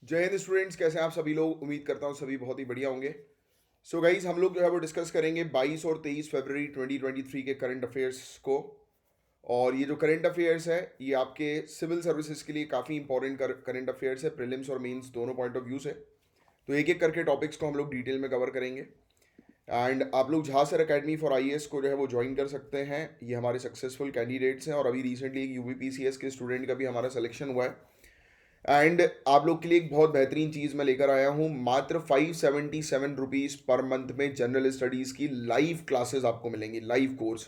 जय हिंद स्टूडेंट्स, कैसे हैं आप सभी लोग। उम्मीद करता हूँ सभी बहुत ही बढ़िया होंगे। सो गाइज, हम लोग जो है वो डिस्कस करेंगे 22 और 23 फरवरी 2023 के करंट अफेयर्स को। और ये जो करंट अफेयर्स है ये आपके सिविल सर्विसेज के लिए काफ़ी इंपॉर्टेंट करंट अफेयर्स है, प्रीलिम्स और मेंस दोनों पॉइंट ऑफ व्यू से। तो एक एक करके टॉपिक्स को हम लोग डिटेल में कवर करेंगे। एंड आप लोग Jha sir academy for IAS को जो है वो ज्वाइन कर सकते हैं। ये हमारे सक्सेसफुल कैंडिडेट्स हैं और अभी रिसेंटली एक यूपीपीसीएस के स्टूडेंट का भी हमारा सिलेक्शन हुआ है। एंड आप लोग के लिए एक बहुत बेहतरीन चीज़ मैं लेकर आया हूँ। मात्र 577 रुपीज़ पर मंथ में जनरल स्टडीज़ की लाइव क्लासेस आपको मिलेंगी, लाइव कोर्स।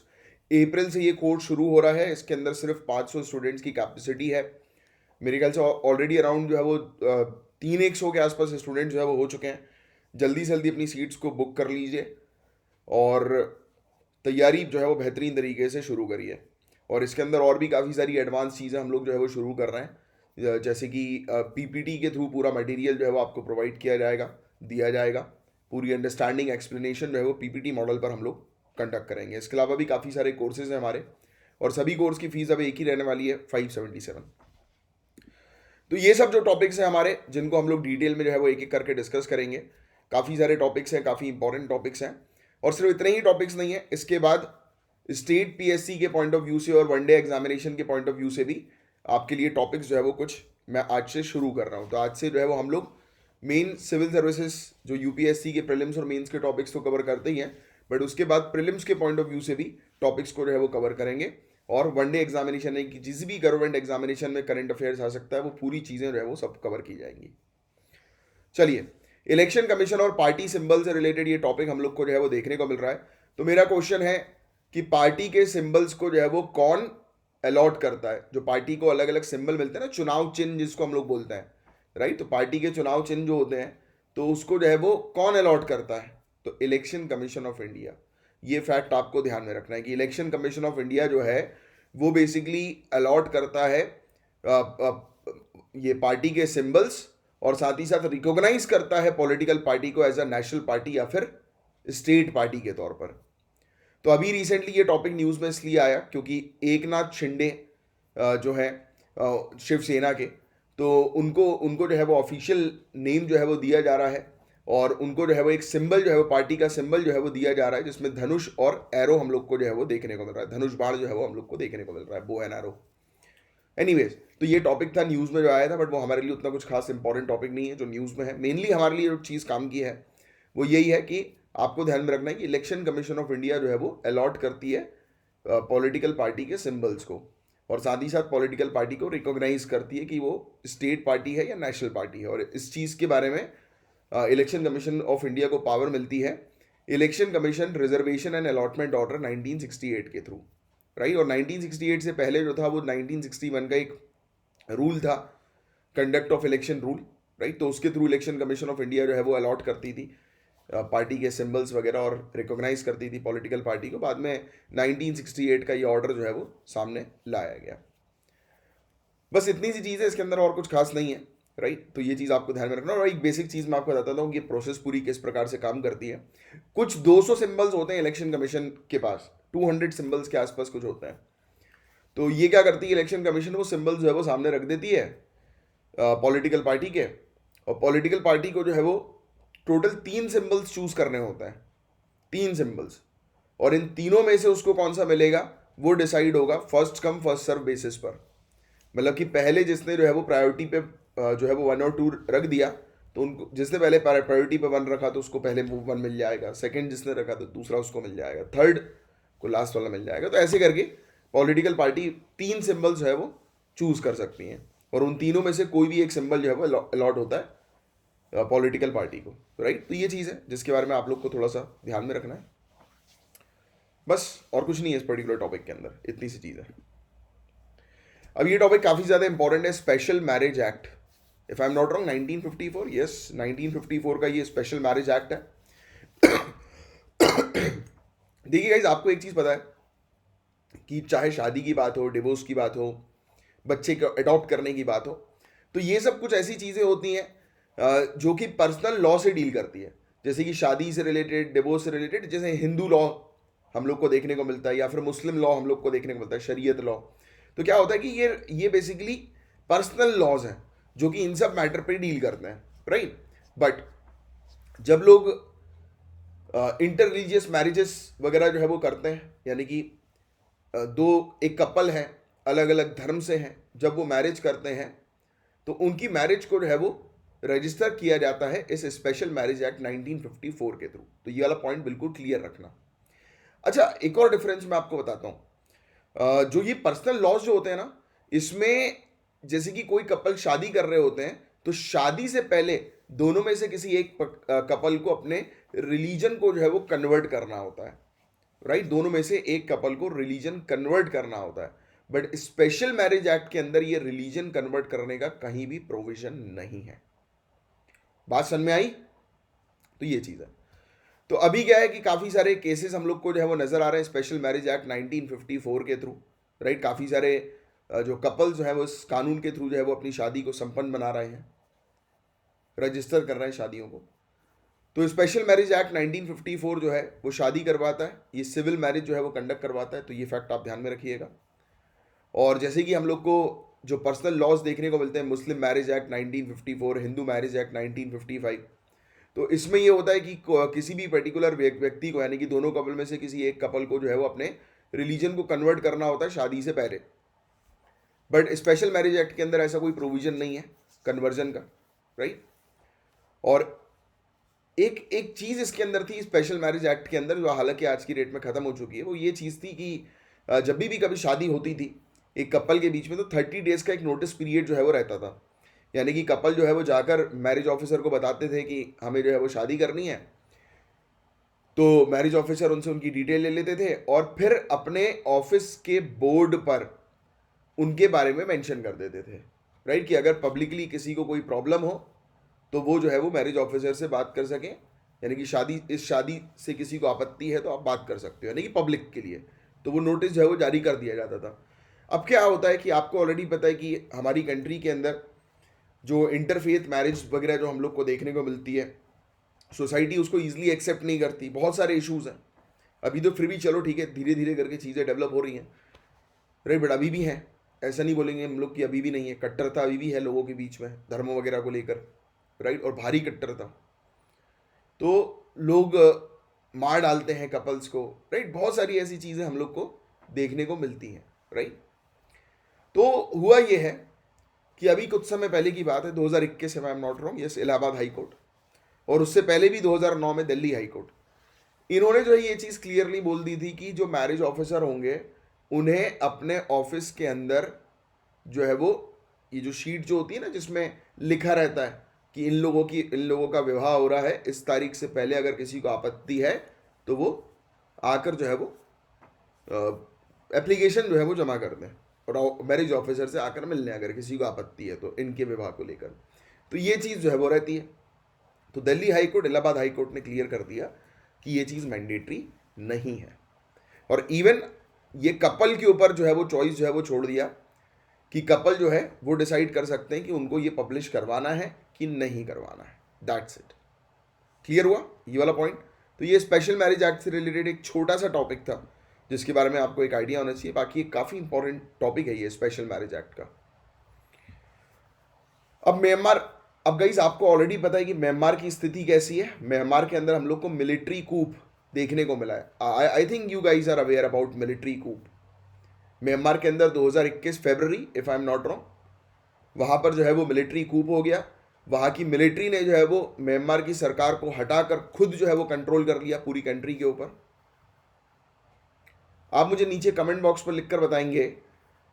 अप्रैल से ये कोर्स शुरू हो रहा है। इसके अंदर सिर्फ 500 स्टूडेंट्स की कैपेसिटी है। मेरे ख्याल से ऑलरेडी अराउंड जो है वो 300 के आसपास स्टूडेंट जो है वो हो चुके हैं। जल्दी से जल्दी अपनी सीट्स को बुक कर लीजिए और तैयारी जो है वो बेहतरीन तरीके से शुरू करिए। और इसके अंदर और भी काफ़ी सारी एडवांस चीज़ें हम लोग जो है वो शुरू कर रहे हैं, जैसे कि पीपीटी के थ्रू पूरा मटेरियल जो है वो आपको प्रोवाइड किया जाएगा, दिया जाएगा। पूरी अंडरस्टैंडिंग एक्सप्लेनेशन जो है वो पीपीटी मॉडल पर हम लोग कंडक्ट करेंगे। इसके अलावा भी काफ़ी सारे कोर्सेज हैं हमारे, और सभी कोर्स की फीस अब एक ही रहने वाली है, 577। तो ये सब जो टॉपिक्स हैं हमारे, जिनको हम लोग डिटेल में जो है वो एक एक करके डिस्कस करेंगे। काफ़ी सारे टॉपिक्स हैं, काफ़ी इंपॉर्टेंट टॉपिक्स हैं। और सिर्फ इतने ही टॉपिक्स नहीं है, इसके बाद स्टेट पीएससी के पॉइंट ऑफ व्यू से और वनडे एग्जामिनेशन के पॉइंट ऑफ व्यू से भी आपके लिए टॉपिक्स जो है वो कुछ मैं आज से शुरू कर रहा हूँ। तो आज से जो है वो हम लोग मेन सिविल सर्विसेज जो यूपीएससी के प्रीलिम्स और मेंस के टॉपिक्स तो कवर करते ही हैं, बट उसके बाद प्रीलिम्स के पॉइंट ऑफ व्यू से भी टॉपिक्स को जो है वो कवर करेंगे। और वनडे एग्जामिनेशन है कि जिस भी गवर्नमेंट एग्जामिनेशन में करंट अफेयर्स आ सकता है, वो पूरी चीज़ें जो है वो सब कवर की जाएंगी। चलिए, इलेक्शन कमीशन और पार्टी सिंबल से रिलेटेड ये टॉपिक हम लोग को जो है वो देखने को मिल रहा है। तो मेरा क्वेश्चन है कि पार्टी के सिंबल्स को जो है वो कौन अलॉट करता है। जो पार्टी को अलग अलग सिंबल मिलते हैं ना, चुनाव चिन्ह जिसको हम लोग बोलते हैं, राइट। तो पार्टी के चुनाव चिन्ह जो होते हैं, तो उसको जो है वो कौन अलॉट करता है, तो इलेक्शन कमीशन ऑफ इंडिया। ये फैक्ट आपको ध्यान में रखना है कि इलेक्शन कमीशन ऑफ इंडिया जो है वो बेसिकली अलॉट करता है ये पार्टी के सिंबल्स, और साथ ही साथ रिकॉग्नाइज करता है पॉलिटिकल पार्टी को एज अ नेशनल पार्टी या फिर स्टेट पार्टी के तौर पर। तो अभी रिसेंटली ये टॉपिक न्यूज़ में इसलिए आया क्योंकि एकनाथ शिंदे जो है शिवसेना के, तो उनको उनको जो है वो ऑफिशियल नेम जो है वो दिया जा रहा है, और उनको जो है वो एक सिंबल जो है वो पार्टी का सिंबल जो है वो दिया जा रहा है, जिसमें धनुष और एरो हम लोग को जो है वो देखने को मिल रहा है। धनुष बाण जो है वो हम लोग को देखने को मिल रहा है, बो एंड एरो। एनीवेज, तो ये टॉपिक था न्यूज़ में जो आया था, बट वो हमारे लिए उतना कुछ खास इंपॉर्टेंट टॉपिक नहीं है जो न्यूज़ में है। मेनली हमारे लिए जो चीज़ काम की है वो यही है कि आपको ध्यान में रखना है कि इलेक्शन कमीशन ऑफ इंडिया जो है वो अलॉट करती है पॉलिटिकल पार्टी के सिंबल्स को, और साथ ही साथ पॉलिटिकल पार्टी को रिकॉग्नाइज करती है कि वो स्टेट पार्टी है या नेशनल पार्टी है। और इस चीज़ के बारे में इलेक्शन कमीशन ऑफ इंडिया को पावर मिलती है election commission reservation and allotment order 1968 के थ्रू, राइट। और 1968 से पहले जो था वो 1961 का एक रूल था, conduct of election rule, right. तो उसके through election commission of India जो है वो अलॉट करती थी पार्टी के सिंबल्स वगैरह और रिकॉग्नाइज करती थी पॉलिटिकल पार्टी को। बाद में 1968 का ये ऑर्डर जो है वो सामने लाया गया। बस इतनी सी चीज़ है, इसके अंदर और कुछ खास नहीं है, राइट। तो ये चीज़ आपको ध्यान में रखना। और एक बेसिक चीज़ मैं आपको बताता हूँ कि प्रोसेस पूरी किस प्रकार से काम करती है। कुछ 200 सिंबल्स होते हैं इलेक्शन कमीशन के पास, 200 सिंबल्स के आसपास कुछ होता है। तो ये क्या करती है इलेक्शन कमीशन, वो सिंबल्स जो है वो सामने रख देती है पॉलिटिकल पार्टी के, और पॉलिटिकल पार्टी को जो है वो टोटल 3 सिंबल्स चूज करने होता है, 3 सिंबल्स। और इन तीनों में से उसको कौन सा मिलेगा वो डिसाइड होगा first come first serve basis पर। मतलब कि पहले जिसने जो है वो प्रायोरिटी पे जो है वो 1 और 2 रख दिया, तो उनको जिसने पहले प्रायोरिटी पे 1 रखा तो उसको पहले वो 1 मिल जाएगा, सेकंड जिसने रखा तो दूसरा उसको मिल जाएगा, थर्ड को लास्ट वाला मिल जाएगा। तो ऐसे करके पॉलिटिकल पार्टी 3 सिंबल जो है वो चूज कर सकती हैं, और उन तीनों में से कोई भी एक सिंबल जो है वो अलॉट होता है पॉलिटिकल पार्टी को, राइट। तो ये चीज़ है जिसके बारे में आप लोग को थोड़ा सा ध्यान में रखना है, बस और कुछ नहीं है इस पर्टिकुलर टॉपिक के अंदर, इतनी सी चीज़ है। अब ये टॉपिक काफ़ी ज़्यादा इंपॉर्टेंट है, special marriage act. If I am not wrong 1954, yes 1954 का ये स्पेशल मैरिज एक्ट है। देखिए गाइस, आपको एक चीज़ पता है कि चाहे शादी की बात हो, डिवोर्स की बात हो, बच्चे को अडॉप्ट करने की बात हो, तो ये सब कुछ ऐसी चीज़ें होती हैं जो कि पर्सनल लॉ से डील करती है। जैसे कि शादी से रिलेटेड, डिवोर्स से रिलेटेड, जैसे हिंदू लॉ हम लोग को देखने को मिलता है, या फिर मुस्लिम लॉ हम लोग को देखने को मिलता है, शरीयत लॉ। तो क्या होता है कि ये बेसिकली पर्सनल लॉज हैं जो कि इन सब मैटर पर डील करते हैं, राइट। बट जब लोग इंटर रिलीजियस मैरिजेस वगैरह जो है वो करते हैं, यानी कि एक कपल है, अलग अलग धर्म से हैं, जब वो मैरिज करते हैं तो उनकी मैरिज को जो है वो रजिस्टर किया जाता है इस स्पेशल मैरिज एक्ट 1954 के थ्रू। तो ये वाला पॉइंट बिल्कुल क्लियर रखना। अच्छा, एक और डिफरेंस मैं आपको बताता हूँ। जो ये पर्सनल लॉज जो होते हैं ना, इसमें जैसे कि कोई कपल शादी कर रहे होते हैं तो शादी से पहले दोनों में से किसी एक कपल को अपने रिलीजन को जो है वो कन्वर्ट करना होता है, राइट। दोनों में से एक कपल को रिलीजन कन्वर्ट करना होता है। बट स्पेशल मैरिज एक्ट के अंदर ये रिलीजन कन्वर्ट करने का कहीं भी प्रोविजन नहीं है। बात समझ में आई? तो ये चीज है। तो अभी क्या है कि काफी सारे केसेस हम लोग को जो है वो नजर आ रहे हैं स्पेशल मैरिज एक्ट 1954 के थ्रू, राइट। काफी सारे जो कपल्स जो है वो इस कानून के थ्रू जो है वो अपनी शादी को संपन्न बना रहे हैं, रजिस्टर कर रहे हैं शादियों को। तो स्पेशल मैरिज एक्ट 1954 जो है वो शादी करवाता है, ये सिविल मैरिज जो है वो कंडक्ट करवाता है। तो ये फैक्ट आप ध्यान में रखिएगा। और जैसे कि हम लोग को जो पर्सनल लॉज देखने को मिलते हैं, मुस्लिम marriage act 1954, Hindu marriage act 1955, तो इसमें ये होता है कि किसी भी पर्टिकुलर व्यक्ति को, यानी कि दोनों कपल में से किसी एक कपल को जो है वो अपने रिलीजन को कन्वर्ट करना होता है शादी से पहले। बट स्पेशल मैरिज एक्ट के अंदर ऐसा कोई प्रोविजन नहीं है कन्वर्जन का, राइट। और एक एक चीज इसके अंदर थी स्पेशल मैरिज एक्ट के अंदर, जो हालांकि आज की डेट में खत्म हो चुकी है। वो ये चीज थी कि जब भी कभी शादी होती थी एक कपल के बीच में, तो 30 डेज का एक नोटिस पीरियड जो है वो रहता था। यानी कि कपल जो है वो जाकर मैरिज ऑफिसर को बताते थे कि हमें जो है वो शादी करनी है, तो मैरिज ऑफिसर उनसे उनकी डिटेल ले लेते थे और फिर अपने ऑफिस के बोर्ड पर उनके बारे में मेंशन कर देते थे, राइट। कि अगर पब्लिकली किसी को कोई प्रॉब्लम हो तो वो जो है वो मैरिज ऑफिसर से बात कर सकें, यानी कि इस शादी से किसी को आपत्ति है तो आप बात कर सकते हो, यानी कि पब्लिक के लिए। तो वो नोटिस जो है वो जारी कर दिया जाता था। अब क्या होता है कि आपको ऑलरेडी पता है कि हमारी कंट्री के अंदर जो इंटरफेथ मैरिज वगैरह जो हम लोग को देखने को मिलती है, सोसाइटी उसको ईजिली एक्सेप्ट नहीं करती, बहुत सारे इश्यूज हैं। अभी तो फिर भी चलो ठीक है, धीरे धीरे करके चीज़ें डेवलप हो रही हैं, राइट। बट अभी भी हैं, ऐसा नहीं बोलेंगे हम लोग कि अभी भी नहीं है। कट्टरता अभी भी है लोगों के बीच में धर्म वगैरह को लेकर, राइट। और भारी कट्टरता, तो लोग मार डालते हैं कपल्स को, राइट। बहुत सारी ऐसी चीज़ें हम लोग को देखने को मिलती हैं, राइट। तो हुआ ये है कि अभी कुछ समय पहले की बात है, 2021 से, आई am not wrong, yes, Allahabad high court, और उससे पहले भी 2009 में दिल्ली हाई कोर्ट, इन्होंने जो है ये चीज़ क्लियरली बोल दी थी कि जो मैरिज ऑफिसर होंगे उन्हें अपने ऑफिस के अंदर जो है वो ये जो शीट जो होती है ना जिसमें लिखा रहता है कि इन लोगों का विवाह हो रहा है इस तारीख से पहले, अगर किसी को आपत्ति है तो वो आकर जो है वो एप्लीकेशन जो है वो जमा कर दें और मैरिज ऑफिसर से आकर मिलने, अगर किसी को आपत्ति है तो इनके विवाह को लेकर। तो ये चीज़ जो है वो रहती है। तो Delhi high court, Allahabad high court ने क्लियर कर दिया कि ये चीज़ मैंडेटरी नहीं है। और इवन ये कपल के ऊपर जो है वो चॉइस जो है वो छोड़ दिया कि कपल जो है वो डिसाइड कर सकते हैं कि उनको ये पब्लिश करवाना है कि नहीं करवाना है। That's it. क्लियर हुआ ये वाला पॉइंट? तो ये स्पेशल मैरिज एक्ट से रिलेटेड एक छोटा सा टॉपिक था जिसके बारे में आपको एक आइडिया होना चाहिए। बाकी एक काफ़ी इंपॉर्टेंट टॉपिक है ये स्पेशल मैरिज एक्ट का। अब म्यांमार, अब गाइस आपको ऑलरेडी पता है कि म्यांमार की स्थिति कैसी है। म्यांमार के अंदर हम लोग को मिलिट्री कूप देखने को मिला है। I think you guys are aware about military coup. Myanmar के अंदर 2021 फरवरी, if I am not wrong, वहां पर जो है वो मिलिट्री कूप हो गया। वहां की मिलिट्री ने जो है वो म्यांमार की सरकार को हटाकर खुद जो है वो कंट्रोल कर लिया पूरी कंट्री के ऊपर। आप मुझे नीचे कमेंट बॉक्स पर लिखकर बताएंगे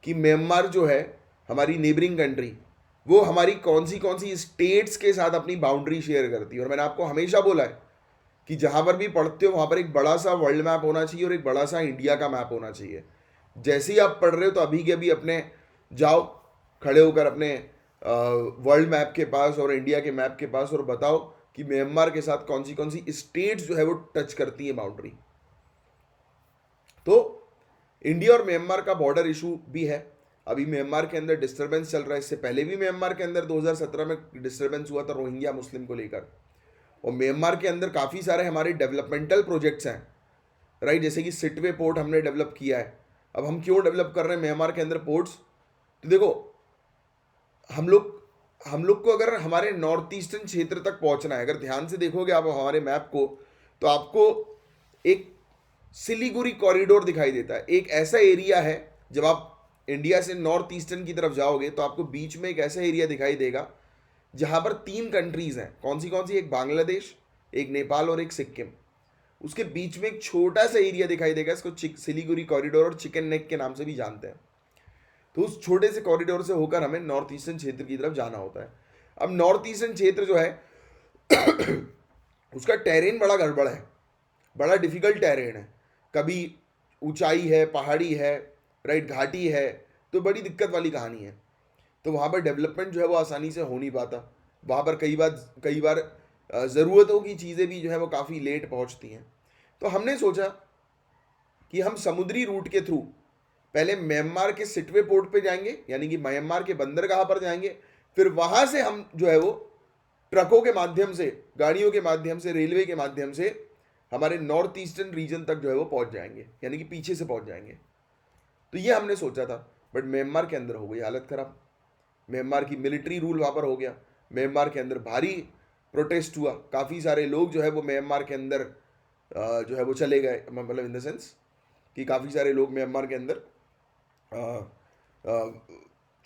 कि म्यांमार जो है हमारी नेबरिंग कंट्री, वो हमारी कौन सी स्टेट्स के साथ अपनी बाउंड्री शेयर करती है। और मैंने आपको हमेशा बोला है कि जहां पर भी पढ़ते हो वहां पर एक बड़ा सा वर्ल्ड मैप होना चाहिए और एक बड़ा सा इंडिया का मैप होना चाहिए। जैसे ही आप पढ़ रहे हो तो अभी के अभी अपने जाओ खड़े होकर अपने वर्ल्ड मैप के पास और इंडिया के मैप के पास और बताओ कि म्यांमार के साथ कौन सी स्टेट्स जो है वो टच करती है बाउंड्री। तो इंडिया और म्यांमार का बॉर्डर इशू भी है। अभी म्यांमार के अंदर डिस्टर्बेंस चल रहा है। इससे पहले भी म्यांमार के अंदर 2017 में डिस्टर्बेंस हुआ था रोहिंग्या मुस्लिम को लेकर। और म्यांमार के अंदर काफ़ी सारे हमारे डेवलपमेंटल प्रोजेक्ट्स हैं, राइट। जैसे कि सिटवे पोर्ट हमने डेवलप किया है। अब हम क्यों डेवलप कर रहे हैं म्यांमार के अंदर पोर्ट्स? तो देखो, हम लोग हम लोग को अगर हमारे नॉर्थ ईस्टर्न क्षेत्र तक पहुंचना है, अगर ध्यान से देखोगे आप हमारे मैप को, तो आपको एक सिलीगुड़ी कॉरिडोर दिखाई देता है। एक ऐसा एरिया है, जब आप इंडिया से नॉर्थ ईस्टर्न की तरफ जाओगे तो आपको बीच में एक ऐसा एरिया दिखाई देगा जहां पर 3 कंट्रीज हैं। कौन सी? एक बांग्लादेश, एक नेपाल और एक सिक्किम। उसके बीच में एक छोटा सा एरिया दिखाई देगा, इसको सिलीगुड़ी कॉरिडोर और चिकन नेक के नाम से भी जानते हैं। तो उस छोटे से कॉरिडोर से होकर हमें नॉर्थ ईस्टर्न क्षेत्र की तरफ जाना होता है। अब नॉर्थ ईस्टर्न क्षेत्र जो है उसका टेरेन बड़ा गड़बड़ है, बड़ा डिफिकल्ट टेरेन है। कभी ऊंचाई है, पहाड़ी है, राइट, घाटी है, तो बड़ी दिक्कत वाली कहानी है। तो वहाँ पर डेवलपमेंट जो है वो आसानी से हो नहीं पाता। वहाँ पर कई बार ज़रूरतों की चीज़ें भी जो है वो काफ़ी लेट पहुँचती हैं। तो हमने सोचा कि हम समुद्री रूट के थ्रू पहले म्यांमार के सिटवे पोर्ट पे जाएंगे, यानी कि म्यांमार के बंदरगाह पर जाएंगे, फिर वहाँ से हम जो है वो ट्रकों के माध्यम से, गाड़ियों के माध्यम से, रेलवे के माध्यम से हमारे नॉर्थ ईस्टर्न रीजन तक जो है वो पहुँच जाएंगे, यानी कि पीछे से पहुँच जाएंगे। तो ये हमने सोचा था, बट म्यांमार के अंदर हो गई हालत खराब। म्यांमार की मिलिट्री रूल वहाँ पर हो गया। म्यांमार के अंदर भारी प्रोटेस्ट हुआ, काफ़ी सारे लोग जो है वो म्यांमार के अंदर जो है वो चले गए, मतलब इन द सेंस कि काफ़ी सारे लोग म्यांमार के अंदर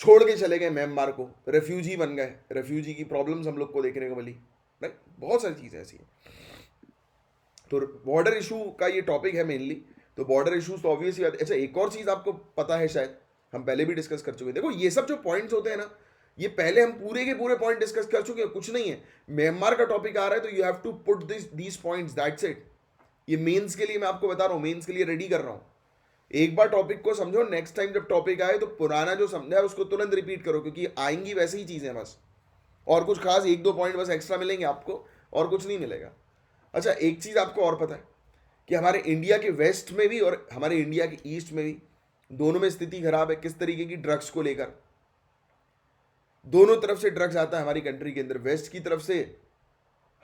छोड़ के चले गए म्यांमार को, रेफ्यूजी बन गए। रेफ्यूजी की प्रॉब्लम्स हम लोग को देखने को मिली, राइट, बहुत सारी चीज़ें ऐसी हैं। तो बॉर्डर इशू का ये टॉपिक है मेनली। तो बॉर्डर इशूज तो ऑब्वियसली बात। अच्छा, एक और चीज़ आपको पता है, शायद हम पहले भी डिस्कस कर चुके हैं। देखो, ये सब जो पॉइंट्स होते हैं ना, ये पहले हम पूरे के पूरे पॉइंट डिस्कस कर चुके हैं, कुछ नहीं है। म्यांमार का टॉपिक आ रहा है तो you have to put these points, that's it. ये मेंस के लिए मैं आपको बता रहा हूँ, मेंस के लिए रेडी कर रहा हूँ। एक बार टॉपिक को समझो, नेक्स्ट टाइम जब टॉपिक आए तो पुराना जो समझा है उसको तुरंत रिपीट करो, क्योंकि आएंगी वैसे ही चीज़ें बस, और कुछ खास 1-2 पॉइंट बस एक्स्ट्रा मिलेंगे आपको, और कुछ नहीं मिलेगा। अच्छा, एक चीज़ आपको और पता है कि हमारे इंडिया के वेस्ट में भी और हमारे इंडिया के ईस्ट में भी दोनों में स्थिति खराब है। किस तरीके की? ड्रग्स को लेकर दोनों तरफ से ड्रग्स आता है हमारी कंट्री के अंदर। वेस्ट की तरफ से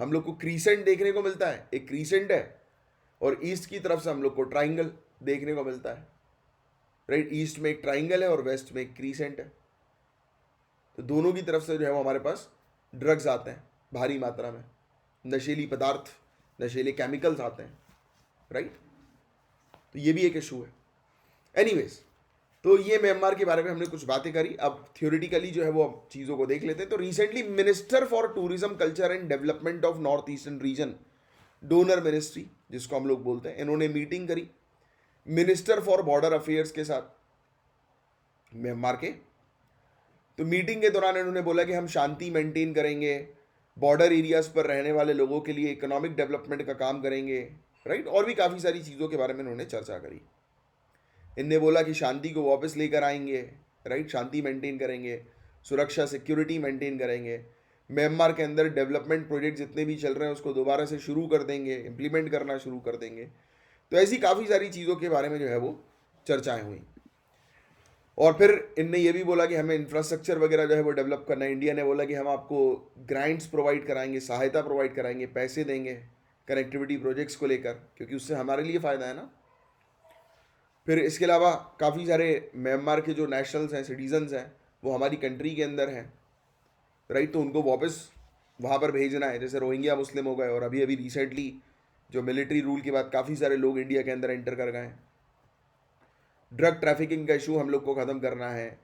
हम लोग को क्रीसेंट देखने को मिलता है, एक क्रीसेंट है, और ईस्ट की तरफ से हम लोग को ट्राइंगल देखने को मिलता है, राइट। ईस्ट में एक ट्राइंगल है और वेस्ट में एक क्रीसेंट है। तो दोनों की तरफ से जो है वो हमारे पास ड्रग्स आते हैं भारी मात्रा में, नशीली पदार्थ, नशीले केमिकल्स आते हैं, राइट। तो ये भी एक इशू है। एनीवेज, तो ये म्यांमार के बारे में हमने कुछ बातें करी। अब थियोरिटिकली जो है वो चीज़ों को देख लेते हैं। तो recently minister for tourism, culture and development of north eastern region, donor ministry जिसको हम लोग बोलते हैं, इन्होंने मीटिंग करी मिनिस्टर फॉर बॉर्डर अफेयर्स के साथ म्यांमार के। तो मीटिंग के दौरान इन्होंने बोला कि हम शांति मेंटेन करेंगे, बॉर्डर एरियाज पर रहने वाले लोगों के लिए इकोनॉमिक डेवलपमेंट का काम करेंगे, राइट। और भी काफ़ी सारी चीज़ों के बारे में इन्होंने चर्चा करी। इनने बोला कि शांति को वापस लेकर आएंगे, राइट, शांति मेंटेन करेंगे, सुरक्षा सिक्योरिटी मेंटेन करेंगे, म्यांमार के अंदर डेवलपमेंट प्रोजेक्ट जितने भी चल रहे हैं उसको दोबारा से शुरू कर देंगे, इम्प्लीमेंट करना शुरू कर देंगे। तो ऐसी काफ़ी सारी चीज़ों के बारे में जो है वो चर्चाएं हुई। और फिर इनने ये भी बोला कि हमें इंफ्रास्ट्रक्चर वगैरह जो है वो डेवलप करना है। इंडिया ने बोला कि हम आपको ग्रांट्स प्रोवाइड कराएंगे, सहायता प्रोवाइड कराएंगे, पैसे देंगे कनेक्टिविटी प्रोजेक्ट्स को लेकर, क्योंकि उससे हमारे लिए फ़ायदा है ना। फिर इसके अलावा काफ़ी सारे म्यांमार के जो नेशनल्स हैं, सिटीजन्स हैं, वो हमारी कंट्री के अंदर हैं, राइट। तो उनको वापस वहाँ पर भेजना है। जैसे रोहिंग्या मुस्लिम हो गए, और अभी अभी रिसेंटली जो मिलिट्री रूल के बाद काफ़ी सारे लोग इंडिया के अंदर एंटर कर गए हैं। ड्रग ट्रैफिकिंग का इशू हम लोग को ख़त्म करना है,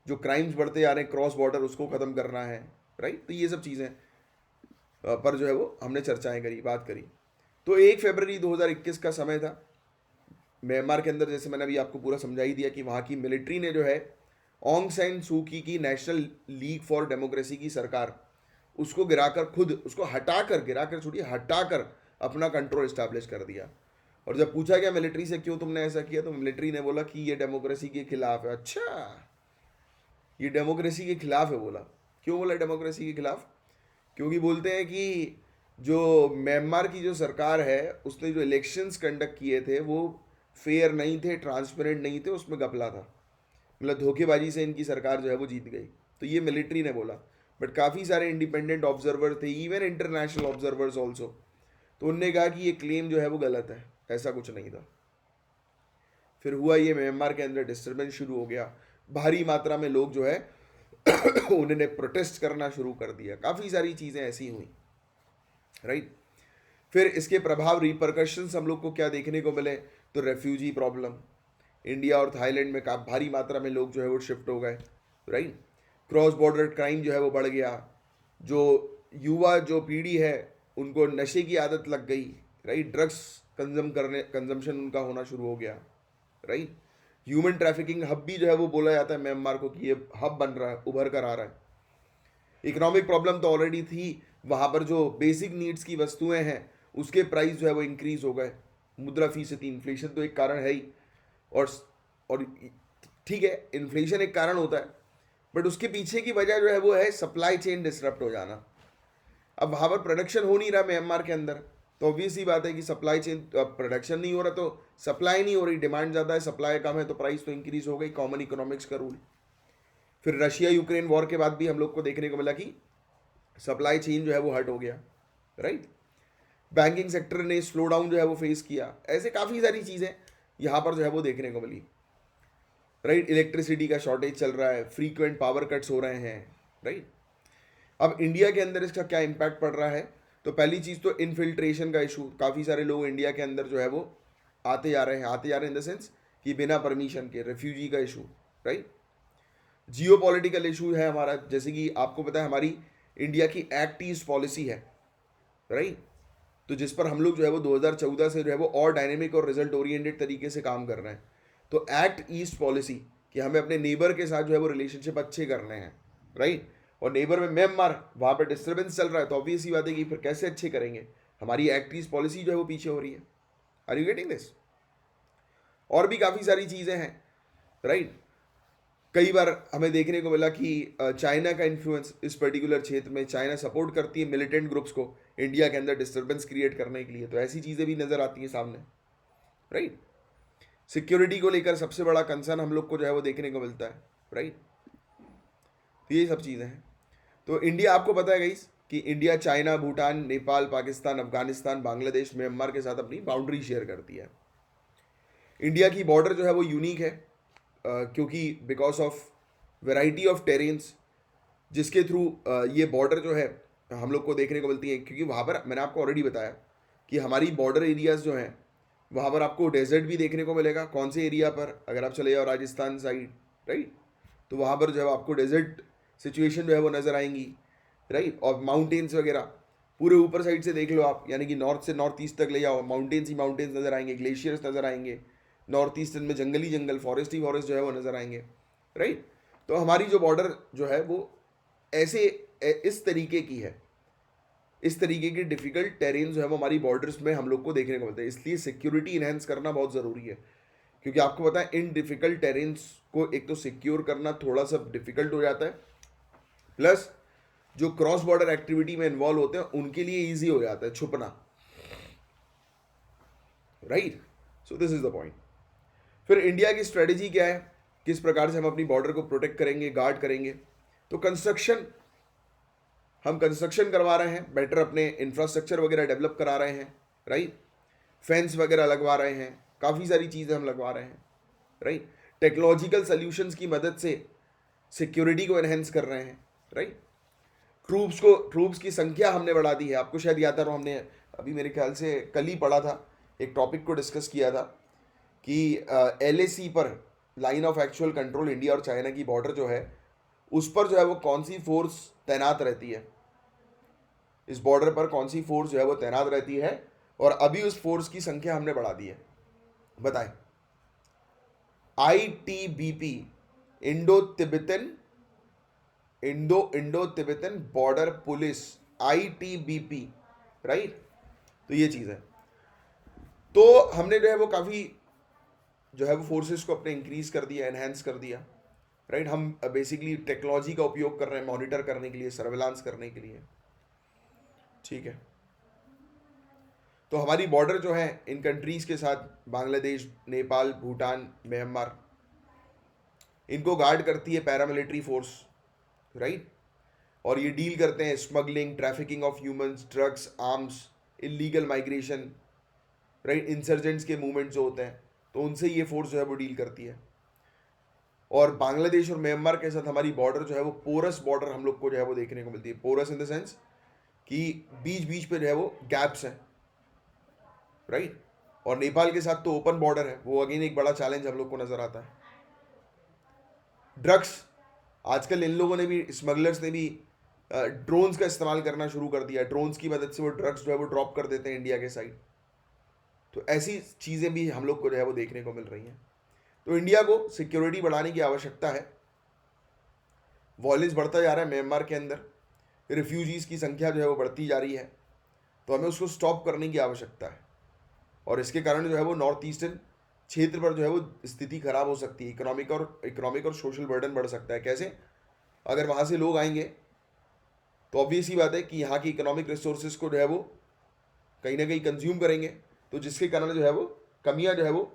जो क्राइम्स बढ़ते जा रहे हैं क्रॉस बॉर्डर उसको ख़त्म करना है, राइट। तो ये सब चीज़ें पर जो है वो हमने चर्चाएं करी, बात करी। तो 1 फरवरी 2021 का समय था। म्यांमार के अंदर, जैसे मैंने अभी आपको पूरा समझा ही दिया, कि वहाँ की मिलिट्री ने जो है ऑंग सैन सू की नेशनल लीग फॉर डेमोक्रेसी की सरकार, उसको गिराकर, खुद उसको हटाकर, गिराकर छोड़िए, हटाकर अपना कंट्रोल इस्टेब्लिश कर दिया। और जब पूछा गया मिलिट्री से क्यों तुमने ऐसा किया, तो मिलिट्री ने बोला कि ये डेमोक्रेसी के खिलाफ है। अच्छा, ये डेमोक्रेसी के खिलाफ है। बोला क्यों? बोला डेमोक्रेसी के खिलाफ क्योंकि बोलते हैं कि जो म्यांमार की जो सरकार है उसने जो इलेक्शंस कंडक्ट किए थे वो फेयर नहीं थे, ट्रांसपेरेंट नहीं थे, उसमें घपला था, मतलब धोखेबाजी से इनकी सरकार जो है वो जीत गई। तो ये मिलिट्री ने बोला। बट काफ़ी सारे इंडिपेंडेंट ऑब्जर्वर थे, इवन इंटरनेशनल ऑब्जर्वर्स ऑल्सो, तो उनने कहा कि ये क्लेम जो है वो गलत है, ऐसा कुछ नहीं था। फिर हुआ ये, म्यांमार के अंदर डिस्टर्बेंस शुरू हो गया, भारी मात्रा में लोग जो है उन्होंने प्रोटेस्ट करना शुरू कर दिया, काफ़ी सारी चीज़ें ऐसी हुई, राइट। फिर इसके प्रभाव रिपरकशंस हम लोग को क्या देखने को मिले, तो रेफ्यूजी प्रॉब्लम, इंडिया और थाईलैंड में भारी मात्रा में लोग जो है वो शिफ्ट हो गए, राइट। क्रॉस बॉर्डर क्राइम जो है वो बढ़ गया, जो युवा जो पीढ़ी है उनको नशे की आदत लग गई, राइट। ड्रग्स कंजम्पशन उनका होना शुरू हो गया, राइट। ह्यूमन ट्रैफिकिंग हब भी जो है वो बोला जाता है म्यांमार को कि ये हब बन रहा है, उभर कर आ रहा है। इकोनॉमिक प्रॉब्लम तो ऑलरेडी थी, वहाँ पर जो बेसिक नीड्स की वस्तुएं हैं उसके प्राइस जो है वो इंक्रीज हो गए, मुद्रास्फीति, इन्फ्लेशन तो एक कारण है ही। और और ठीक है, इन्फ्लेशन एक कारण होता है, बट उसके पीछे की वजह जो है वो है सप्लाई चेन डिसरप्ट हो जाना। अब वहाँ पर प्रोडक्शन हो नहीं रहा म्यांमार के अंदर, तो ऑब्वियस ही बात है कि सप्लाई चेन, प्रोडक्शन नहीं हो रहा तो सप्लाई नहीं हो रही, डिमांड ज़्यादा है, सप्लाई कम है, तो प्राइस तो इंक्रीज हो गई, कॉमन इकोनॉमिक्स का रूल। फिर रशिया यूक्रेन वॉर के बाद भी हम लोग को देखने को मिला कि सप्लाई चेन जो है वो हट हो गया, राइट। बैंकिंग सेक्टर ने स्लो डाउन जो है वो फेस किया, ऐसे काफ़ी सारी चीज़ें यहाँ पर जो है वो देखने को मिली, राइट। इलेक्ट्रिसिटी का शॉर्टेज चल रहा है, फ्रीक्वेंट पावर कट्स हो रहे हैं, राइट। अब इंडिया के अंदर इसका क्या इम्पैक्ट पड़ रहा है, तो पहली चीज़ तो इनफिल्ट्रेशन का इशू, काफ़ी सारे लोग इंडिया के अंदर जो है वो आते जा रहे हैं इन द सेंस कि बिना परमिशन के, रेफ्यूजी का इशू, राइट। जियो पॉलिटिकल इशू है हमारा, जैसे कि आपको पता है हमारी इंडिया की एक्ट ईस्ट पॉलिसी है, राइट। तो जिस पर हम लोग जो है वो 2014 से जो है वो और डायनेमिक और रिजल्ट ओरिएंटेड तरीके से काम कर रहे हैं। तो एक्ट ईस्ट पॉलिसी कि हमें अपने नेबर के साथ जो है वो रिलेशनशिप अच्छे करने हैं, राइट। और नेबर में म्यांमार, वहाँ पर डिस्टर्बेंस चल रहा है, तो ऑब्वियस ही बात है कि फिर कैसे अच्छे करेंगे, हमारी एक्ट ईस्ट पॉलिसी जो है वो पीछे हो रही है। Are you getting this? और भी काफ़ी सारी चीज़ें हैं, राइट। कई बार हमें देखने को मिला कि चाइना का इन्फ्लुएंस इस पर्टिकुलर क्षेत्र में, चाइना सपोर्ट करती है मिलिटेंट ग्रुप्स को इंडिया के अंदर डिस्टर्बेंस क्रिएट करने के लिए, तो ऐसी चीज़ें भी नज़र आती हैं सामने, राइट। सिक्योरिटी को लेकर सबसे बड़ा कंसर्न हम लोग को जो है वो देखने को मिलता है, राइट। तो ये सब चीज़ें हैं। तो इंडिया, आपको पता है गाइस कि India China, Bhutan, Nepal, Pakistan, Afghanistan, Bangladesh, Myanmar के साथ अपनी बाउंड्री शेयर करती है। इंडिया की बॉर्डर जो है वो यूनिक है, क्योंकि because of variety of terrains जिसके थ्रू ये बॉर्डर जो है हम लोग को देखने को मिलती है। क्योंकि वहाँ पर मैंने आपको ऑलरेडी बताया कि हमारी बॉर्डर एरियाज़ जो हैं वहाँ पर आपको डेजर्ट भी देखने को मिलेगा। कौन से एरिया पर, अगर आप चले जाओ राजस्थान साइड, राइट, तो वहाँ पर जो है आपको डेजर्ट सिचुएशन जो है वो नज़र आएंगी, राइट। और माउंटेन्स वगैरह पूरे ऊपर साइड से देख लो आप, यानी कि नॉर्थ से नॉर्थ ईस्ट तक ले जाओ, माउंटेन्स ही माउंटेन्स नज़र आएंगे, ग्लेशियर्स नज़र आएंगे, नॉर्थ ईस्टर्न में जंगली जंगल, फॉरेस्ट ही फॉरेस्ट जो है वो नज़र आएंगे, राइट। तो हमारी जो बॉर्डर जो है वो ऐसे इस तरीके की है, इस तरीके की डिफ़िकल्ट टेरेन जो है वो हमारी बॉर्डर्स में हम लोग को देखने को मिलता है। इसलिए सिक्योरिटी इन्हेंस करना बहुत ज़रूरी है, क्योंकि आपको पता है इन डिफ़िकल्ट टेरेन्स को एक तो सिक्योर करना थोड़ा सा डिफ़िकल्ट हो जाता है, प्लस जो क्रॉस बॉर्डर एक्टिविटी में इन्वॉल्व होते हैं उनके लिए ईजी हो जाता है छुपना, right. So this is the point. फिर इंडिया की स्ट्रेटेजी क्या है, किस प्रकार से हम अपनी बॉर्डर को प्रोटेक्ट करेंगे, गार्ड करेंगे, तो हम कंस्ट्रक्शन करवा रहे हैं, बेटर अपने इंफ्रास्ट्रक्चर वगैरह डेवलप करा रहे हैं, राइट। फेंस वगैरह लगवा रहे हैं, काफ़ी सारी चीज़ें हम लगवा रहे हैं, राइट। टेक्नोलॉजिकल सॉल्यूशंस की मदद से सिक्योरिटी को एनहेंस कर रहे हैं, राइट। ट्रूप्स की संख्या हमने बढ़ा दी है। आपको शायद याद हो, हमने अभी मेरे ख्याल से कल ही पढ़ा था, एक टॉपिक को डिस्कस किया था कि LAC पर, line of actual control, India और चाइना की बॉर्डर जो है उस पर जो है वो कौन सी फोर्स तैनात रहती है, इस बॉर्डर पर कौन सी फोर्स जो है वो तैनात रहती है, और अभी उस फोर्स की संख्या हमने बढ़ा दी है। बताएं, ITBP, Indo Tibetan border police, ITBP, right. तो ये चीज़ है। तो हमने जो है वो काफ़ी जो है वो फोर्सेस को अपने इंक्रीज कर दिया, एनहेंस कर दिया, राइट। हम बेसिकली टेक्नोलॉजी का उपयोग कर रहे हैं मॉनिटर करने के लिए, सर्वेलांस करने के लिए, ठीक है। तो हमारी बॉर्डर जो है इन कंट्रीज़ के साथ, बांग्लादेश, नेपाल, भूटान, म्यांमार, इनको गार्ड करती है पैरामिलिट्री फोर्स, राइट। और ये डील करते हैं smuggling, trafficking of humans, drugs, arms, illegal migration, right, insurgents के मूवमेंट जो होते हैं, तो उनसे ये फोर्स जो है वो डील करती है। और बांग्लादेश और म्यांमार के साथ हमारी बॉर्डर जो है वो पोरस बॉर्डर हम लोग को जो है वो देखने को मिलती है। पोरस इन द सेंस कि बीच बीच पे जो है वो गैप्स हैं, राइट। और नेपाल के साथ तो ओपन बॉर्डर है, वो अगेन एक बड़ा चैलेंज हम लोग को नजर आता है। ड्रग्स, आजकल इन लोगों ने भी, स्मगलर्स ने भी ड्रोन्स का इस्तेमाल करना शुरू कर दिया है। ड्रोन्स की मदद से वो ड्रग्स जो है वो ड्रॉप कर देते हैं इंडिया के साइड। तो ऐसी चीज़ें भी हम लोग को जो है वो देखने को मिल रही हैं। तो इंडिया को सिक्योरिटी बढ़ाने की आवश्यकता है। वॉयलेंस बढ़ता जा रहा है म्यांमार के अंदर, रिफ्यूजीज़ की संख्या जो है वो बढ़ती जा रही है, तो हमें उसको स्टॉप करने की आवश्यकता है। और इसके कारण जो है वो नॉर्थ ईस्टर्न क्षेत्र पर जो है वो स्थिति खराब हो सकती है। इकोनॉमिक और सोशल बर्डन बढ़ सकता है। कैसे? अगर वहाँ से लोग आएंगे तो ऑब्वियस ही बात है कि यहाँ की इकोनॉमिक रिसोर्सेज को जो है वो कहीं ना कहीं कंज्यूम करेंगे, तो जिसके कारण जो है वो कमियाँ जो है वो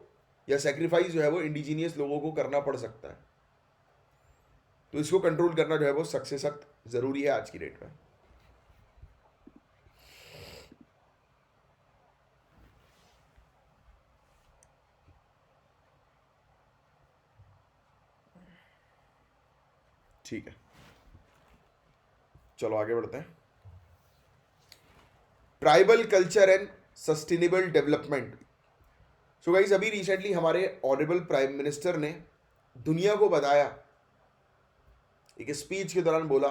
या सेक्रीफाइस जो है वो इंडिजीनियस लोगों को करना पड़ सकता है। तो इसको कंट्रोल करना जो है वो सख्त से सख्त ज़रूरी है आज की डेट में। ठीक है, चलो आगे बढ़ते हैं। Tribal culture and sustainable development. So guys, अभी रिसेंटली हमारे ऑनरेबल प्राइम मिनिस्टर ने दुनिया को बताया, एक स्पीच के दौरान बोला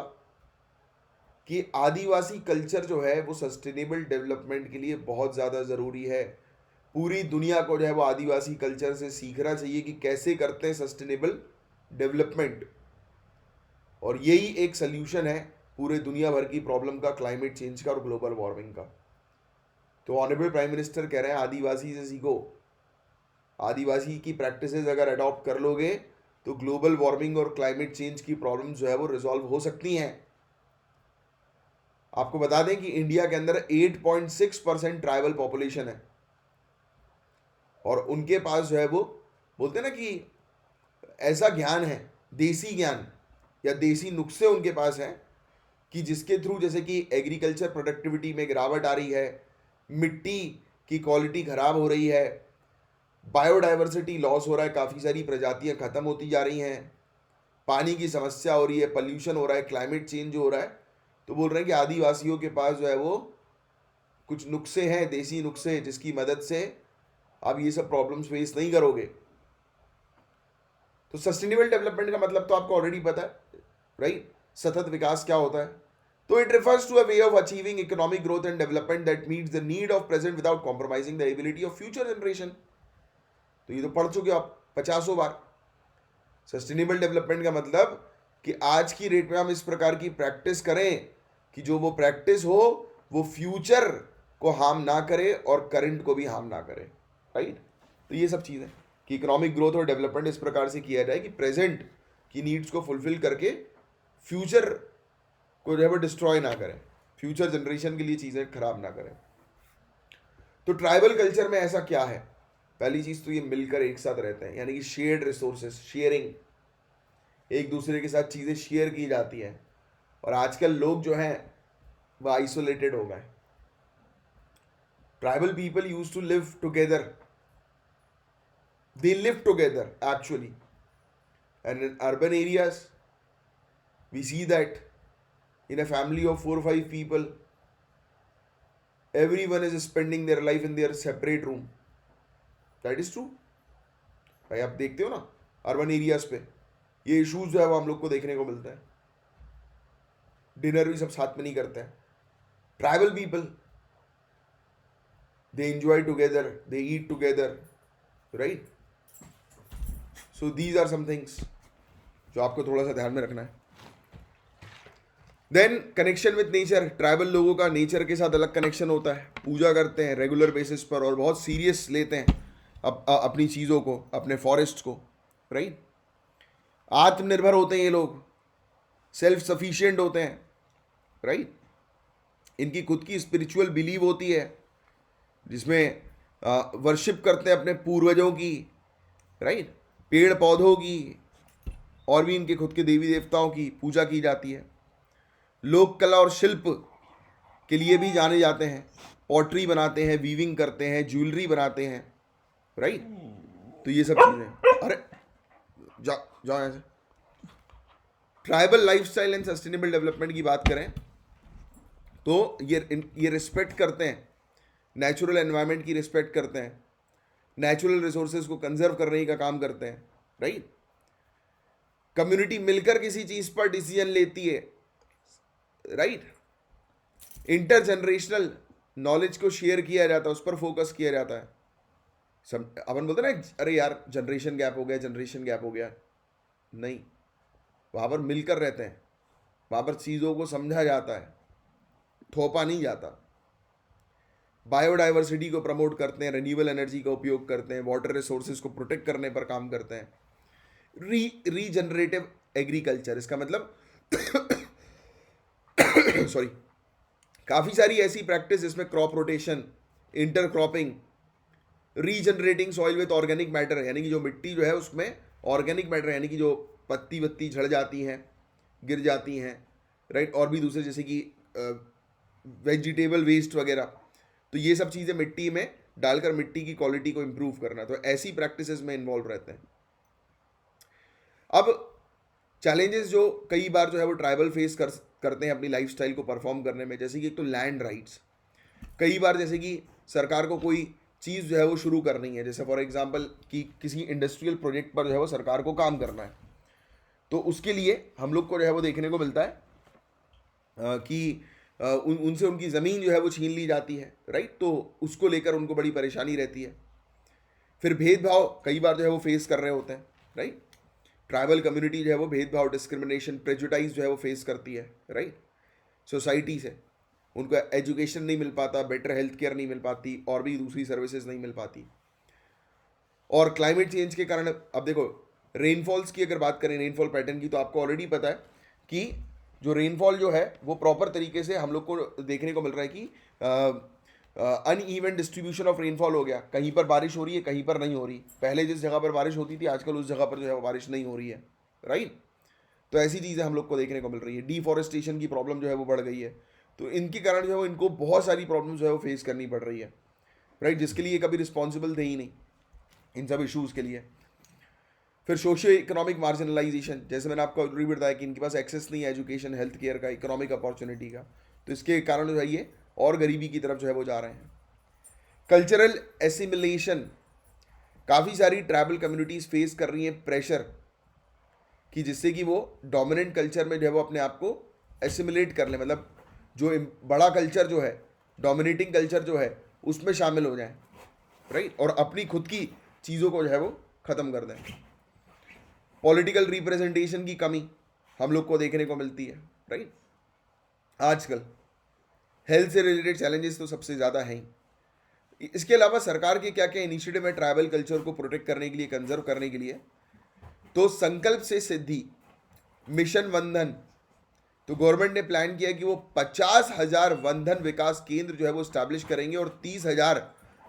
कि आदिवासी कल्चर जो है वो सस्टेनेबल डेवलपमेंट के लिए बहुत ज़्यादा ज़रूरी है। पूरी दुनिया को जो है वो आदिवासी कल्चर से सीखना चाहिए कि कैसे करते हैं सस्टेनेबल डेवलपमेंट, और यही एक सल्यूशन है पूरे दुनिया भर की प्रॉब्लम का, क्लाइमेट चेंज का और ग्लोबल वार्मिंग का। तो ऑनरेबल प्राइम मिनिस्टर कह रहे हैं आदिवासी से सीखो, आदिवासी की प्रैक्टिसेस अगर अडॉप्ट कर लोगे तो ग्लोबल वार्मिंग और क्लाइमेट चेंज की प्रॉब्लम जो है वो रिजॉल्व हो सकती हैं। आपको बता दें कि इंडिया के अंदर 8.6% ट्राइबल पॉपुलेशन है, और उनके पास जो है वो बोलते हैं ना कि ऐसा ज्ञान है, देसी ज्ञान या देसी नुस्खे उनके पास हैं कि जिसके थ्रू, जैसे कि एग्रीकल्चर प्रोडक्टिविटी में गिरावट आ रही है, मिट्टी की क्वालिटी खराब हो रही है, बायोडाइवर्सिटी लॉस हो रहा है, काफ़ी सारी प्रजातियां खत्म होती जा रही हैं, पानी की समस्या हो रही है, पल्यूशन हो रहा है, क्लाइमेट चेंज हो रहा है। तो बोल रहे हैं कि आदिवासियों के पास जो है वो कुछ नुस्खे हैं, देसी नुस्खे, जिसकी मदद से आप ये सब प्रॉब्लम्स फेस नहीं करोगे। तो सस्टेनेबल डेवलपमेंट का मतलब तो आपको ऑलरेडी पता है, राइट? सतत विकास क्या होता है? तो it refers to a way of achieving economic growth and development that meets the need of present without compromising the ability of future generation. तो ये तो पढ़ चुके हो आप 50 बार। सस्टेनेबल डेवलपमेंट का मतलब कि आज की डेट में हम इस प्रकार की प्रैक्टिस करें कि जो वो प्रैक्टिस हो वो फ्यूचर को हार्म ना करे और करंट को भी हार्म ना करे, राइट? तो ये सब चीज़ें कि इकोनॉमिक ग्रोथ और डेवलपमेंट इस प्रकार से किया जाए कि प्रेजेंट की नीड्स को फुलफिल करके फ्यूचर को जो है वो डिस्ट्रॉय ना करें, फ्यूचर जनरेशन के लिए चीज़ें खराब ना करें। तो ट्राइबल कल्चर में ऐसा क्या है? पहली चीज़ तो ये मिलकर एक साथ रहते हैं, यानी कि शेयर्ड रिसोर्सेज, शेयरिंग, एक दूसरे के साथ चीज़ें शेयर की जाती हैं। और आजकल लोग जो हैं वह आइसोलेटेड हो गए। Tribal people use to live together, they live together actually, and in urban areas we see that in a family of 4 or 5 people everyone is spending their life in their separate room. That is true भाई, आप देखते हो ना urban areas पे ये issues जो है वो हम लोग को देखने को मिलता है। डिनर भी सब साथ में नहीं करते हैं। Tribal people they enjoy together, they eat together, right? So these are some things जो आपको थोड़ा सा ध्यान में रखना है। Then connection with nature, tribal लोगों का नेचर के साथ अलग कनेक्शन होता है, पूजा करते हैं रेगुलर बेसिस पर और बहुत सीरियस लेते हैं अपनी चीज़ों को, अपने फॉरेस्ट को, राइट? आत्मनिर्भर होते हैं ये लोग, सेल्फ सफिशिएंट होते हैं, राइट? इनकी खुद की स्पिरिचुअल बिलीव होती है जिसमें वर्शिप करते हैं अपने पूर्वजों की, राइट? पेड़ पौधों की और भी इनके खुद के देवी देवताओं की पूजा की जाती है। लोक कला और शिल्प के लिए भी जाने जाते हैं, पॉटरी बनाते हैं, वीविंग करते हैं, ज्वेलरी बनाते हैं, राइट? तो ये सब चीज़ें। अरे जाओ जाओ यहाँ से। Tribal lifestyle and sustainable development की बात करें तो ये रिस्पेक्ट करते हैं, नेचुरल एनवायरनमेंट की रिस्पेक्ट करते हैं, नेचुरल रिसोर्सेज को कंजर्व करने का काम करते हैं, राइट। कम्युनिटी मिलकर किसी चीज पर डिसीजन लेती है, राइट। इंटरजनरेशनल नॉलेज को शेयर किया जाता है, उस पर फोकस किया जाता है। अपन बोलते हैं ना, अरे यार जनरेशन गैप हो गया, जनरेशन गैप हो गया, नहीं, वहां पर मिलकर रहते हैं, वहां पर चीजों को समझा जाता है, थोपा नहीं जाता। बायोडाइवर्सिटी को प्रमोट करते हैं, रिन्यूएबल एनर्जी का उपयोग करते हैं, वाटर रिसोर्सेज को प्रोटेक्ट करने पर काम करते हैं। रीजनरेटिव एग्रीकल्चर, इसका मतलब सॉरी, काफी सारी ऐसी प्रैक्टिस जिसमें crop rotation, intercropping, regenerating soil with organic matter, यानी कि जो मिट्टी जो है उसमें ऑर्गेनिक मैटर, यानी कि जो पत्ती वत्ती झड़ जाती हैं, गिर जाती हैं, राइट, और भी दूसरे जैसे कि वेजिटेबल वेस्ट वगैरह, तो ये सब चीज़ें मिट्टी में डालकर मिट्टी की क्वालिटी को इम्प्रूव करना, तो ऐसी प्रैक्टिसेस में इन्वॉल्व रहते हैं। अब चैलेंजेस जो कई बार जो है वो ट्राइबल फेस करते हैं अपनी लाइफस्टाइल को परफॉर्म करने में, जैसे कि एक तो लैंड राइट्स। कई बार जैसे कि सरकार को कोई चीज़ जो है वो शुरू करनी है, जैसे फॉर एग्जांपल कि किसी इंडस्ट्रियल प्रोजेक्ट पर जो है वो सरकार को काम करना है, तो उसके लिए हम लोग को जो है वो देखने को मिलता है कि उनसे उनकी ज़मीन जो है वो छीन ली जाती है, राइट। तो उसको लेकर उनको बड़ी परेशानी रहती है। फिर भेदभाव कई बार जो है वो फेस कर रहे होते हैं, राइट। ट्राइबल कम्युनिटी जो है वो भेदभाव, डिस्क्रिमिनेशन, प्रेजुडाइज जो है वो फेस करती है, राइट, सोसाइटी से। उनको एजुकेशन नहीं मिल पाता, बेटर हेल्थ केयर नहीं मिल पाती, और भी दूसरी सर्विसेज नहीं मिल पाती। और क्लाइमेट चेंज के कारण, अब देखो रेनफॉल्स की अगर बात करें, रेनफॉल पैटर्न की, तो आपको ऑलरेडी पता है कि जो रेनफॉल जो है वो प्रॉपर तरीके से हम लोग को देखने को मिल रहा है कि अनइवन डिस्ट्रीब्यूशन ऑफ रेनफॉल हो गया। कहीं पर बारिश हो रही है, कहीं पर नहीं हो रही। पहले जिस जगह पर बारिश होती थी, आजकल उस जगह पर जो है वो बारिश नहीं हो रही है, राइट। तो ऐसी चीज़ें हम लोग को देखने को मिल रही है। डिफॉरेस्टेशन की प्रॉब्लम जो है वो बढ़ गई है, तो इनके कारण जो है वो इनको बहुत सारी प्रॉब्लम जो है वो फेस करनी पड़ रही है, राइट, जिसके लिए कभी रिस्पॉन्सिबल थे ही नहीं इन सब इशूज़ के लिए। फिर सोशियो इकोनॉमिक मार्जिनलाइजेशन, जैसे मैंने आपको ऑलरेडी बताया कि इनके पास एक्सेस नहीं है एजुकेशन, हेल्थ केयर का, इकोनॉमिक अपॉर्चुनिटी का, तो इसके कारण जो है ये और गरीबी की तरफ जो है वो जा रहे हैं। कल्चरल एसिमिलेशन, काफ़ी सारी ट्राइबल कम्युनिटीज़ फेस कर रही हैं प्रेशर कि जिससे कि वो डोमिनेंट कल्चर में जो है वो अपने आप को एसिमिलेट कर लें, मतलब जो बड़ा कल्चर जो है, डोमिनेटिंग कल्चर जो है, उसमें शामिल हो जाएं, राइट, और अपनी खुद की चीज़ों को जो है वो ख़त्म कर दें। पॉलिटिकल रिप्रेजेंटेशन की कमी हम लोग को देखने को मिलती है, राइट। आजकल हेल्थ से रिलेटेड चैलेंजेस तो सबसे ज़्यादा हैं ही। इसके अलावा सरकार के क्या क्या इनिशिएटिव है ट्राइबल कल्चर को प्रोटेक्ट करने के लिए, कंजर्व करने के लिए? तो संकल्प से सिद्धि, मिशन वंदन, तो गवर्नमेंट ने प्लान किया कि वो 50,000 वंदन विकास केंद्र जो है वो स्टैब्लिश करेंगे और 30,000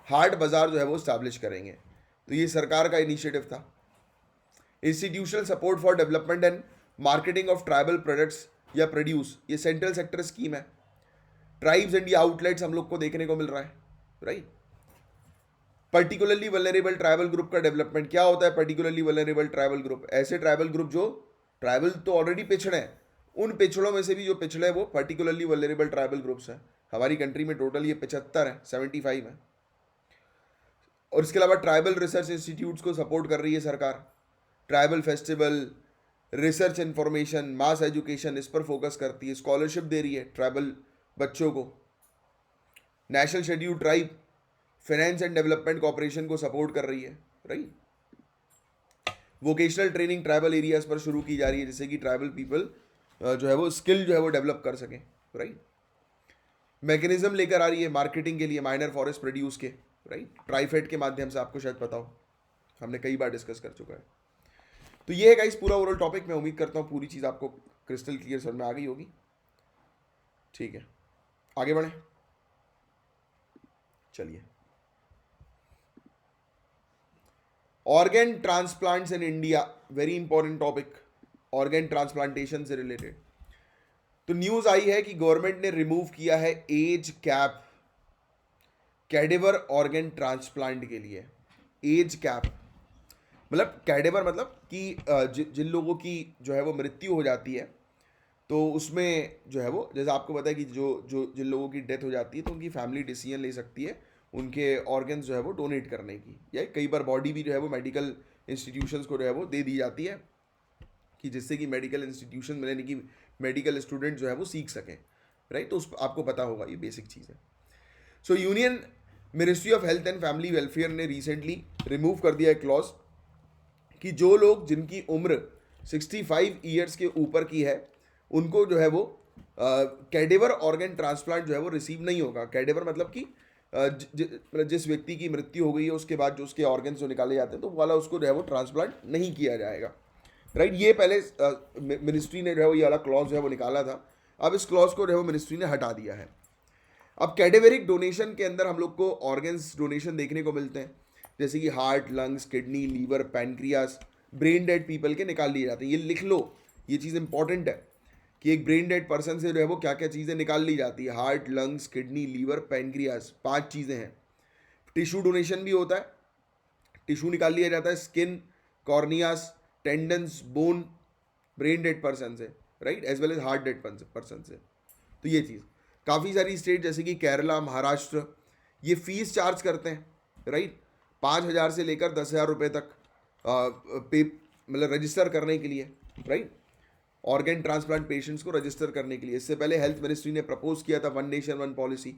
हाट बाजार जो है वो स्टैब्लिश करेंगे। तो ये सरकार का इनिशिएटिव था। Institutional support for development and marketing of tribal products या प्रोड्यूस, ये सेंट्रल सेक्टर स्कीम है। ट्राइब्स इंडिया आउटलेट्स हम लोग को देखने को मिल रहा है, right. Particularly vulnerable tribal group का डेवलपमेंट, क्या होता है पर्टिकुलरली वल्नरेबल ट्राइबल ग्रुप? ऐसे ट्राइबल ग्रुप जो ट्राइबल तो ऑलरेडी पिछड़े हैं, उन पिछड़ों में से भी जो पिछड़े हैं वो पर्टिकुलरली वल्नरेबल ट्राइबल ग्रुप्स हैं। हमारी कंट्री में टोटल ये 75 है, 75 है। और इसके अलावा ट्राइबल रिसर्च इंस्टीट्यूट्स को सपोर्ट कर रही है सरकार। ट्राइबल फेस्टिवल, रिसर्च इंफॉर्मेशन, मास एजुकेशन, इस पर फोकस करती है। स्कॉलरशिप दे रही है ट्राइबल बच्चों को। National schedule tribe finance and development corporation को सपोर्ट कर रही है, right. Vocational training tribal areas पर शुरू की जा रही है, जिससे कि ट्राइबल पीपल जो है वो स्किल जो है वो डेवलप कर सकें, राइट। मैकेनिज्म लेकर आ रही है मार्केटिंग के लिए माइनर फॉरेस्ट प्रोड्यूस के, राइट, ट्राइफेड के माध्यम से, आपको शायद पता हो, हमने कई बार डिस्कस कर चुका है। तो ये है गाइस पूरा ओवरऑल टॉपिक। मैं उम्मीद करता हूँ पूरी चीज़ आपको क्रिस्टल क्लियर समझ में आ गई होगी। ठीक है, आगे बढ़ें, चलिए। Organ transplants in India, very important topic, organ transplantation से रिलेटेड। तो न्यूज आई है कि गवर्नमेंट ने रिमूव किया है age cap cadaver organ transplant के लिए। एज कैप मतलब कैडेवर मतलब कि जिन लोगों की जो है वो मृत्यु हो जाती है, तो उसमें जो है वो, जैसे आपको पता है कि जो जो जिन लोगों की डेथ हो जाती है तो उनकी फैमिली डिसीजन ले सकती है उनके ऑर्गन्स जो है वो डोनेट करने की, या कई बार बॉडी भी जो है वो मेडिकल इंस्टीट्यूशंस को जो है वो दे दी जाती है, कि जिससे कि मेडिकल इंस्टीट्यूशन में, यानी कि मेडिकल स्टूडेंट जो है वो सीख सकें, राइट। तो उस आपको पता होगा, ये बेसिक चीज़ है। सो union ministry of health and family welfare ने रिसेंटली रिमूव कर दिया है क्लॉज कि जो लोग जिनकी उम्र 65 ईयर्स के ऊपर की है उनको जो है वो कैडेवर ऑर्गन ट्रांसप्लांट जो है वो रिसीव नहीं होगा। कैडेवर मतलब कि मतलब जिस व्यक्ति की मृत्यु हो गई है उसके बाद जो उसके ऑर्गन्स जो निकाले जाते हैं तो वाला उसको जो है वो ट्रांसप्लांट नहीं किया जाएगा, राइट। ये पहले मिनिस्ट्री ने जो है वो ये वाला क्लॉज जो है वो निकाला था, अब इस क्लॉज को जो है वो मिनिस्ट्री ने हटा दिया है। अब कैडेवरिक डोनेशन के अंदर हम लोग को ऑर्गन्स डोनेशन देखने को मिलते हैं, जैसे कि heart, lungs, kidney, liver, pancreas brain dead people के निकाल लिए जाते हैं। ये लिख लो, ये चीज़ इंपॉर्टेंट है कि एक ब्रेन डेड पर्सन से जो है वो क्या क्या चीज़ें निकाल ली जाती है। Heart, lungs, kidney, liver, pancreas, 5 चीज़ें हैं। टिश्यू डोनेशन भी होता है, टिश्यू निकाल लिया जाता है, skin, corneas, tendons, bone, brain dead person से, right, as well as heart dead person से। तो ये चीज़ काफ़ी सारी स्टेट जैसे कि केरला, महाराष्ट्र, ये फीस चार्ज करते हैं, राइट। 5,000 से लेकर 10,000 रुपये तक पे, मतलब रजिस्टर करने के लिए, राइट, ऑर्गन ट्रांसप्लांट पेशेंट्स को रजिस्टर करने के लिए। इससे पहले हेल्थ मिनिस्ट्री ने प्रपोज किया था one nation one policy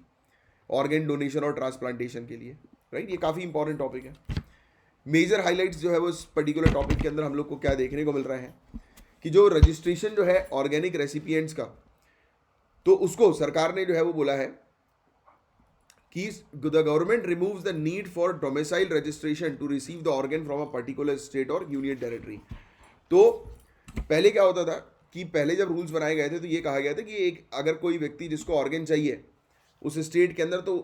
organ donation और ट्रांसप्लांटेशन के लिए, राइट। ये काफ़ी इंपॉर्टेंट टॉपिक है। मेजर हाइलाइट्स जो है वो इस पर्टिकुलर टॉपिक के अंदर हम लोग को क्या देखने को मिल रहे हैं कि जो रजिस्ट्रेशन जो है ऑर्गेनिक रेसिपिएंट्स का, तो उसको सरकार ने जो है वो बोला है कि the government removes the need for domicile registration to receive the organ from a particular state और यूनियन टेरिटरी। तो पहले क्या होता था कि पहले जब रूल्स बनाए गए थे तो ये कहा गया था कि एक अगर कोई व्यक्ति जिसको ऑर्गन चाहिए उस स्टेट के अंदर, तो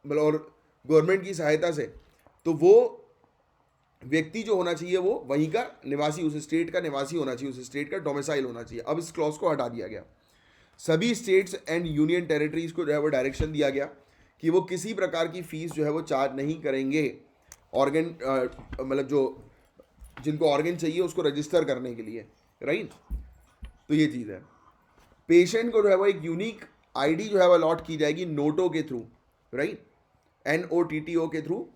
मतलब और गवर्नमेंट की सहायता से, तो वो व्यक्ति जो होना चाहिए वो वहीं का निवासी, उस स्टेट का निवासी होना चाहिए, उस स्टेट का डोमिसाइल होना चाहिए। अब इस क्लॉज को हटा दिया गया। सभी स्टेट्स एंड यूनियन टेरिटरीज को जो है वो डायरेक्शन दिया गया कि वो किसी प्रकार की फीस जो है वो चार्ज नहीं करेंगे ऑर्गन, मतलब जो जिनको ऑर्गन चाहिए उसको रजिस्टर करने के लिए, राइट। तो ये चीज़ है। पेशेंट को जो है वो एक यूनिक आईडी जो है वो अलॉट की जाएगी नोटो के थ्रू, राइट, NOTTO के थ्रू,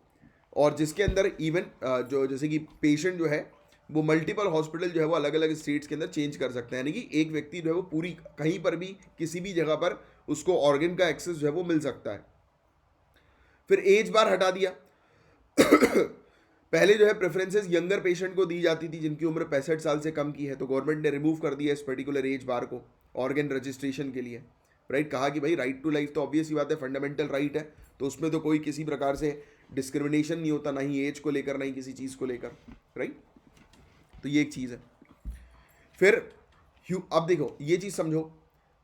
और जिसके अंदर इवन जो जैसे कि पेशेंट जो है वो मल्टीपल हॉस्पिटल जो है वो अलग अलग स्टेट्स के अंदर चेंज कर सकते हैं, यानी कि एक व्यक्ति जो है वो पूरी कहीं पर भी किसी भी जगह पर उसको ऑर्गन का एक्सेस जो है वो मिल सकता है। फिर एज बार हटा दिया। पहले जो है प्रेफरेंसेस यंगर पेशेंट को दी जाती थी जिनकी उम्र 65 साल से कम की है, तो गवर्नमेंट ने रिमूव कर दिया इस पर्टिकुलर एज बार को ऑर्गन रजिस्ट्रेशन के लिए, राइट। कहा कि भाई राइट टू लाइफ तो ऑब्वियस ही बात है, फंडामेंटल राइट है, तो उसमें तो कोई किसी प्रकार से डिस्क्रिमिनेशन नहीं होता, ना ही एज को लेकर ना ही किसी चीज़ को लेकर, राइट। तो ये एक चीज़ है। फिर अब देखो ये चीज़ समझो,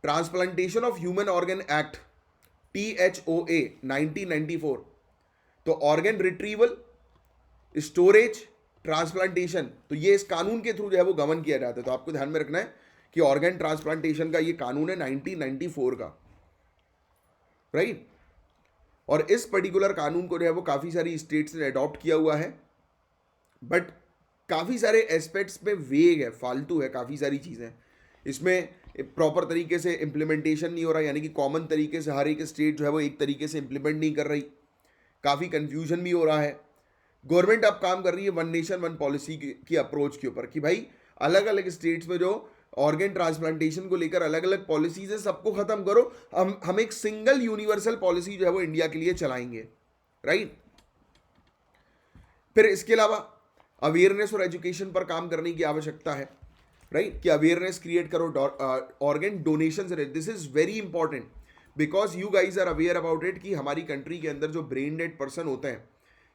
transplantation of human organ act THOA 1994, तो ऑर्गन रिट्रीवल, स्टोरेज, ट्रांसप्लांटेशन, तो ये इस कानून के थ्रू जो है वो गवर्न किया जाता है। तो आपको ध्यान में रखना है कि ऑर्गन ट्रांसप्लांटेशन का ये कानून है 1994 का, राइट। और इस पर्टिकुलर कानून को जो है वो काफ़ी सारी स्टेट्स ने अडॉप्ट किया हुआ है, बट काफ़ी सारे एस्पेक्ट्स में वेग है, फालतू है, काफ़ी सारी चीज़ें इसमें प्रॉपर तरीके से इम्प्लीमेंटेशन नहीं हो रहा, यानी कि कॉमन तरीके से हर एक स्टेट जो है वो एक तरीके से इम्प्लीमेंट नहीं कर रही, काफ़ी कन्फ्यूजन भी हो रहा है। गवर्नमेंट अब काम कर रही है वन नेशन वन पॉलिसी की अप्रोच के ऊपर कि भाई अलग अलग स्टेट्स में जो ऑर्गन ट्रांसप्लांटेशन को लेकर अलग अलग पॉलिसीज है सबको खत्म करो, हम एक सिंगल यूनिवर्सल पॉलिसी जो है वो इंडिया के लिए चलाएंगे, राइट। फिर इसके अलावा अवेयरनेस और एजुकेशन पर काम करने की आवश्यकता है, राइट, कि अवेयरनेस क्रिएट करो ऑर्गन डोनेशन से। This is very important because you guys are aware about it कि हमारी कंट्री के अंदर जो ब्रेन डेड पर्सन होते हैं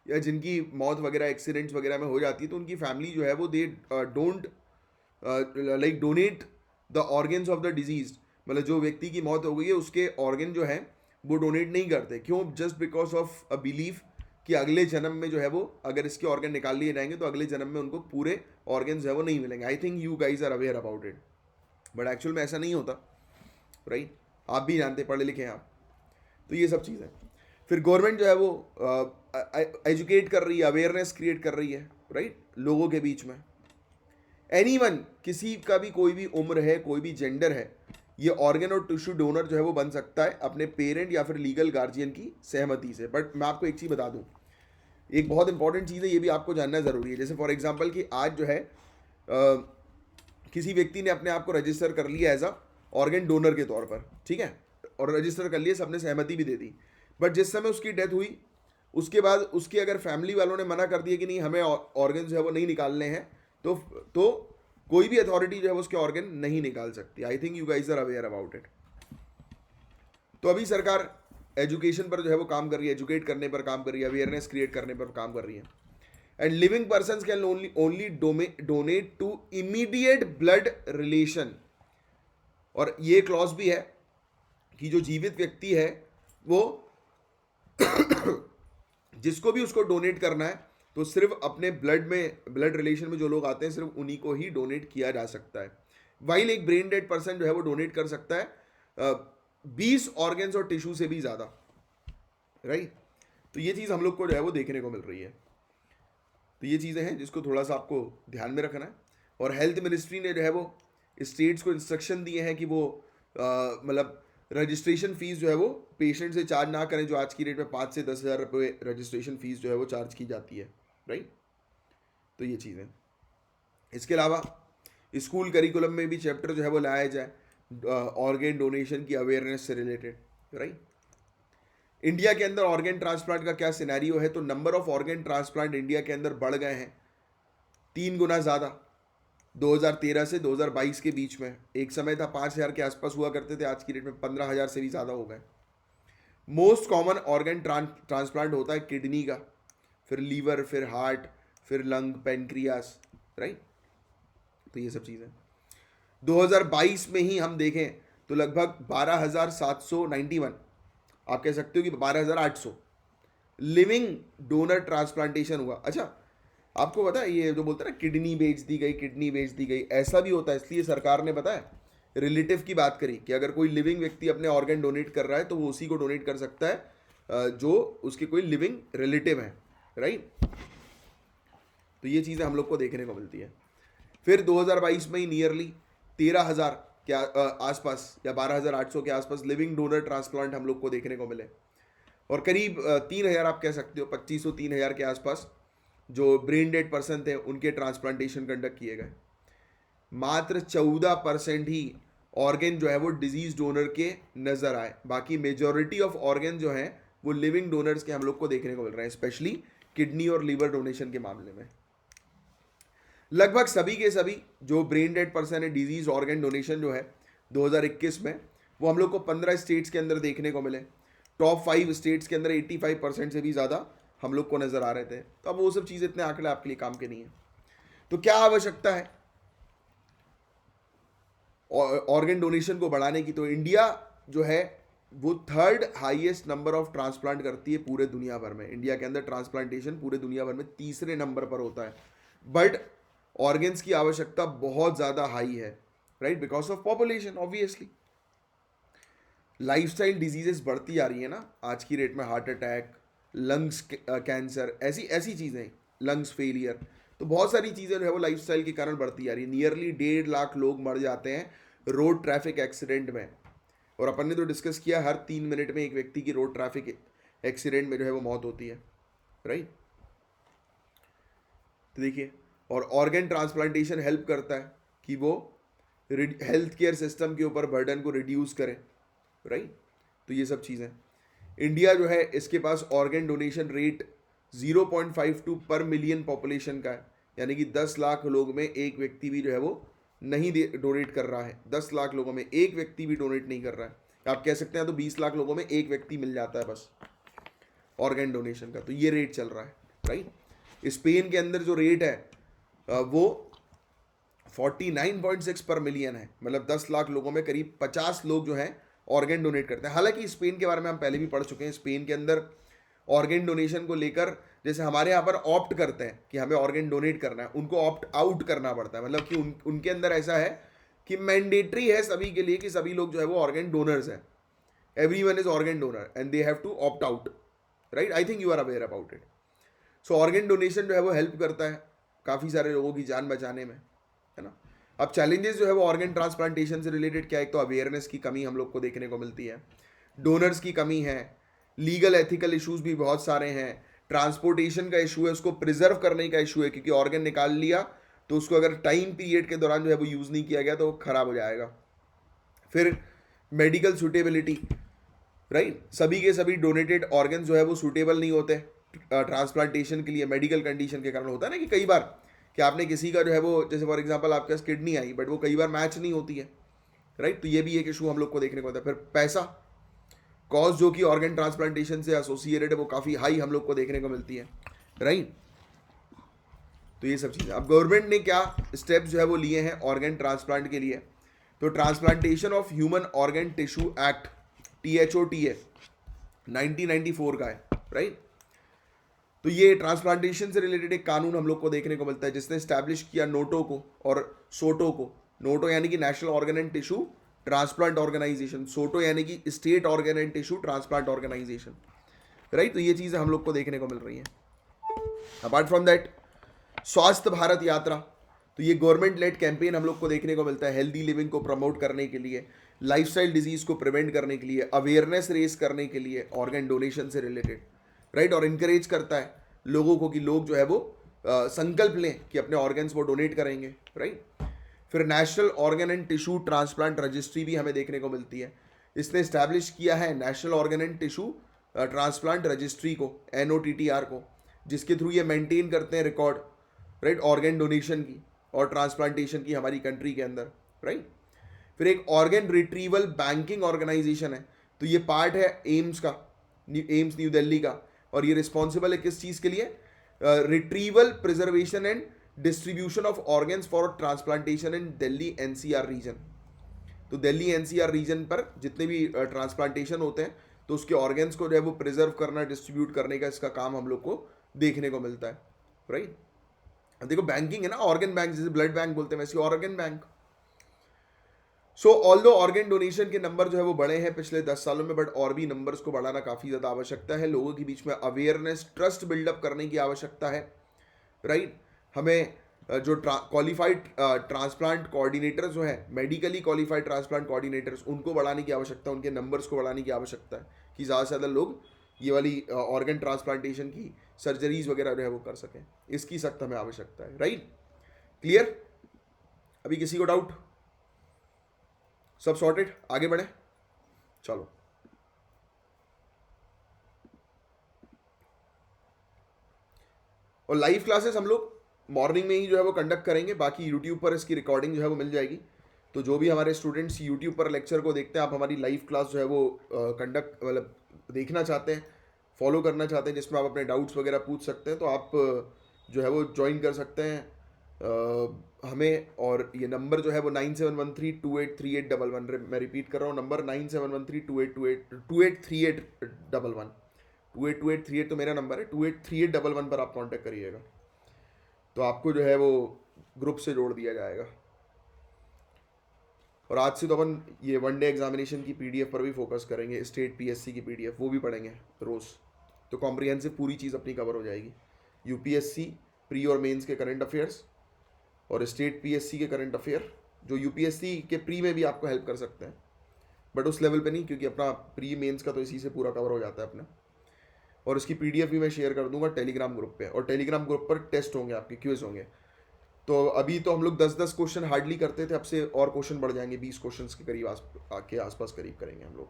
या जिनकी मौत वगैरह एक्सीडेंट्स वगैरह में हो जाती है, तो उनकी फैमिली जो है वो they don't like donate the organs of the disease, मतलब जो व्यक्ति की मौत हो गई है उसके ऑर्गन जो है वो डोनेट नहीं करते। क्यों? Just because of a belief कि अगले जन्म में जो है वो अगर इसके ऑर्गन निकाल लिए जाएंगे तो अगले जन्म में उनको पूरे ऑर्गन जो है वो नहीं मिलेंगे। I think you guys are aware about it, but actual में ऐसा नहीं होता, राइट। आप भी जानते, पढ़े लिखे हैं आप। तो ये सब चीज़ें फिर गवर्नमेंट जो है वो एजुकेट कर रही है, अवेयरनेस क्रिएट कर रही है, राइट, लोगों के बीच में। एनीवन, किसी का भी कोई भी उम्र है, कोई भी जेंडर है, ये ऑर्गन और टिश्यू डोनर जो है वो बन सकता है अपने पेरेंट या फिर लीगल गार्जियन की सहमति से। बट मैं आपको एक चीज़ बता दूं, एक बहुत इंपॉर्टेंट चीज़ है, ये भी आपको जानना ज़रूरी है। जैसे फॉर एग्जांपल कि आज जो है किसी व्यक्ति ने अपने आप को रजिस्टर कर लिया एज अ ऑर्गन डोनर के तौर पर, ठीक है, और रजिस्टर कर लिया, सबने सहमति भी दे दी। बट जिस समय उसकी डेथ हुई, उसके बाद उसके अगर फैमिली वालों ने मना कर दिया कि नहीं हमें ऑर्गन जो है वो नहीं निकालने हैं, तो कोई भी अथॉरिटी जो है वो उसके ऑर्गन नहीं निकाल सकती। I think you guys are aware about it. तो अभी सरकार एजुकेशन पर जो है वो काम कर रही है, एजुकेट करने पर काम कर रही है, अवेयरनेस क्रिएट करने पर काम कर रही है। And living person can only donate to immediate blood relation. और ये क्लॉज भी है कि जो जीवित व्यक्ति है वो जिसको भी उसको डोनेट करना है तो सिर्फ अपने ब्लड रिलेशन में जो लोग आते हैं सिर्फ उन्हीं को ही डोनेट किया जा सकता है। वाइल एक ब्रेन डेड पर्सन जो है वो डोनेट कर सकता है 20 ऑर्गन्स और टिश्यू से भी ज़्यादा, राइट। तो ये चीज़ हम लोग को जो है वो देखने को मिल रही है। तो ये चीज़ें हैं जिसको थोड़ा सा आपको ध्यान में रखना है। और हेल्थ मिनिस्ट्री ने जो है वो स्टेट्स को इंस्ट्रक्शन दिए हैं कि वो मतलब रजिस्ट्रेशन फीस जो है वो पेशेंट से चार्ज ना करें, जो आज की रेट में 5 से 10 हज़ार रुपये रजिस्ट्रेशन फीस जो है वो चार्ज की जाती है, राइट। तो ये चीज़ें, इसके अलावा स्कूल करिकुलम में भी चैप्टर जो है वो लाया जाए ऑर्गन डोनेशन की अवेयरनेस से रिलेटेड, राइट। इंडिया के अंदर ऑर्गन ट्रांसप्लांट का क्या सिनेरियो है, तो number of organ transplant India के अंदर बढ़ गए हैं 3 गुना ज़्यादा 2013 से 2022 के बीच में। एक समय था 5,000 के आसपास हुआ करते थे, आज की डेट में 15,000 से भी ज़्यादा हो गए। मोस्ट कॉमन ऑर्गन ट्रांसप्लांट होता है किडनी का, फिर लीवर, फिर हार्ट, फिर लंग, पेनक्रियास, राइट। तो ये सब चीज़ें 2022 में ही हम देखें तो लगभग 12,791, आप कह सकते हो कि 12,800 लिविंग डोनर ट्रांसप्लांटेशन हुआ। अच्छा, आपको पता है ये जो बोलते हैं ना किडनी बेच दी गई, किडनी बेच दी गई, ऐसा भी होता है। इसलिए सरकार ने पता है रिलेटिव की बात करी कि अगर कोई लिविंग व्यक्ति अपने ऑर्गन डोनेट कर रहा है तो वो उसी को डोनेट कर सकता है जो उसके कोई लिविंग रिलेटिव है, राइट। तो ये चीज़ें हम लोग को देखने को मिलती है। फिर 2022 में ही नियरली 13,000 के आसपास या 12,800 के आसपास लिविंग डोनर ट्रांसप्लांट हम लोग को देखने को मिले। और करीब 3,000 आप कह सकते हो, 2,500 3,000 के आसपास जो ब्रेन डेड पर्सन थे उनके ट्रांसप्लांटेशन कंडक्ट किए गए। मात्र 14% ही ऑर्गन जो है वो डिजीज डोनर के नज़र आए। बाकी मेजॉरिटी ऑफ ऑर्गन जो हैं वो लिविंग डोनर्स के हम लोग को देखने को मिल रहे हैं, स्पेशली किडनी और लीवर डोनेशन के मामले में। लगभग सभी के सभी जो ब्रेन डेड पर्सन है डिजीज ऑर्गन डोनेशन जो है 2021 में वो हम लोग को 15 स्टेट्स के अंदर देखने को मिले। टॉप 5 स्टेट्स के अंदर 85% से भी ज़्यादा हम लोग को नज़र आ रहे थे। तो अब वो सब चीज़ इतने आंकड़े आपके लिए काम के नहीं है। तो क्या आवश्यकता है ऑर्गन डोनेशन को बढ़ाने की? तो इंडिया जो है वो 3rd highest number of transplant करती है पूरे दुनिया भर में। इंडिया के अंदर ट्रांसप्लांटेशन पूरे दुनिया भर में 3रे नंबर पर होता है। बट ऑर्गन्स की आवश्यकता बहुत ज़्यादा हाई है, right, because of population. Obviously lifestyle diseases बढ़ती जा रही है ना आज की रेट में, हार्ट अटैक, लंग्स कैंसर, ऐसी चीज़ें, लंग्स फेलियर, तो बहुत सारी चीज़ें जो है वो लाइफस्टाइल के कारण बढ़ती जा रही है। नियरली 1.5 लाख लोग मर जाते हैं रोड ट्रैफिक एक्सीडेंट में। और अपन ने तो डिस्कस किया हर 3 मिनट में एक व्यक्ति की रोड ट्रैफिक एक्सीडेंट में जो है वो मौत होती है, राइट। तो देखिए, और ऑर्गन ट्रांसप्लांटेशन हेल्प करता है कि वो हेल्थ केयर सिस्टम के ऊपर बर्डन को रिड्यूस करें, राइट। तो ये सब चीज़ें, इंडिया जो है इसके पास ऑर्गन डोनेशन रेट 0.52 पर मिलियन पॉपुलेशन का है, यानी कि 10 लाख लोग में एक व्यक्ति भी जो है वो नहीं डोनेट कर रहा है। 10 लाख लोगों में एक व्यक्ति भी डोनेट नहीं कर रहा है। आप कह सकते हैं तो 20 लाख लोगों में एक व्यक्ति मिल जाता है बस ऑर्गन डोनेशन का। तो ये रेट चल रहा है, राइट। स्पेन के अंदर जो रेट है वो 49.6 पर मिलियन है, मतलब 10 लाख लोगों में करीब 50 लोग जो हैं ऑर्गन डोनेट करते हैं। हालांकि स्पेन के बारे में हम पहले भी पढ़ चुके हैं। स्पेन के अंदर ऑर्गन डोनेशन को लेकर जैसे हमारे यहाँ पर ऑप्ट करते हैं कि हमें ऑर्गन डोनेट करना है, उनको ऑप्ट आउट करना पड़ता है। मतलब कि उनके अंदर ऐसा है कि मैंडेटरी है सभी के लिए कि सभी लोग जो है वो ऑर्गन डोनर्स हैं। Everyone is organ donor and they have to opt out, right. I think you are aware about it. So organ donation जो है वो हेल्प करता है काफ़ी सारे लोगों की जान बचाने में, है ना। अब चैलेंजेस जो है वो ऑर्गन ट्रांसप्लांटेशन से रिलेटेड क्या है, एक तो अवेयरनेस की कमी हम लोग को देखने को मिलती है, डोनर्स की कमी है, लीगल एथिकल इश्यूज भी बहुत सारे हैं, ट्रांसपोर्टेशन का इशू है, उसको प्रिजर्व करने का इशू है, क्योंकि ऑर्गन निकाल लिया तो उसको अगर टाइम पीरियड के दौरान जो है वो यूज़ नहीं किया गया तो वो खराब हो जाएगा। फिर मेडिकल सूटेबिलिटी, राइट, सभी के सभी डोनेटेड ऑर्गन जो है वो सूटेबल नहीं होते ट्रांसप्लांटेशन के लिए, मेडिकल कंडीशन के कारण। होता है ना कि कई बार कि आपने किसी का जो है वो, जैसे फॉर एग्जांपल आपके पास किडनी आई बट वो कई बार मैच नहीं होती है, राइट, तो ये भी एक इशू हम लोग को देखने को मिलता है। फिर पैसा, कॉस्ट जो कि ऑर्गन ट्रांसप्लांटेशन से एसोसिएटेड है वो काफ़ी हाई हम लोग को देखने को मिलती है, राइट। तो ये सब चीज़ें, अब गवर्नमेंट ने क्या स्टेप्स जो है वो लिए हैं ऑर्गन ट्रांसप्लांट के लिए, तो transplantation of human organ tissue act THOTA 1994 का है, राइट। तो ये ट्रांसप्लांटेशन से रिलेटेड एक कानून हम लोग को देखने को मिलता है जिसने स्टैब्लिश किया नोटो को और सोटो को। नोटो यानी कि national organ and tissue transplant organisation, SOTTO यानी कि state organ and tissue transplant organisation, right. तो ये चीज़ें हम लोग को देखने को मिल रही हैं। अपार्ट फ्रॉम दैट, स्वास्थ्य भारत यात्रा, तो ये गवर्नमेंट लेड कैंपेन हम लोग को देखने को मिलता है हेल्दी लिविंग को प्रमोट करने के लिए, लाइफस्टाइल डिजीज को प्रिवेंट करने के लिए, अवेयरनेस रेस करने के लिए ऑर्गन डोनेशन से रिलेटेड, राइट। और इनकरेज करता है लोगों को कि लोग जो है वो संकल्प लें कि अपने ऑर्गन्स वो डोनेट करेंगे, राइट। फिर national organ and tissue transplant registry भी हमें देखने को मिलती है। इसने इस्टेब्लिश किया है national organ and tissue transplant registry को, NOTTR को, जिसके थ्रू ये मेंटेन करते हैं रिकॉर्ड, राइट, ऑर्गन डोनेशन की और ट्रांसप्लांटेशन की हमारी कंट्री के अंदर, राइट। फिर एक ऑर्गन रिट्रीवल बैंकिंग ऑर्गेनाइजेशन है, तो ये पार्ट है एम्स का, एम्स न्यू दिल्ली का, और ये रिस्पॉन्सिबल है किस चीज़ के लिए, retrieval, preservation and distribution of organs for transplantation in Delhi NCR region. तो दिल्ली NCR रीजन पर जितने भी ट्रांसप्लांटेशन होते हैं तो उसके ऑर्गन्स को जो है वो प्रिजर्व करना, डिस्ट्रीब्यूट करने का इसका काम हम लोग को देखने को मिलता है, राइट। देखो बैंकिंग है ना, ऑर्गन बैंक, जैसे ब्लड बैंक बोलते हैं वैसे ऑर्गन बैंक। सो ऑल्दो ऑर्गन डोनेशन के नंबर जो है वो बढ़े हैं पिछले 10 सालों में, बट और भी नंबर्स को बढ़ाना काफ़ी ज़्यादा आवश्यकता है। लोगों के बीच में अवेयरनेस, ट्रस्ट बिल्डअप करने की आवश्यकता है, राइट। हमें जो क्वालिफाइड ट्रांसप्लांट कोऑर्डिनेटर्स जो हैं, मेडिकली क्वालिफाइड ट्रांसप्लांट कोऑर्डिनेटर्स, उनको बढ़ाने की आवश्यकता, उनके नंबर्स को बढ़ाने की आवश्यकता है कि ज़्यादा से ज़्यादा लोग ये वाली ऑर्गन ट्रांसप्लांटेशन की सर्जरीज वगैरह जो है वो कर सकें, इसकी सख्त हमें आवश्यकता है, राइट। क्लियर? अभी किसी को डाउट? सब सॉर्टेड? आगे बढ़े, चलो। और लाइव क्लासेस हम लोग मॉर्निंग में ही जो है वो कंडक्ट करेंगे, बाकी यूट्यूब पर इसकी रिकॉर्डिंग जो है वो मिल जाएगी। तो जो भी हमारे स्टूडेंट्स यूट्यूब पर लेक्चर को देखते हैं, आप हमारी लाइव क्लास जो है वो कंडक्ट मतलब देखना चाहते हैं, फॉलो करना चाहते हैं, जिसमें आप अपने डाउट्स वगैरह पूछ सकते हैं, तो आप जो है वो ज्वाइन कर सकते हैं हमें। और ये नंबर जो है वो 9713283811, मैं रिपीट कर रहा हूँ नंबर 9713283811, 2838 तो मेरा नंबर है, 283811 पर आप कांटेक्ट करिएगा, तो आपको जो है वो ग्रुप से जोड़ दिया जाएगा। और आज से तो अपन ये वनडे एग्जामिनेशन की PDF पर भी फोकस करेंगे, स्टेट PSC की PDF वो भी पढ़ेंगे रोज़, तो कॉम्प्रिहेंसिव पूरी चीज़ अपनी कवर हो जाएगी। UPSC प्री और मेंस के करंट अफेयर्स और स्टेट PSC के करंट अफेयर, जो UPSC के प्री में भी आपको हेल्प कर सकते हैं, बट उस लेवल पे नहीं, क्योंकि अपना प्री मेंस का तो इसी से पूरा कवर हो जाता है अपना। और इसकी PDF भी मैं शेयर कर दूंगा टेलीग्राम ग्रुप पे, और टेलीग्राम ग्रुप पर टेस्ट होंगे, आपके क्विज होंगे। तो अभी तो हम लोग 10-10 क्वेश्चन हार्डली करते थे, अब से और क्वेश्चन बढ़ जाएंगे, 20 क्वेश्चन के करीब आसपास करीब करेंगे हम लोग।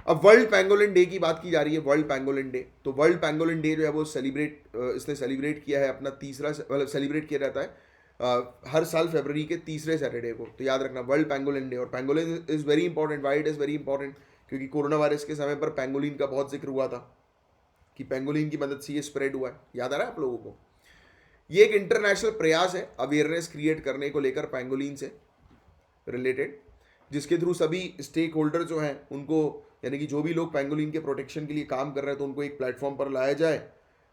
अब वर्ल्ड पैंगोलिन डे की बात की जा रही है, वर्ल्ड पैंगोलिन डे। तो वर्ल्ड पैंगोलिन डे जो है वो इसने सेलिब्रेट किया है अपना तीसरा, मतलब सेलिब्रेट किया जाता है हर साल फरवरी के तीसरे सैटरडे को। तो याद रखना वर्ल्ड पैंगोलिन डे। और pangolin is very important. Why it is very important? क्योंकि कोरोना वायरस के समय पर पैंगोलिन का बहुत जिक्र हुआ था कि पैंगोलिन की मदद से ये स्प्रेड हुआ है। याद आ रहा है आप लोगों को? ये एक इंटरनेशनल प्रयास है अवेयरनेस क्रिएट करने को लेकर पैंगोलिन से रिलेटेड, जिसके थ्रू सभी स्टेक होल्डर जो हैं उनको, यानी कि जो भी लोग पैंगोलिन के प्रोटेक्शन के लिए काम कर रहे हैं, तो उनको एक प्लेटफॉर्म पर लाया जाए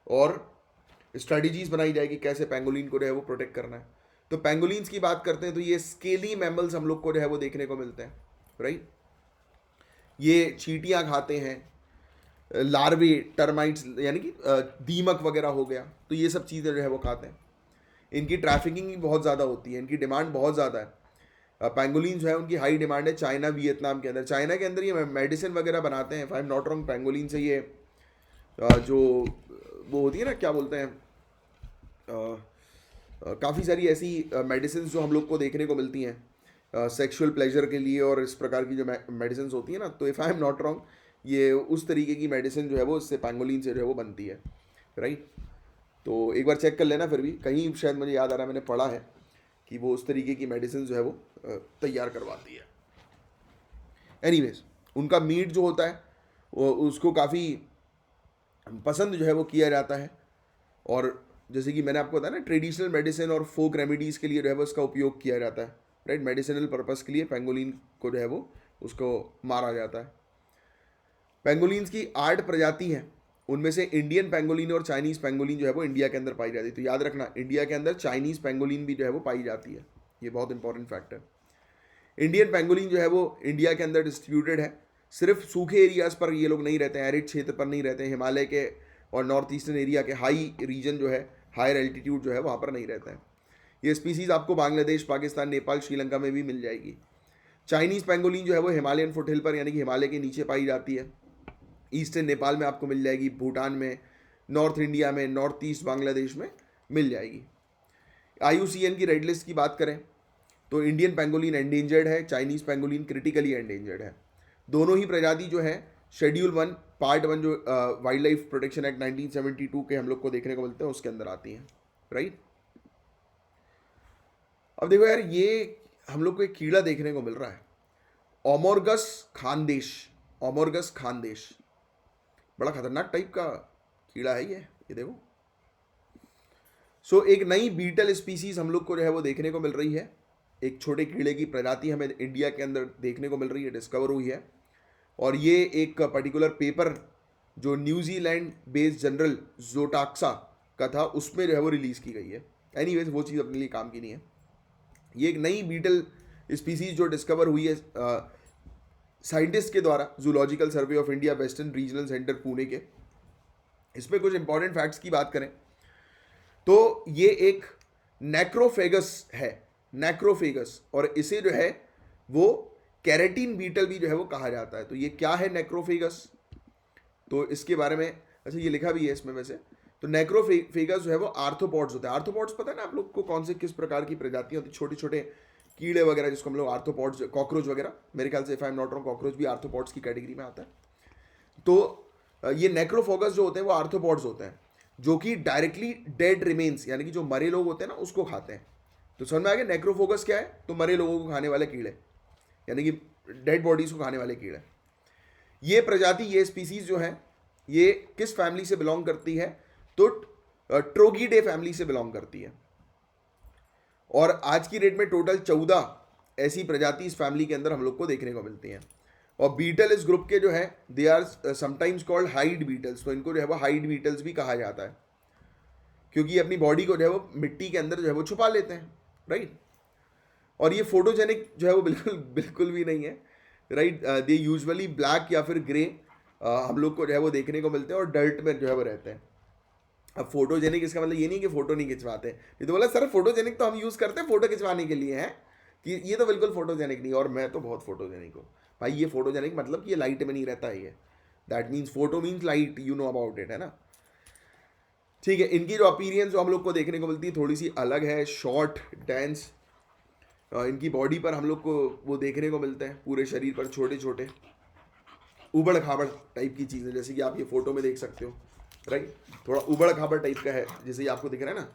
और स्ट्रेटजीज बनाई जाए कि कैसे पैंगोलिन को जो है वो प्रोटेक्ट करना है। तो पैंगोलिन्स की बात करते हैं तो ये स्केली मैमल्स हम लोग को जो है वो देखने को मिलते हैं, राइट। ये चींटियाँ खाते हैं, लार्वे, टर्माइट्स यानी कि दीमक वगैरह हो गया, तो ये सब चीज़ें जो है वो खाते हैं। इनकी ट्रैफिकिंग भी बहुत ज़्यादा होती है, इनकी डिमांड बहुत ज़्यादा है। पेंगोलिन जो है उनकी हाई डिमांड है चाइना वियतनाम के अंदर। चाइना के अंदर ये मेडिसिन वगैरह बनाते हैं, if I am not wrong. Pangolin से ये जो वो होती है ना, क्या बोलते हैं, काफ़ी सारी ऐसी मेडिसिन जो हम लोग को देखने को मिलती हैं सेक्सुअल प्लेजर के लिए, और इस प्रकार की जो मेडिसिन होती है ना, तो if I am not wrong ये उस तरीके की मेडिसिन जो है वो इससे पेंगोलिन से जो है वो बनती है, राइट। तो एक बार चेक कर लेना, फिर भी कहीं शायद मुझे याद आ रहा है मैंने पढ़ा है कि वो उस तरीके की मेडिसिन जो है वो तैयार करवाती है। एनीवेज, उनका मीट जो होता है वो उसको काफ़ी पसंद जो है वो किया जाता है। और जैसे कि मैंने आपको बताया ना, ट्रेडिशनल मेडिसिन और फोक रेमेडीज़ के लिए जो है वो उसका उपयोग किया जाता है, राइट। मेडिसिनल पर्पस के लिए पेंगोलिन को जो है वो उसको मारा जाता है। पेंगोलिन्स की 8 प्रजाति हैं, उनमें से इंडियन पेंगोलिन और चाइनीज़ पेंगोलिन जो है वो इंडिया के अंदर पाई जाती है। तो याद रखना, इंडिया के अंदर चाइनीज़ पेंगोलिन भी जो है वो पाई जाती है, ये बहुत इंपॉर्टेंट फैक्ट है। इंडियन पेंगोलिन जो है वो इंडिया के अंदर डिस्ट्रीब्यूटेड है, सिर्फ सूखे एरियाज़ पर ये लोग नहीं रहते हैं, एरिड क्षेत्र पर नहीं रहते हैं, हिमालय के और नॉर्थ ईस्टर्न एरिया के हाई रीजन जो है, हायर एल्टीट्यूड जो है वहाँ पर नहीं रहता है। ये स्पीसीज़ आपको बांग्लादेश, पाकिस्तान, नेपाल, श्रीलंका में भी मिल जाएगी। चाइनीज़ पेंगोलिन जो है वो हिमालयन फुटहिल पर यानी कि हिमालय के नीचे पाई जाती है। ईस्टर्न नेपाल में आपको मिल जाएगी, भूटान में, नॉर्थ इंडिया में, नॉर्थ ईस्ट बांग्लादेश में मिल जाएगी। IUCN की रेड लिस्ट की बात करें तो इंडियन पेंगोलिन एंडेंजर्ड है, चाइनीज़ पेंगोलिन क्रिटिकली एंडेंजर्ड है। दोनों ही प्रजाति जो है शेड्यूल 1 पार्ट 1 जो वाइल्ड लाइफ प्रोटेक्शन एक्ट 1972 के हम लोग को देखने को मिलते हैं उसके अंदर आती हैं, राइट। अब देखो यार, ये हम लोग को एक कीड़ा देखने को मिल रहा है, ओमोर्गस खानदेश। ओमोर्गस खानदेश बड़ा खतरनाक टाइप का कीड़ा है ये देखो। सो एक नई बीटल स्पीसीज हम लोग को जो है वो देखने को मिल रही है, एक छोटे कीड़े की प्रजाति हमें इंडिया के अंदर देखने को मिल रही है, डिस्कवर हुई है। और ये एक पर्टिकुलर पेपर जो न्यूजीलैंड बेस्ड जर्नल जोटाक्सा का था उसमें जो है वो रिलीज़ की गई है। एनीवेज, वो चीज़ अपने लिए काम की नहीं है। ये एक नई बीटल स्पीसीज जो डिस्कवर हुई है साइंटिस्ट के द्वारा, zoological survey of India western regional centre Pune के। इसमें कुछ इंपॉर्टेंट फैक्ट्स की बात करें तो ये एक नेक्रोफेगस है, नेक्रोफेगस, और इसे जो है वो कैरेटीन बीटल भी जो है वो कहा जाता है। तो ये क्या है नेक्रोफेगस, तो इसके बारे में अच्छा ये लिखा भी है इसमें वैसे। तो नेक्रोफेगस जो है वो आर्थ्रोपॉड्स होते हैं। आर्थ्रोपॉड्स पता है ना आप लोग को कौन से किस प्रकार की प्रजातियां होती, छोटे छोटे कीड़े वगैरह जिसको हम लोग आर्थ्रोपॉड्स, कॉकरोच वगैरह, मेरे ख्याल से if I am not wrong cockroach भी आर्थ्रोपॉड्स की कैटेगरी में आता है। तो ये नेक्रोफोगस जो होते हैं वो आर्थ्रोपॉड्स होते हैं जो कि डायरेक्टली डेड रिमेन्स यानी कि जो मरे लोग होते हैं ना उसको खाते हैं। तो समझ में आ गया नेक्रोफोगस क्या है, तो मरे लोगों को खाने वाले कीड़े, यानी कि डेड बॉडीज को खाने वाले कीड़े। ये प्रजाति, ये स्पीसीज जो है ये किस फैमिली से बिलोंग करती है, तो ट्रोगीडे फैमिली से बिलोंग करती है। और आज की डेट में टोटल 14 ऐसी प्रजाति इस फैमिली के अंदर हम लोग को देखने को मिलती हैं। और बीटल इस ग्रुप के जो है they are sometimes called hide beetles, तो इनको जो है वो हाइड बीटल्स भी कहा जाता है क्योंकि ये अपनी बॉडी को जो है वो मिट्टी के अंदर जो है वो छुपा लेते हैं, राइट। और ये फोटोजेनिक जो है वो बिल्कुल बिल्कुल भी नहीं है, राइट। दे यूजुअली ब्लैक या फिर ग्रे हम लोग को जो है वो देखने को मिलते हैं और डर्ट में जो है वो रहते हैं। अब फोटोजेनिक इसका मतलब ये नहीं कि फोटो नहीं खिंचवाते, ये तो बोला सर फोटोजेनिक तो हम यूज़ करते हैं फोटो खिंचवाने के लिए, हैं कि ये तो बिल्कुल फोटोजेनिक नहीं। और मैं तो बहुत फोटोजेनिक हूँ भाई। ये फोटोजेनिक मतलब कि ये लाइट में नहीं रहता है, ये that means photo means light, you know about it, है ना। ठीक है, इनकी जो अपीरियंस जो हम लोग को देखने को मिलती है थोड़ी सी अलग है, शॉर्ट डेंस। इनकी बॉडी पर हम लोग को वो देखने को मिलते हैं, पूरे शरीर पर छोटे छोटे उबड़ खाबड़ टाइप की चीज़ें, जैसे कि आप ये फोटो में देख सकते हो, राइट। थोड़ा उबड़ खाबड़ टाइप का है जैसे ये आपको दिख रहा है ना,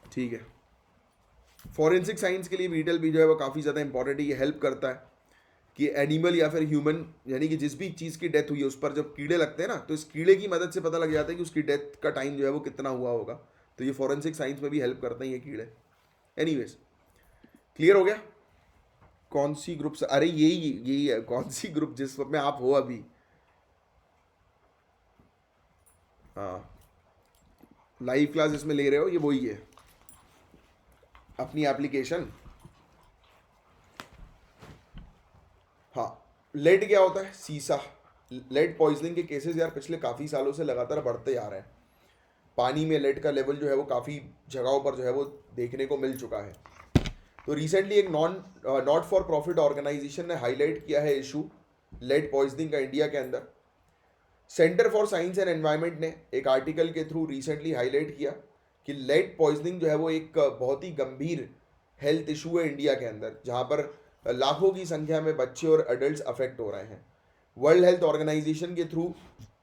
ठीक है। फॉरेंसिक साइंस के लिए बीटल भी जो है वो काफ़ी ज़्यादा इंपॉर्टेंट है। ये हेल्प करता है कि एनिमल या फिर ह्यूमन यानी कि जिस भी चीज़ की डेथ हुई है उस पर जब कीड़े लगते हैं ना, तो इस कीड़े की मदद से पता लग जाता है कि उसकी डेथ का टाइम जो है वो कितना हुआ होगा। तो ये फॉरेंसिक साइंस में भी हेल्प करते हैं ये कीड़े। एनीवेज, क्लियर हो गया कौन सी ग्रुप से, अरे यही है कौन सी ग्रुप जिस में आप हो अभी। हाँ, लाइव क्लास इसमें ले रहे हो, ये वही है अपनी एप्लीकेशन। हाँ, लेड क्या होता है, सीसा। लेड पॉइजनिंग के केसेस यार पिछले काफ़ी सालों से लगातार बढ़ते आ रहे हैं। पानी में लेड का लेवल जो है वो काफ़ी जगहों पर जो है वो देखने को मिल चुका है। तो रिसेंटली एक नॉट फॉर प्रॉफिट ऑर्गेनाइजेशन ने हाईलाइट किया है इशू लेड पॉइजनिंग का इंडिया के अंदर। Centre for science and environment ने एक आर्टिकल के थ्रू रिसेंटली हाईलाइट किया कि लेड पॉइजनिंग जो है वो एक बहुत ही गंभीर हेल्थ इशू है इंडिया के अंदर, जहाँ पर लाखों की संख्या में बच्चे और एडल्ट्स अफेक्ट हो रहे हैं। वर्ल्ड हेल्थ ऑर्गेनाइजेशन के थ्रू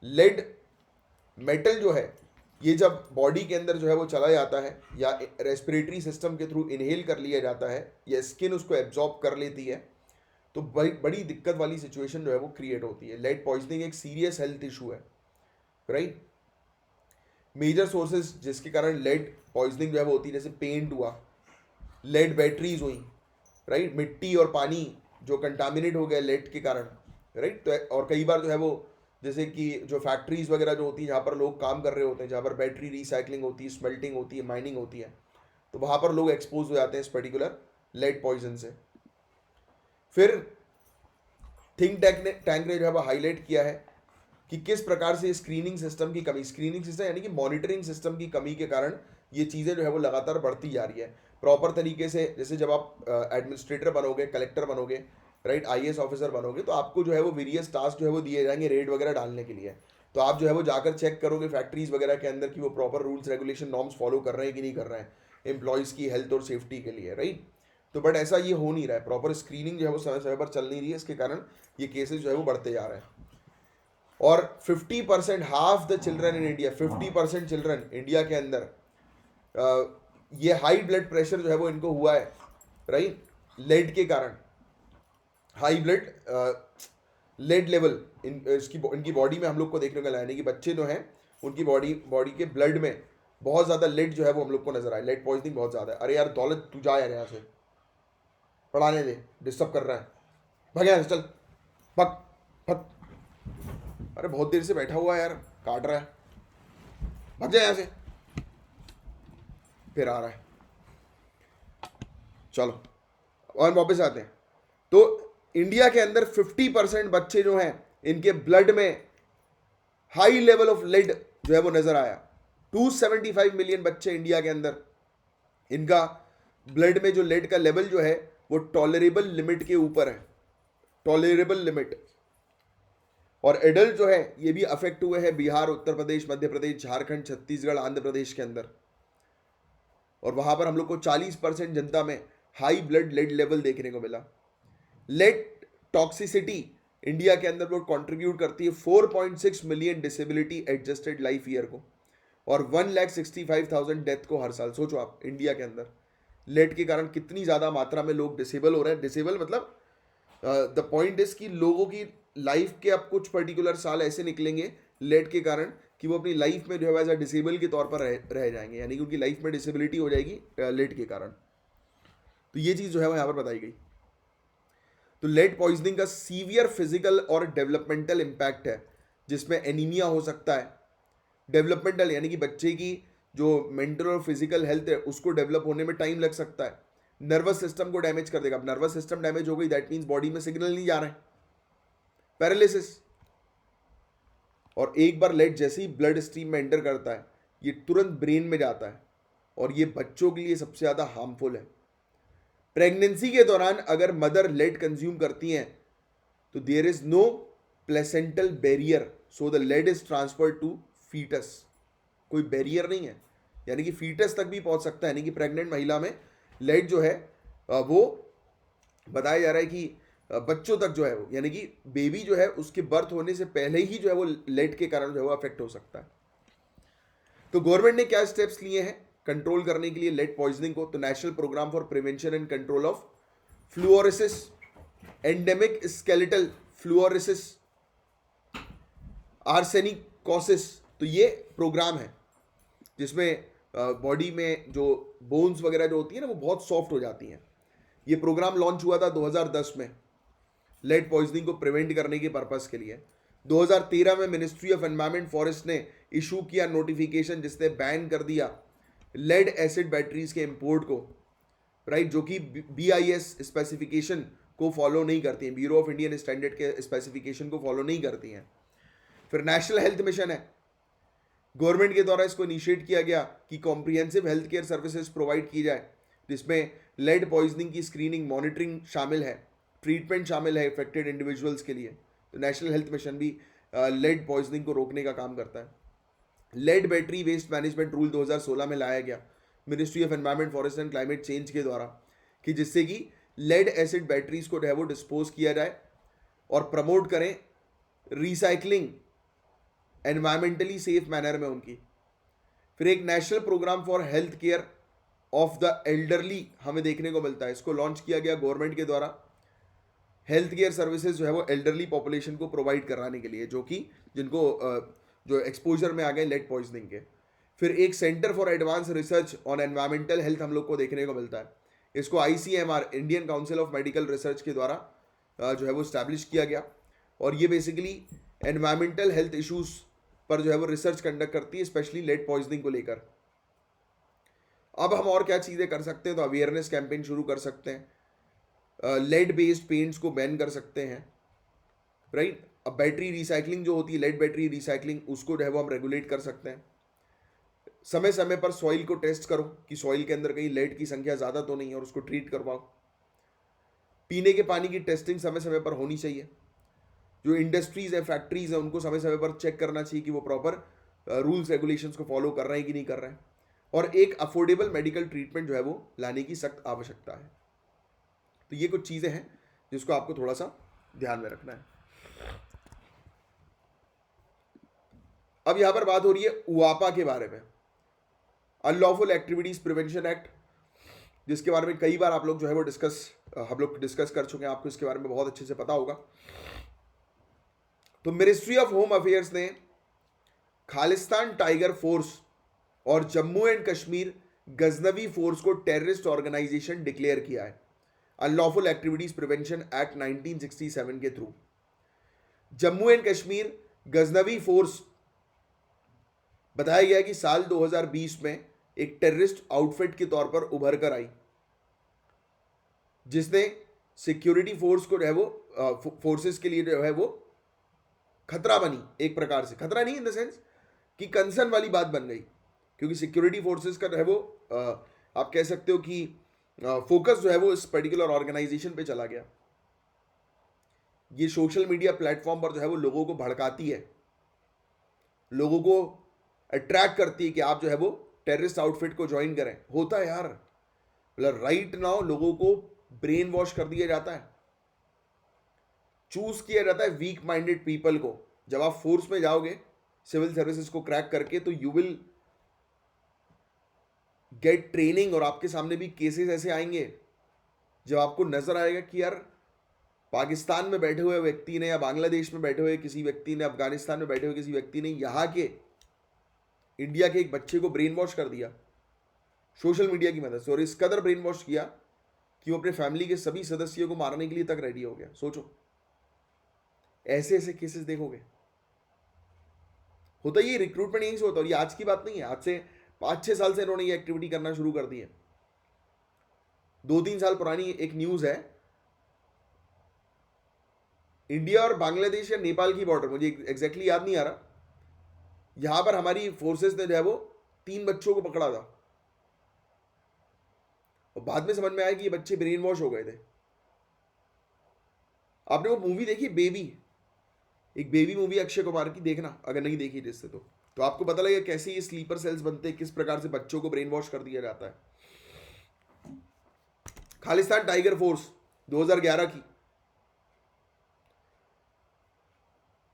लेड मेटल जो है ये जब बॉडी के अंदर जो है वो चला जाता है या रेस्पिरेटरी सिस्टम के थ्रू इनहेल कर लिया जाता है या स्किन उसको एब्जॉर्ब कर लेती है, तो बड़ी बड़ी दिक्कत वाली सिचुएशन जो है वो क्रिएट होती है। लेड पॉइजनिंग एक सीरियस हेल्थ इशू है, राइट। मेजर सोर्सेज जिसके कारण लेड पॉइजनिंग जो है वो होती है, जैसे पेंट हुआ, लेड बैटरीज हुई, राइट, मिट्टी और पानी जो कंटामिनेट हो गया लेड के कारण, राइट। तो और कई बार जो है वो जैसे कि जो फैक्ट्रीज वगैरह जो होती है जहाँ पर लोग काम कर रहे होते हैं, जहाँ पर बैटरी रिसाइकलिंग होती है, स्मेल्टिंग होती है, माइनिंग होती है, तो वहाँ पर लोग एक्सपोज हो जाते हैं इस पर्टिकुलर लेड पॉइजन से। फिर थिंक टैंक ने जो है वो हाईलाइट किया है कि किस प्रकार से स्क्रीनिंग सिस्टम की कमी, स्क्रीनिंग सिस्टम यानी कि मॉनिटरिंग सिस्टम की कमी के कारण ये चीज़ें जो है वो लगातार बढ़ती जा रही है। प्रॉपर तरीके से जैसे जब आप एडमिनिस्ट्रेटर बनोगे, कलेक्टर बनोगे, राइट, आईएएस ऑफिसर बनोगे, तो आपको जो है वो वेरियस टास्क जो है वो दिए जाएंगे रेड वगैरह डालने के लिए। तो आप जो है वो जाकर चेक करोगे फैक्ट्रीज वगैरह के अंदर कि वो proper rules regulation norms follow कर रहे हैं कि नहीं कर रहे हैं एम्प्लॉयज़ की हेल्थ और सेफ्टी के लिए, राइट। तो बट ऐसा ये हो नहीं रहा है, प्रॉपर स्क्रीनिंग जो है वो समय समय पर चल नहीं रही है, इसके कारण ये केसेस जो है वो बढ़ते जा रहे हैं। और 50%, half the children in India, 50% children India के अंदर ये हाई ब्लड प्रेशर जो है वो इनको हुआ है, राइट, लेड के कारण। हाई ब्लड लेड लेवल इनकी बॉडी में हम लोग को देखने को मिला है कि बच्चे जो हैं उनकी बॉडी के ब्लड में बहुत ज़्यादा लेड जो है वो हम लोग को नजर आए। लेड पॉइजनिंग बहुत ज़्यादा है। अरे यार दौलत, तू जा यार यहाँ से, पढ़ाने दे, डिस्टर्ब कर रहा है, भाग यहाँ से, चल भाग भाग। अरे बहुत देर से बैठा हुआ है यार, काट रहा है, भाग जा यहाँ से, फिर आ रहा है। चलो और वापस आते हैं। तो इंडिया के अंदर 50% बच्चे जो हैं इनके ब्लड में हाई लेवल ऑफ लेड जो है वो नजर आया। 275 मिलियन बच्चे इंडिया के अंदर, इनका ब्लड में जो लेड का लेवल जो है वो टॉलरेबल लिमिट के ऊपर है, टॉलरेबल लिमिट। और एडल्ट जो है ये भी अफेक्ट हुए हैं बिहार, उत्तर प्रदेश, मध्य प्रदेश, झारखंड, छत्तीसगढ़, आंध्र प्रदेश के अंदर। और वहां पर हम लोग को 40% जनता में हाई ब्लड लेड लेवल देखने को मिला। लेड टॉक्सिसिटी इंडिया के अंदर वो कंट्रीब्यूट करती है 4.6 million disability adjusted life year को और 1,65,000 डेथ को हर साल। सोचो आप इंडिया के अंदर लेड के कारण कितनी ज़्यादा मात्रा में लोग डिसेबल हो रहे हैं। डिसेबल मतलब द पॉइंट इज कि लोगों की लाइफ के अब कुछ पर्टिकुलर साल ऐसे निकलेंगे लेड के कारण कि वो अपनी लाइफ में जो है एज डिसेबल के तौर पर रह जाएंगे, यानी कि उनकी लाइफ में डिसेबिलिटी हो जाएगी लेड के कारण। तो ये चीज़ जो है वो यहाँ पर बताई गई। तो लेड पॉइजनिंग का सीवियर फिजिकल और डेवलपमेंटल इम्पैक्ट है, जिसमें एनीमिया हो सकता है। डेवलपमेंटल यानी कि बच्चे की जो मेंटल और फिजिकल हेल्थ है उसको डेवलप होने में टाइम लग सकता है। नर्वस सिस्टम को डैमेज कर देगा। अब नर्वस सिस्टम डैमेज हो गई, दैट मीन्स बॉडी में सिग्नल नहीं जा रहे हैं, पैरालिसिस। और एक बार लेड जैसे ही ब्लड स्ट्रीम में एंटर करता है ये तुरंत ब्रेन में जाता है और ये बच्चों के लिए सबसे ज़्यादा हार्मफुल है। प्रेगनेंसी के दौरान अगर मदर लेड कंज्यूम करती हैं तो there is no placental barrier, so the lead is transferred to foetus. कोई बैरियर नहीं है, यानी कि फीटस तक भी पहुंच सकता है। यानी कि प्रेग्नेंट महिला में लेड जो है वो बताया जा रहा है कि बच्चों तक जो है वो, यानी कि बेबी जो है उसके बर्थ होने से पहले ही जो है वो लेड के कारण जो है वो अफेक्ट हो सकता है। तो गवर्नमेंट ने क्या स्टेप्स लिए हैं कंट्रोल करने के लिए लेड पॉइजनिंग को? तो national programme for prevention and control of fluorosis, endemic skeletal fluorosis, arsenicosis. तो ये प्रोग्राम है जिसमें बॉडी में जो बोन्स वगैरह जो होती है ना वो बहुत सॉफ्ट हो जाती हैं। ये प्रोग्राम लॉन्च हुआ था 2010 में लेड पॉइजनिंग को प्रिवेंट करने के पर्पस के लिए। 2013 में मिनिस्ट्री ऑफ एनवायरमेंट फॉरेस्ट ने इशू किया नोटिफिकेशन जिसने बैन कर दिया लेड एसिड बैटरीज के इंपोर्ट को, राइट, जो कि BIS स्पेसिफिकेशन को फॉलो नहीं करती हैं, ब्यूरो ऑफ इंडियन स्टैंडर्ड के स्पेसिफिकेशन को फॉलो नहीं करती हैं। फिर नेशनल हेल्थ मिशन है गवर्नमेंट के द्वारा इसको इनिशिएट किया गया कि comprehensive health care services provide की जाए, जिसमें लेड पॉइजनिंग की स्क्रीनिंग मॉनिटरिंग शामिल है, ट्रीटमेंट शामिल है इफेक्टेड इंडिविजुअल्स के लिए। तो नेशनल हेल्थ मिशन भी लेड पॉइजनिंग को रोकने का काम करता है। Lead battery waste management rule 2016 में लाया गया ministry of environment forest and climate change के द्वारा, कि जिससे कि लेड एसिड बैटरीज को जो है वो डिस्पोज किया जाए और प्रमोट करें रिसाइकलिंग एनवायरमेंटली सेफ मैनर में उनकी। फिर एक national programme for health care of the elderly हमें देखने को मिलता है, इसको लॉन्च किया गया गवर्नमेंट के द्वारा हेल्थ केयर सर्विसेज जो है वो एल्डरली पॉपुलेशन को प्रोवाइड कराने के लिए, जो कि जिनको जो एक्सपोजर में आ गए लेड पॉइजनिंग के। फिर एक centre for advance research on environmental health हम लोग को देखने को मिलता है, इसको ICMR Indian council of medical research के द्वारा जो है वो स्टैब्लिश किया गया, और ये बेसिकली एनवायरमेंटल हेल्थ इश्यूज पर जो है वो रिसर्च कंडक्ट करती है, स्पेशली लेड पॉइजनिंग को लेकर। अब हम और क्या चीज़ें कर सकते हैं, तो अवेयरनेस कैंपेन शुरू कर सकते हैं, लेड बेस्ड पेंट्स को बैन कर सकते हैं, राइट। अब बैटरी रिसाइकलिंग जो होती है, लेड बैटरी रिसाइकलिंग, उसको जो है वो हम रेगुलेट कर सकते हैं। समय समय पर सॉइल को टेस्ट करो कि सॉइल के अंदर कहीं लेड की संख्या ज़्यादा तो नहीं है, और उसको ट्रीट करवाओ। पीने के पानी की टेस्टिंग समय समय पर होनी चाहिए। जो इंडस्ट्रीज है, फैक्ट्रीज है, उनको समय समय पर चेक करना चाहिए कि वो प्रॉपर रूल्स रेगुलेशंस को फॉलो कर रहे हैं कि नहीं कर रहे हैं। और एक अफोर्डेबल मेडिकल ट्रीटमेंट जो है वो लाने की सख्त आवश्यकता है। तो ये कुछ चीज़ें हैं जिसको आपको थोड़ा सा ध्यान में रखना है। अब यहां पर बात हो रही है उआपा के बारे में, अनलॉफुल एक्टिविटीज प्रिवेंशन एक्ट, जिसके बारे में कई बार आप लोग जो है वो हम लोग डिस्कस कर चुके हैं, आपको इसके बारे में बहुत अच्छे से पता होगा। तो मिनिस्ट्री ऑफ होम अफेयर्स ने खालिस्तान टाइगर फोर्स और जम्मू एंड कश्मीर गजनवी फोर्स को टेररिस्ट ऑर्गेनाइजेशन डिक्लेयर किया है अनलॉफुल एक्टिविटीज प्रिवेंशन एक्ट 1967 के through. Jammu and Kashmir Ghaznavi force बताया गया कि साल 2020 में एक टेररिस्ट आउटफिट के तौर पर उभर कर आई, जिसने सिक्योरिटी फोर्स को जो है वो फोर्सेस के लिए जो है वो खतरा बनी, एक प्रकार से खतरा नहीं इन द सेंस कि कंसर्न वाली बात बन गई, क्योंकि सिक्योरिटी फोर्सेस का जो है वो आप कह सकते हो कि फोकस जो है वो इस पर्टिकुलर ऑर्गेनाइजेशन पे चला गया। ये सोशल मीडिया प्लेटफॉर्म पर जो है वो लोगों को भड़काती है, लोगों को अट्रैक्ट करती है कि आप जो है वो टेररिस्ट आउटफिट को ज्वाइन करें। होता है यार, मतलब राइट नाउ लोगों को ब्रेन वॉश कर दिया जाता है, चूज किया जाता है वीक माइंडेड पीपल को। जब आप फोर्स में जाओगे सिविल सर्विसेज को क्रैक करके, तो यू विल गेट ट्रेनिंग, और आपके सामने भी केसेस ऐसे आएंगे जब आपको नजर आएगा कि यार पाकिस्तान में बैठे हुए व्यक्ति ने, या बांग्लादेश में बैठे हुए किसी व्यक्ति ने, अफगानिस्तान में बैठे हुए किसी व्यक्ति ने यहाँ के इंडिया के एक बच्चे को ब्रेन वॉश कर दिया सोशल मीडिया की मदद से, और इस कदर ब्रेन वॉश किया कि वो अपने फैमिली के सभी सदस्यों को मारने के लिए तक रेडी हो गया। सोचो, ऐसे ऐसे केसेस देखोगे। होता ये रिक्रूटमेंट यहीं से होता है, और ये आज की बात नहीं है, आज से 5-6 साल से इन्होंने ये एक्टिविटी करना शुरू कर दी है। 2-3 साल पुरानी एक न्यूज है, इंडिया और बांग्लादेश या नेपाल की बॉर्डर, मुझे एग्जैक्टली याद नहीं आ रहा, यहां पर हमारी फोर्सेस ने जो है वो 3 बच्चों को पकड़ा था, और बाद में समझ में आया कि ये बच्चे ब्रेन वॉश हो गए थे। आपने वो मूवी देखी बेबी, एक बेबी मूवी अक्षय कुमार की, देखना अगर नहीं देखी जिससे, तो आपको पता लगेगा कैसे ये स्लीपर सेल्स बनते हैं, किस प्रकार से बच्चों को ब्रेन वॉश कर दिया जाता है। खालिस्तान टाइगर फोर्स 2011 की,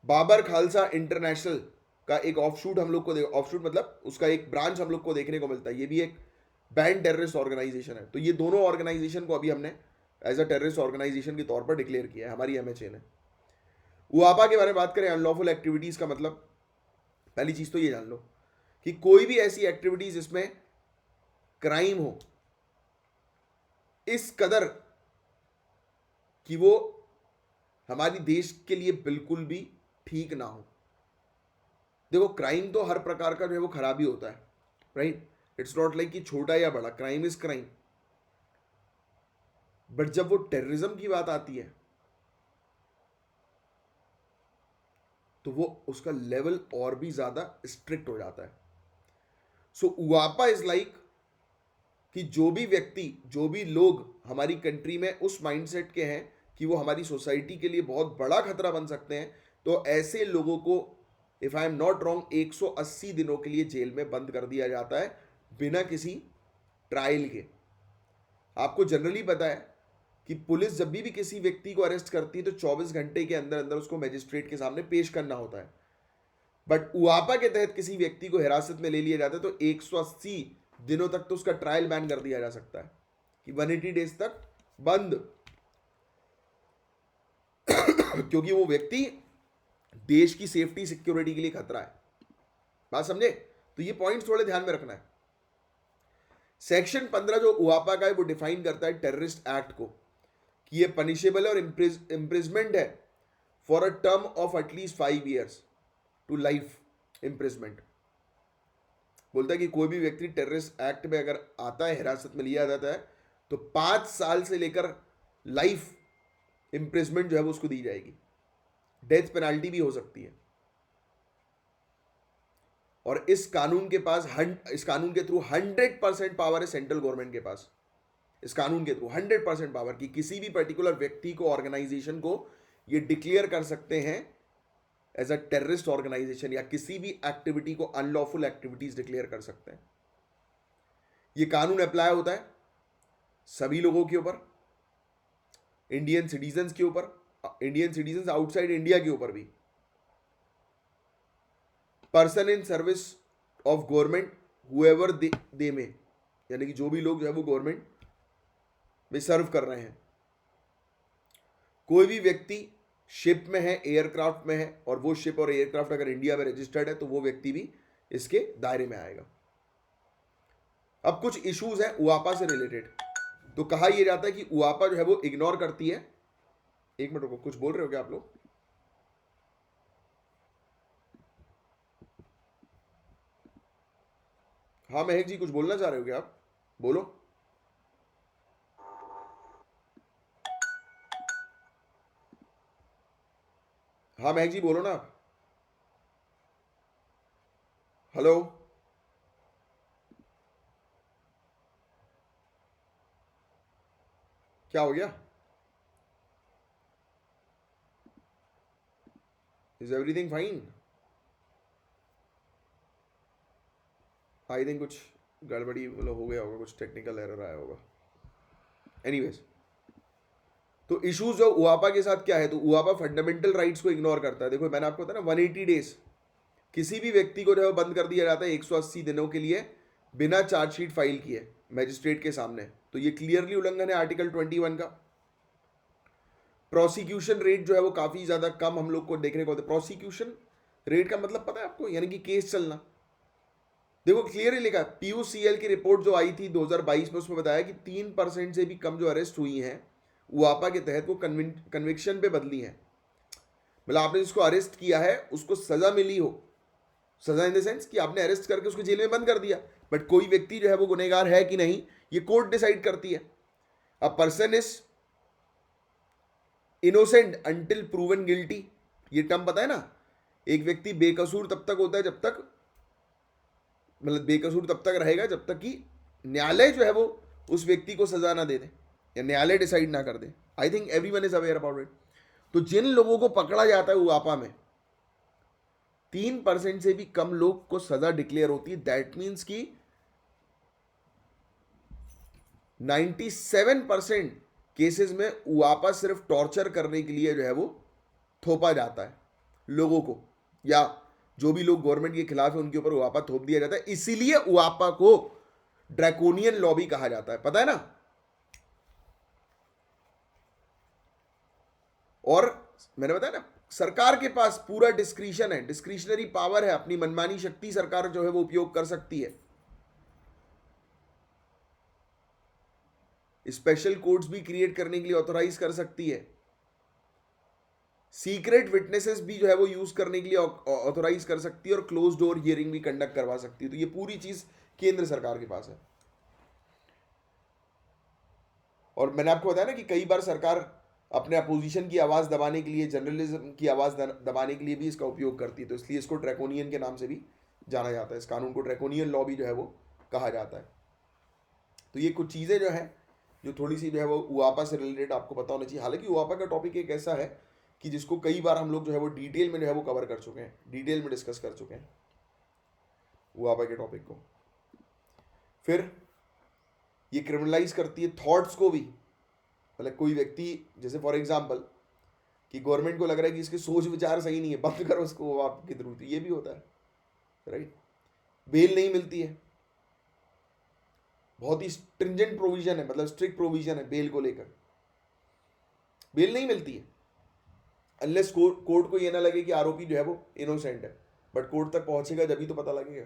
बाबर खालसा इंटरनेशनल का एक ऑफशूट हम लोग को ऑफशूट मतलब उसका एक ब्रांच हम लोग को देखने को मिलता है। ये भी एक बैंड टेररिस्ट ऑर्गेनाइजेशन है। तो ये दोनों ऑर्गेनाइजेशन को अभी हमने एज अ टेररिस्ट ऑर्गेनाइजेशन के तौर पर डिक्लेयर किया है हमारी MHA ने। उआपा के बारे में बात करें, अनलॉफुल एक्टिविटीज का मतलब, पहली चीज तो ये जान लो कि कोई भी ऐसी एक्टिविटीज जिसमें क्राइम हो इस कदर कि वो हमारी देश के लिए बिल्कुल भी ठीक ना हो। देखो, क्राइम तो हर प्रकार का जो है वो खराबी होता है, राइट। इट्स नॉट लाइक कि छोटा या बड़ा, क्राइम इज क्राइम। बट जब वो टेररिज्म की बात आती है तो वो उसका लेवल और भी ज़्यादा स्ट्रिक्ट हो जाता है. सो उआपा इज लाइक कि जो भी व्यक्ति, जो भी लोग हमारी कंट्री में उस माइंडसेट के हैं कि वो हमारी सोसाइटी के लिए बहुत बड़ा खतरा बन सकते हैं, तो ऐसे लोगों को, if I am not wrong, 180 दिनों के लिए जेल में बंद कर दिया जाता है बिना किसी ट्रायल के. आपको जनरली पता है कि पुलिस जब भी किसी व्यक्ति को अरेस्ट करती है तो 24 घंटे के अंदर अंदर उसको मजिस्ट्रेट के सामने पेश करना होता है. बट उआपा के तहत किसी व्यक्ति को हिरासत में ले लिया जाता है तो 180 दिनों तक तो उसका ट्रायल बैन कर दिया जा सकता है कि 180 डेज तक बंद. क्योंकि वो व्यक्ति देश की सेफ्टी सिक्योरिटी के लिए खतरा है. बात समझे? तो ये पॉइंट्स थोड़े ध्यान में रखना है. सेक्शन 15 जो उआपा का है वो डिफाइन करता है टेररिस्ट एक्ट को कि ये पनिशेबल है और इम्प्रिजमेंट है for a term of at least 5 years to life imprisonment. बोलता है कि कोई भी व्यक्ति टेररिस्ट एक्ट में अगर आता है, हिरासत में लिया जाता है, तो 5 साल से लेकर लाइफ इम्प्रिजमेंट जो है वो उसको दी जाएगी. डेथ पेनाल्टी भी हो सकती है. और इस कानून के पास, इस कानून के थ्रू 100% पावर है सेंट्रल गवर्नमेंट के पास. इस कानून के थ्रू 100% पावर कि किसी भी पर्टिकुलर व्यक्ति को, ऑर्गेनाइजेशन को ये डिक्लेयर कर सकते हैं एज अ टेररिस्ट ऑर्गेनाइजेशन, या किसी भी एक्टिविटी को अनलॉफुल एक्टिविटीज डिक्लेयर कर सकते हैं. ये कानून अप्लाई होता है सभी लोगों के ऊपर, इंडियन सिटीजन्स के ऊपर, इंडियन सिटीजन्स आउटसाइड इंडिया के ऊपर भी, person in service of government whoever दे में, यानी कि जो भी लोग जो है वो गवर्नमेंट में सर्व कर रहे हैं. कोई भी व्यक्ति शिप में है, एयरक्राफ्ट में है, और वो शिप और एयरक्राफ्ट अगर इंडिया में रजिस्टर्ड है तो वो व्यक्ति भी इसके दायरे में आएगा. अब कुछ इश्यूज हैं उआपा से रिलेटेड. तो कहा यह जाता है कि उआपा जो है वो इग्नोर करती है. एक मिनट रुको, कुछ बोल रहे हो क्या आप लोग? हाँ महक जी, कुछ बोलना चाह रहे हो क्या आप? बोलो. हाँ महक जी बोलो ना. हेलो. क्या हो गया? Is everything fine? I think कुछ गड़बड़ी मतलब हो गया होगा, कुछ टेक्निकल एरर आया होगा. एनीवेज, तो इश्यूज जो उआपा के साथ क्या है, तो उआपा फंडामेंटल राइट्स को इग्नोर करता है. देखो मैंने आपको बताया ना, 180 डेज किसी भी व्यक्ति को जो है बंद कर दिया जाता है 180 दिनों के लिए बिना चार्जशीट फाइल किए मैजिस्ट्रेट के सामने. तो ये क्लियरली उल्लंघन है आर्टिकल 21 का. प्रोसिक्यूशन रेट जो है वो काफी ज्यादा कम हम लोग को देखने को होता है. प्रोसिक्यूशन रेट का मतलब पता है आपको? यानी कि केस चलना. देखो क्लियरली लिखा है, पीयूसीएल की रिपोर्ट जो आई थी 2022 में, उसमें बताया कि 3% से भी कम जो अरेस्ट हुई हैं उआपा के तहत वो कन्विक्शन पे बदली हैं. मतलब आपने जिसको अरेस्ट किया है उसको सजा मिली हो, सजा इन द सेंस कि आपने अरेस्ट करके उसको जेल में बंद कर दिया, बट कोई व्यक्ति जो है वो गुनहगार है कि नहीं ये कोर्ट डिसाइड करती है. A person is innocent until proven guilty. ये टर्म पता है ना? एक व्यक्ति बेकसूर तब तक होता है जब तक, मतलब बेकसूर तब तक रहेगा जब तक कि न्यायालय जो है वो उस व्यक्ति को सजा ना दे दे या न्यायालय डिसाइड ना कर दे. I think everyone is aware about it. तो जिन लोगों को पकड़ा जाता है उआपा में, 3% से भी कम लोग को सजा डिक्लेयर होती है. दैट मीन्स कि 97% केसेस में उआपा सिर्फ टॉर्चर करने के लिए जो है वो थोपा जाता है लोगों को, या जो भी लोग गवर्नमेंट के खिलाफ है उनके ऊपर उआपा थोप दिया जाता है. इसीलिए उआपा को ड्रैकोनियन लॉ भी कहा जाता है, पता है ना? और मैंने बताया ना, सरकार के पास पूरा डिस्क्रिशन है, डिस्क्रिशनरी पावर है, अपनी मनमानी शक्ति सरकार जो है वो उपयोग कर सकती है. स्पेशल कोर्ट्स भी क्रिएट करने के लिए ऑथोराइज कर सकती है. सीक्रेट विटनेसेस भी जो है वो यूज करने के लिए ऑथोराइज कर सकती है, और क्लोज डोर हियरिंग भी कंडक्ट करवा सकती है. तो ये पूरी चीज केंद्र सरकार के पास है. और मैंने आपको बताया ना कि कई बार सरकार अपने अपोजिशन की आवाज़ दबाने के लिए, जर्नलिज्म की आवाज़ दबाने के लिए भी इसका उपयोग करती है। तो इसलिए इसको ड्रैकोनियन के नाम से भी जाना जाता है। इस कानून को ड्रैकोनियन लॉ भी जो है वो कहा जाता है। तो ये कुछ चीज़ें जो हैं जो थोड़ी सी जो है वो उआपा से रिलेटेड आपको पता होना चाहिए। हालांकि उआपा का टॉपिक एक ऐसा है कि जिसको कई बार हम लोग जो है वो डिटेल में जो है वो कवर कर चुके हैं, डिटेल में डिस्कस कर चुके हैं उआपा के टॉपिक को। फिर ये क्रिमिनलाइज करती है थॉट्स को भी। मतलब कोई व्यक्ति, जैसे फॉर एग्जांपल कि गवर्नमेंट को लग रहा है कि इसके सोच विचार सही नहीं है, बंद करो उसको आपके थ्रू, ये भी होता है, राइट। बेल नहीं मिलती है, बहुत ही स्ट्रिंजेंट प्रोविजन है, मतलब स्ट्रिक्ट प्रोविजन है बेल को लेकर, बेल नहीं मिलती है अनलेस कोर्ट को ये ना लगे कि आरोपी जो है वो इनोसेंट है। बट कोर्ट तक पहुंचेगा जब ही तो पता लगेगा।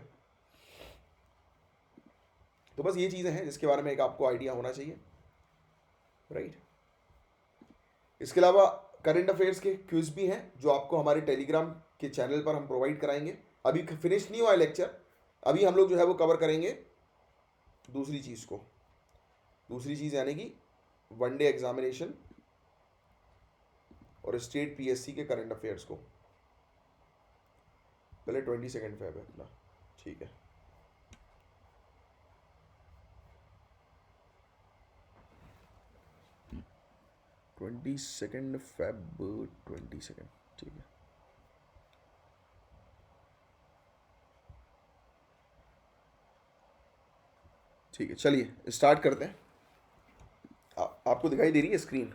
तो बस ये चीज़ें हैं जिसके बारे में एक आपको आइडिया होना चाहिए, राइट। इसके अलावा करंट अफेयर्स के क्विज भी हैं जो आपको हमारे टेलीग्राम के चैनल पर हम प्रोवाइड कराएंगे। अभी फिनिश नहीं हुआ है लेक्चर, अभी हम लोग जो है वो कवर करेंगे दूसरी चीज़ को, दूसरी चीज़ यानी कि वनडे एग्जामिनेशन और स्टेट पीएससी के करंट अफेयर्स को। पहले 22 फेब है अपना, ठीक है। फेब 22, ठीक है। ठीक है, चलिए स्टार्ट करते हैं। आपको दिखाई दे रही है स्क्रीन?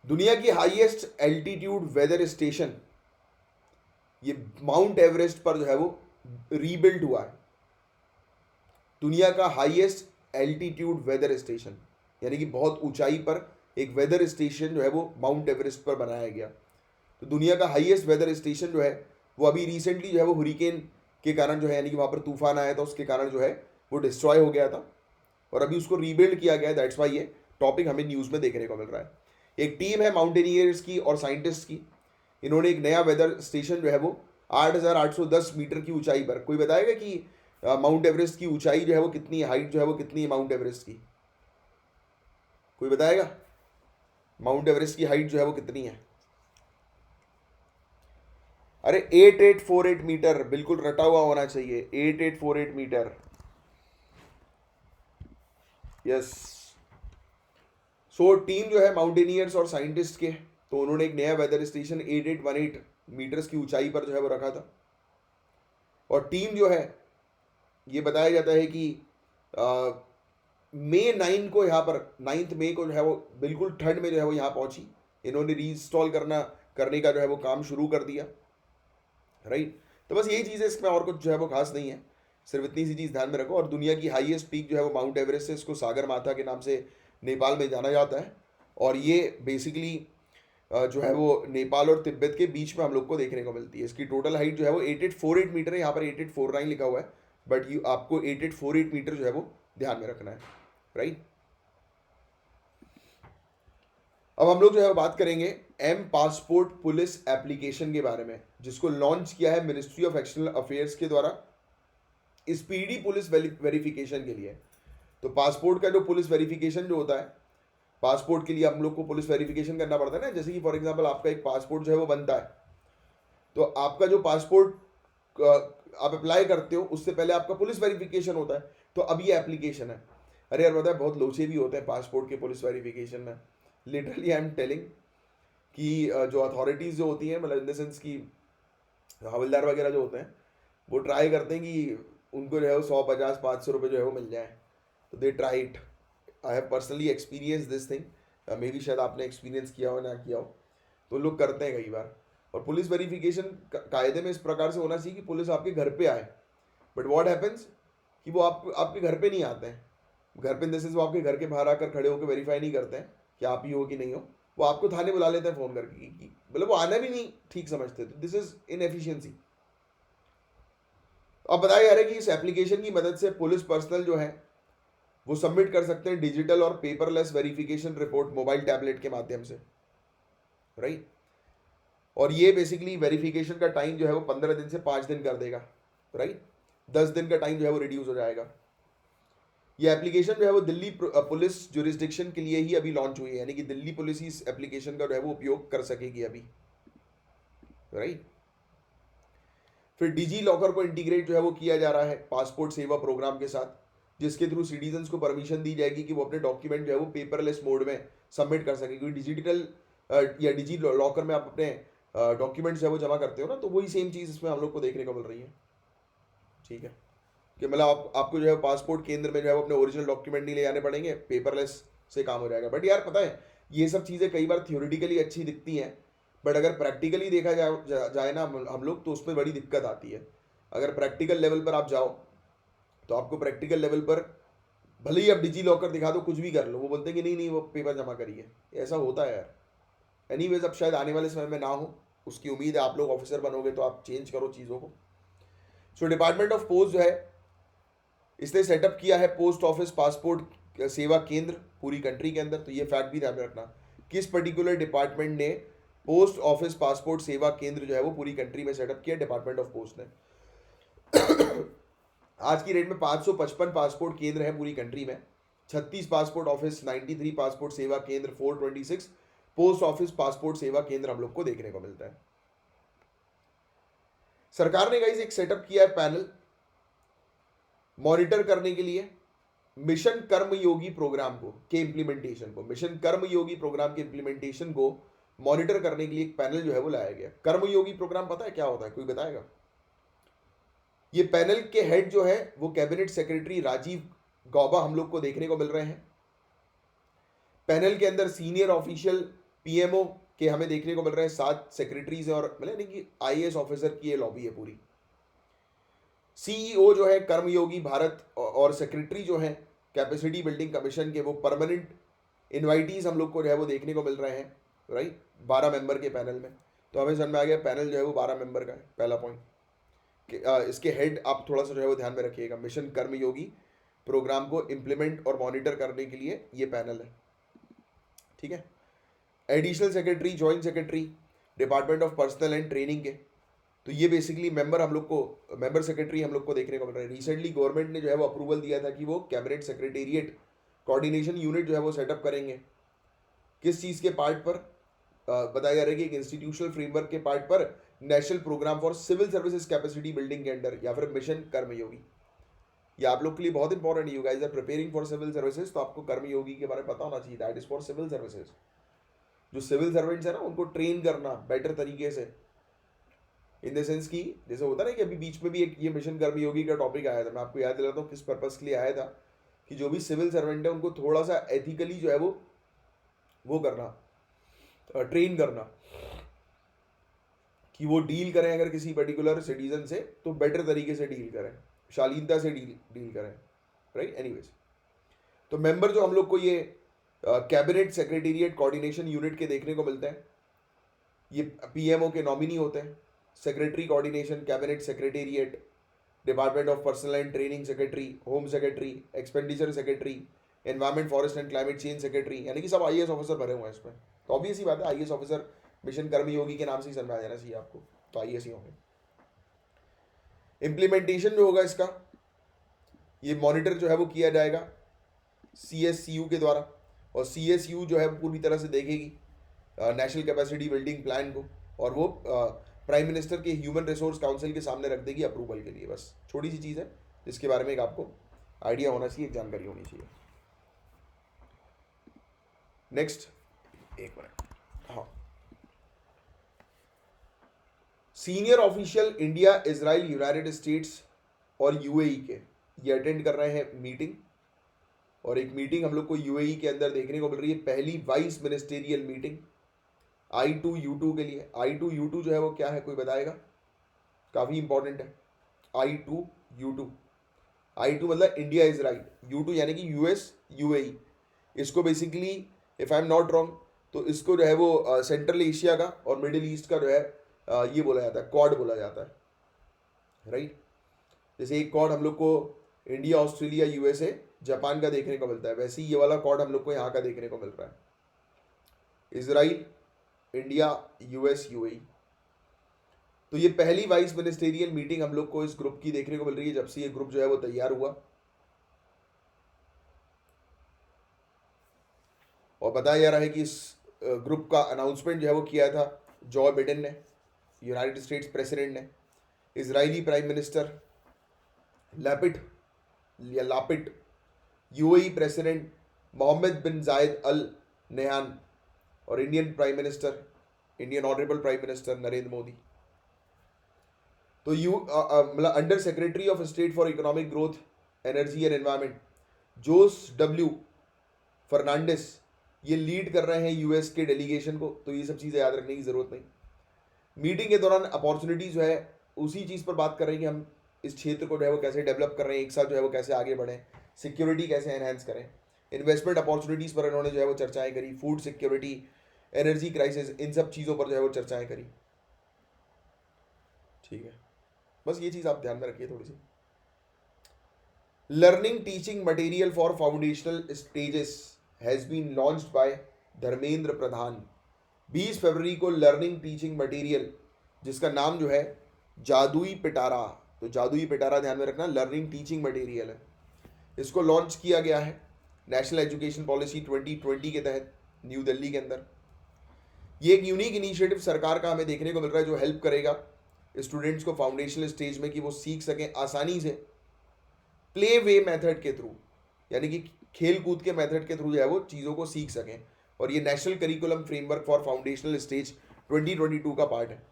दुनिया की हाईएस्ट एल्टीट्यूड वेदर स्टेशन, ये माउंट एवरेस्ट पर जो है वो रीबिल्ड हुआ है। दुनिया का हाईएस्ट एल्टीट्यूड वेदर स्टेशन, यानी कि बहुत ऊंचाई पर एक वेदर स्टेशन जो है वो माउंट एवरेस्ट पर बनाया गया। तो दुनिया का हाईएस्ट वेदर स्टेशन जो है वो अभी रिसेंटली जो है वो हुरिकेन के कारण जो है, यानी कि वहाँ पर तूफान आया था, उसके कारण जो है वो डिस्ट्रॉय हो गया था और अभी उसको रीबिल्ड किया गया है। दैट्स वाई ये टॉपिक हमें न्यूज़ में देखने को मिल रहा है। एक टीम है माउंटेनियर्स की और साइंटिस्ट की, इन्होंने एक नया वेदर स्टेशन जो है वो 8,810 मीटर की ऊंचाई पर, कोई बताएगा कि माउंट एवरेस्ट की ऊंचाई जो है वो कितनी है, हाइट जो है वो कितनी है माउंट एवरेस्ट की? कोई बताएगा माउंट एवरेस्ट की हाइट जो है वो कितनी है? अरे 8848 मीटर, बिल्कुल रटा हुआ होना चाहिए, 8848 मीटर, यस। सो टीम जो है माउंटेनियर्स और साइंटिस्ट के, तो उन्होंने एक नया वेदर स्टेशन 8818 मीटर्स की ऊंचाई पर जो है वो रखा था। और टीम जो है, ये बताया जाता है कि मई 9 को यहाँ पर 9 मई को जो है वो बिल्कुल ठंड में जो है वो यहाँ पहुंची। इन्होंने रीइंस्टॉल करने का जो है वो काम शुरू कर दिया, राइट। तो बस यही चीज़ है, इसमें और कुछ जो है वो खास नहीं है, सिर्फ इतनी सी चीज़ ध्यान में रखो। और दुनिया की हाईएस्ट पीक जो है वो माउंट एवरेस्ट है, इसको सागर माथा के नाम से नेपाल में जाना जाता है। और ये बेसिकली जो है वो नेपाल और तिब्बत के बीच में हम लोग को देखने को मिलती है। इसकी टोटल हाइट जो है वो 8848 मीटर है, यहाँ पर 8849 लिखा हुआ है, बट यू आपको 8848 मीटर जो है वो ध्यान में रखना है, राइट। अब हम लोग जो है बात करेंगे एम पासपोर्ट पुलिस एप्लीकेशन के बारे में, जिसको लॉन्च किया है मिनिस्ट्री ऑफ एक्सटर्नल अफेयर्स के द्वारा स्पीडी पुलिस वेरिफिकेशन के लिए। तो पासपोर्ट का जो पुलिस वेरिफिकेशन जो होता है, पासपोर्ट के लिए हम लोग को पुलिस वेरिफिकेशन करना पड़ता है ना। जैसे कि फॉर एग्जांपल आपका एक पासपोर्ट जो है वो बनता है, तो आपका जो पासपोर्ट आप अप्लाई करते हो उससे पहले आपका पुलिस वेरिफिकेशन होता है। तो अब ये एप्लीकेशन है। अरे यार पता है बहुत लोचे भी होते हैं पासपोर्ट के पुलिस वेरिफिकेशन में, लिटरली आई एम टेलिंग कि जो अथॉरिटीज़ जो होती हैं, मतलब इन द सेंस कि हवलदार वगैरह जो होते हैं, वो ट्राई करते हैं कि उनको जो है वो 100, 50, 500 रुपये जो है वो मिल जाए। तो they try it. I have personally experience this thing, may be शायद आपने एक्सपीरियंस किया हो ना किया हो, तो लोग करते हैं कई बार। और पुलिस वेरिफिकेशन कायदे में इस प्रकार से होना चाहिए कि पुलिस आपके घर पे आए, बट व्हाट हैपेंस कि वो आपके घर पे नहीं आते हैं। घर पे इन द सेंस वो आपके घर के बाहर आकर खड़े होकर वेरीफाई नहीं करते हैं कि आप ही हो कि नहीं हो, वो आपको थाने बुला लेते हैं फ़ोन करके कि मतलब वो आना भी नहीं ठीक समझते। तो दिस इज इनएफिशिएंसी। अब बताया जा रहा है कि इस एप्लीकेशन की मदद से पुलिस पर्सनल जो है वो सबमिट कर सकते हैं डिजिटल और paperless verification report mobile tablet के माध्यम से, राइट। और ये बेसिकली वेरिफिकेशन का टाइम जो है वो 15 दिन से 5 दिन कर देगा, राइट। 10 दिन का टाइम जो है वो रिड्यूस हो जाएगा। ये एप्लीकेशन जो है वो दिल्ली पुलिस जुरिस्डिक्शन के लिए ही अभी लॉन्च हुई है, यानी कि दिल्ली पुलिस ही इस एप्लीकेशन का जो है वो उपयोग कर सकेगी अभी, राइट। फिर डिजी लॉकर को इंटीग्रेट जो है वो किया जा रहा है पासपोर्ट सेवा प्रोग्राम के साथ, जिसके थ्रू सिटीजन्स को परमिशन दी जाएगी कि वो अपने डॉक्यूमेंट जो है वो पेपरलेस मोड में सबमिट कर सके, क्योंकि डिजिटल या डिजी लॉकर में आप अपने डॉक्यूमेंट्स जो है वो जमा करते हो ना, तो वही सेम चीज़ इसमें हम लोग को देखने को मिल रही है। ठीक है, कि मतलब आपको जो है पासपोर्ट केंद्र में जो है वो अपने ओरिजिनल डॉक्यूमेंट नहीं ले जाने पड़ेंगे, पेपरलेस से काम हो जाएगा। बट यार पता है ये सब चीज़ें कई बार थियोरिटिकली अच्छी दिखती हैं, बट अगर प्रैक्टिकली देखा जाए ना हम लोग, तो उसमें बड़ी दिक्कत आती है। अगर प्रैक्टिकल लेवल पर आप जाओ तो आपको प्रैक्टिकल लेवल पर भले ही आप डिजी लॉकर दिखा दो, कुछ भी कर लो, वो बोलते हैं कि नहीं नहीं वो पेपर जमा करिए। ऐसा होता है यार। एनीवेज अब शायद आने वाले समय में ना हो, उसकी उम्मीद है। आप लोग ऑफिसर बनोगे तो आप चेंज करो चीज़ों को। सो डिपार्टमेंट ऑफ पोस्ट जो है इसने सेटअप किया है पोस्ट ऑफिस पासपोर्ट सेवा केंद्र पूरी कंट्री के अंदर। तो ये फैक्ट भी ध्यान में रखना, किस पर्टिकुलर डिपार्टमेंट ने पोस्ट ऑफिस पासपोर्ट सेवा केंद्र जो है वो पूरी कंट्री में सेटअप किया, डिपार्टमेंट ऑफ पोस्ट ने। आज की डेट में 555 पासपोर्ट केंद्र हैं पूरी कंट्री में, 36 पासपोर्ट ऑफिस, 93 पासपोर्ट सेवा केंद्र, 426 पोस्ट ऑफिस पासपोर्ट सेवा केंद्र हम लोग को देखने को मिलता है। सरकार ने गाइस एक सेटअप किया है पैनल मॉनिटर करने के लिए मिशन कर्मयोगी प्रोग्राम को के इम्प्लीमेंटेशन को, मिशन कर्मयोगी प्रोग्राम के इम्प्लीमेंटेशन को मॉनिटर करने के लिए एक पैनल जो है वो लाया गया। कर्मयोगी प्रोग्राम पता है क्या होता है, कोई बताएगा? ये पैनल के हेड जो है वो कैबिनेट सेक्रेटरी राजीव गौबा हम लोग को देखने को मिल रहे हैं। पैनल के अंदर सीनियर ऑफिशियल पीएमओ के हमें देखने को मिल रहे हैं, 7 सेक्रेटरीज हैं, और मतलब कि आईएएस ऑफिसर की ये लॉबी है पूरी। सीईओ जो है कर्मयोगी भारत और सेक्रेटरी जो है कैपेसिटी बिल्डिंग कमीशन के, वो परमानेंट इनवाइटीज हम लोग को जो है वो देखने को मिल रहे हैं, राइट, 12 मेंबर के पैनल में। तो हमें समझ में आ गया पैनल जो है वो 12 मेंबर का है। पहला पॉइंट कि इसके हेड आप थोड़ा सा जो है वो ध्यान में रखिएगा, मिशन कर्मयोगी प्रोग्राम को इम्प्लीमेंट और मॉनिटर करने के लिए ये पैनल है। ठीक है। Additional secretary, joint secretary department of personal and training के, तो ये बेसिकली मेंबर हम लोग को, मेंबर सेक्रेटरी हम लोग को देखने को मिल रहा है। रिसेंटली गवर्नमेंट ने जो है वो अप्रूवल दिया था कि वो कैबिनेट सेक्रेटेरिएट कोऑर्डिनेशन यूनिट जो है वो सेटअप करेंगे। किस चीज़ के पार्ट पर बताया जा रहा है कि एक इंस्टीट्यूशनल फ्रेमवर्क के पार्ट पर, national programme for civil services capacity building के अंडर, या फिर मिशन कर्मयोगी। ये आप लोग के लिए बहुत इंपॉर्टेंट है। You guys are preparing for civil services, तो आपको कर्मयोगी के बारे में पता होना चाहिए। That is for civil services. जो सिविल सर्वेंट्स है ना उनको ट्रेन करना बेटर तरीके से, इन द सेंस कि जैसे होता है ना कि अभी बीच में भी एक ये मिशन कर्मयोगी का टॉपिक आया था, मैं आपको याद दिलाता हूँ किस पर्पस के लिए आया था, कि जो भी सिविल सर्वेंट है उनको थोड़ा सा एथिकली जो है वो करना, ट्रेन करना, कि वो डील करें अगर किसी पर्टिकुलर सिटीजन से तो बेटर तरीके से डील करें, शालीनता से डील करें, राइट। एनीवेज, तो मेंबर जो हम लोग को ये कैबिनेट सेक्रेटेरिएट कोऑर्डिनेशन यूनिट के देखने को मिलते हैं, ये पीएमओ के नॉमिनी होते हैं। Secretary coordination, cabinet secretariat, department of personal and training secretary, home secretary, expenditure secretary, environment forest and climate change secretary, यानी कि सब आईएएस ऑफिसर भरे हुए हैं इसमें। तो ऑब्वियस ही बात है, आईएएस ऑफिसर मिशन कर्मयोगी के नाम से ही समझ आ जाना चाहिए आपको, तो आईएएस ही होंगे। इम्प्लीमेंटेशन जो होगा इसका, ये मॉनिटर जो है वो किया जाएगा सीएससीयू के द्वारा, और सीएसयू जो है पूरी तरह से देखेगी नेशनल कैपेसिटी बिल्डिंग प्लान को, और वो प्राइम मिनिस्टर के ह्यूमन रिसोर्स काउंसिल के सामने रख देगी अप्रूवल के लिए। बस छोटी सी चीज़ है जिसके बारे में एक आपको आइडिया होना चाहिए, एक जानकारी होनी चाहिए। नेक्स्ट, एक मिनट, हाँ, senior official India, Israel, United states और यूएई के ये अटेंड कर रहे हैं मीटिंग, और एक मीटिंग हम लोग को यूएई के अंदर देखने को मिल रही है, पहली वाइस मिनिस्टेरियल मीटिंग I2U2 के लिए। I2U2 जो है वो क्या है, कोई बताएगा? काफ़ी इंपॉर्टेंट है I2U2। I2 मतलब इंडिया इजराइल, U2 यानी कि यूएस यूएई। इसको basically if I am not wrong तो इसको जो है वो सेंट्रल एशिया का और मिडिल ईस्ट का जो है ये बोला जाता है, क्वाड बोला जाता है, राइट। जैसे एक क्वाड हम लोग को इंडिया, ऑस्ट्रेलिया, यूएसए, जापान का देखने को मिलता है, वैसे ही ये वाला क्वाड हम लोग को यहाँ का देखने को मिल रहा है, इजराइल, इंडिया, यूएस, यूएई। तो ये पहली वाइस मिनिस्टेरियल मीटिंग हम लोग को इस ग्रुप की देखने को मिल रही है जब से ये ग्रुप जो है वो तैयार हुआ। और बताया जा रहा है कि इस ग्रुप का अनाउंसमेंट जो है वो किया था जो बिडेन ने, यूनाइटेड स्टेट्स प्रेसिडेंट ने, इजरायली प्राइम मिनिस्टर लैपिड या Lapid, UAE president Mohammed bin Zayed Al Nahyan और Indian prime minister, Indian honourable prime minister Narendra Modi. तो मतलब under secretary of state for economic growth, energy and environment Jose W Fernandez ये lead कर रहे हैं US के delegation को। तो ये सब चीज़ें याद रखने की ज़रूरत नहीं। मीटिंग के दौरान अपॉर्चुनिटीज़ जो है उसी चीज़ पर बात कर रहे हैं कि हम इस क्षेत्र को जो है वो कैसे डेवलप कर रहे हैं, एक साथ जो है वो कैसे आगे बढ़ें, सिक्योरिटी कैसे एनहेंस करें, इन्वेस्टमेंट अपॉर्चुनिटीज़ पर इन्होंने जो है वो चर्चाएं करी, फूड सिक्योरिटी, एनर्जी क्राइसिस, इन सब चीज़ों पर जो है वो चर्चाएं करी। ठीक है, बस ये चीज़ आप ध्यान में रखिए थोड़ी सी। Learning teaching material for foundational stages has been launched by Dharmendra Pradhan. 20 फरवरी को लर्निंग टीचिंग मटेरियल जिसका नाम जो है जादुई पिटारा, तो जादुई पिटारा ध्यान में रखना, लर्निंग टीचिंग मटेरियल है, इसको लॉन्च किया गया है नेशनल एजुकेशन पॉलिसी 2020 के तहत न्यू दिल्ली के अंदर। ये एक यूनिक इनिशिएटिव सरकार का हमें देखने को मिल रहा है जो हेल्प करेगा स्टूडेंट्स को फाउंडेशनल स्टेज में कि वो सीख सकें आसानी से प्ले वे मेथड के थ्रू, यानी कि खेल कूद के मेथड के थ्रू जो है वो चीज़ों को सीख सकें। और ये national curriculum framework for foundational stage 2022 का पार्ट है।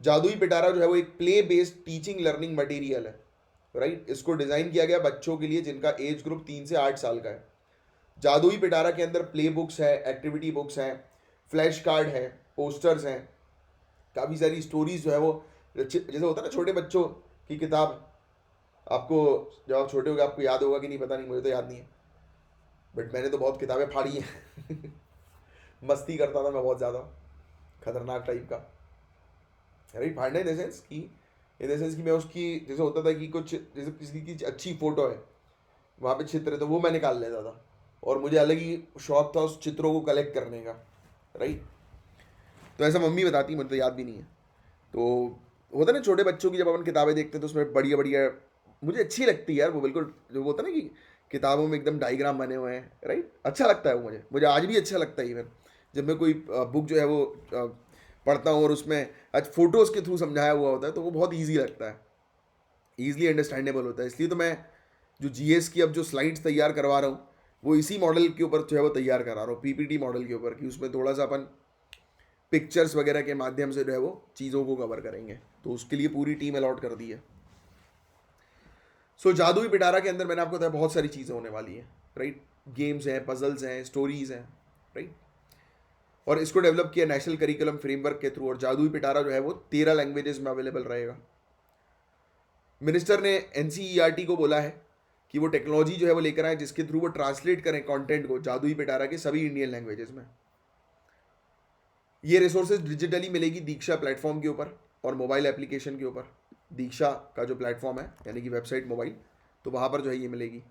जादुई पिटारा जो है वो एक play based teaching learning material है, राइट। इसको डिज़ाइन किया गया बच्चों के लिए जिनका एज ग्रुप 3 से 8 साल का है। जादुई पिटारा के अंदर प्ले बुक्स है, एक्टिविटी बुक्स हैं, फ्लैश कार्ड है, पोस्टर्स हैं, काफ़ी सारी स्टोरीज जो है वो, जैसे होता है ना छोटे बच्चों की किताब, आपको जब आप छोटे हो गए आपको याद होगा कि नहीं पता नहीं, मुझे तो याद नहीं है, बट मैंने तो बहुत किताबें फाड़ी हैं मस्ती करता था मैं बहुत ज़्यादा, खतरनाक टाइप का, राइट। फाड़ने इन द सेंस कि मैं उसकी, जैसे होता था कि कुछ जैसे किसी की अच्छी फोटो है वहाँ पे चित्र है तो वो मैं निकाल लेता था और मुझे अलग ही शौक था उस चित्रों को कलेक्ट करने का, राइट। तो ऐसा मम्मी बताती, मुझे तो याद भी नहीं है। तो होता है ना छोटे बच्चों की जब अपन किताबें देखते हैं तो उसमें बढ़िया बढ़िया, मुझे अच्छी लगती है यार वो, बिल्कुल जो होता है ना कि किताबों में एकदम डायग्राम बने हुए हैं, राइट, अच्छा लगता है वो, मुझे आज भी अच्छा लगता है। इवन जब मैं कोई बुक जो है वो पढ़ता हूँ और उसमें आज फोटोज़ के थ्रू समझाया हुआ होता है तो वो बहुत ईजी लगता है, ईजिली अंडरस्टैंडेबल होता है। इसलिए तो मैं जो जीएस की अब जो स्लाइड्स तैयार करवा रहा हूँ वो इसी मॉडल के ऊपर जो है वो तैयार करा रहा हूँ, पीपीटी मॉडल के ऊपर, कि उसमें थोड़ा सा अपन पिक्चर्स वगैरह के माध्यम से जो है वो चीज़ों को कवर करेंगे। तो उसके लिए पूरी टीम अलॉट कर दी है। सो जादुई पिटारा के अंदर मैंने आपको बताया बहुत सारी चीज़ें होने वाली हैं, राइट। गेम्स हैं, पजल्स हैं, स्टोरीज हैं, राइट। और इसको डेवलप किया नेशनल करिकुलम फ्रेमवर्क के थ्रू। और जादुई पिटारा जो है वो 13 लैंग्वेजेस में अवेलेबल रहेगा। मिनिस्टर ने एनसीईआरटी को बोला है कि वो टेक्नोलॉजी जो है वो लेकर आए जिसके थ्रू वो ट्रांसलेट करें कंटेंट को जादुई पिटारा के सभी इंडियन लैंग्वेजेस में। ये रिसोर्सेज डिजिटली मिलेगी दीक्षा प्लेटफॉर्म के ऊपर और मोबाइल एप्लीकेशन के ऊपर। दीक्षा का जो प्लेटफॉर्म है यानी कि वेबसाइट, मोबाइल, तो वहाँ पर जो है ये मिलेगी।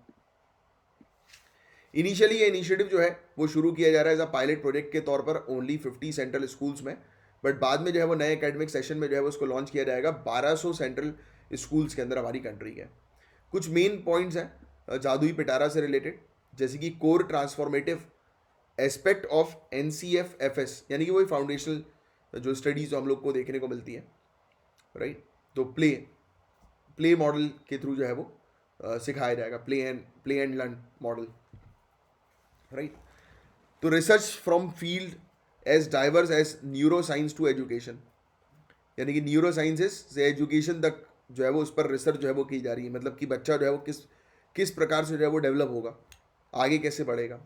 इनिशियली ये इनिशिएटिव जो है वो शुरू किया जा रहा है एज अ पायलट प्रोजेक्ट के तौर पर ओनली 50 सेंट्रल स्कूल्स में, बट बाद में जो है वो नए एकेडमिक सेशन में जो है वो उसको लॉन्च किया जाएगा 1200 सेंट्रल स्कूल्स के अंदर हमारी कंट्री के। कुछ मेन पॉइंट्स हैं जादुई पिटारा से रिलेटेड, जैसे कि core transformative aspect of NCFFS, यानी कि वही फाउंडेशनल जो स्टडीज जो हम लोग को देखने को मिलती है, राइट। तो प्ले मॉडल के थ्रू जो है वो सिखाया जाएगा, play and learn model, right. तो research from field as diverse as neuro science to education, यानी कि न्यूरो साइंसेस से एजुकेशन तक जो है वो उस पर रिसर्च जो है वो की जा रही है। मतलब कि बच्चा जो है वो किस प्रकार से जो है वो डेवलप होगा, आगे कैसे बढ़ेगा।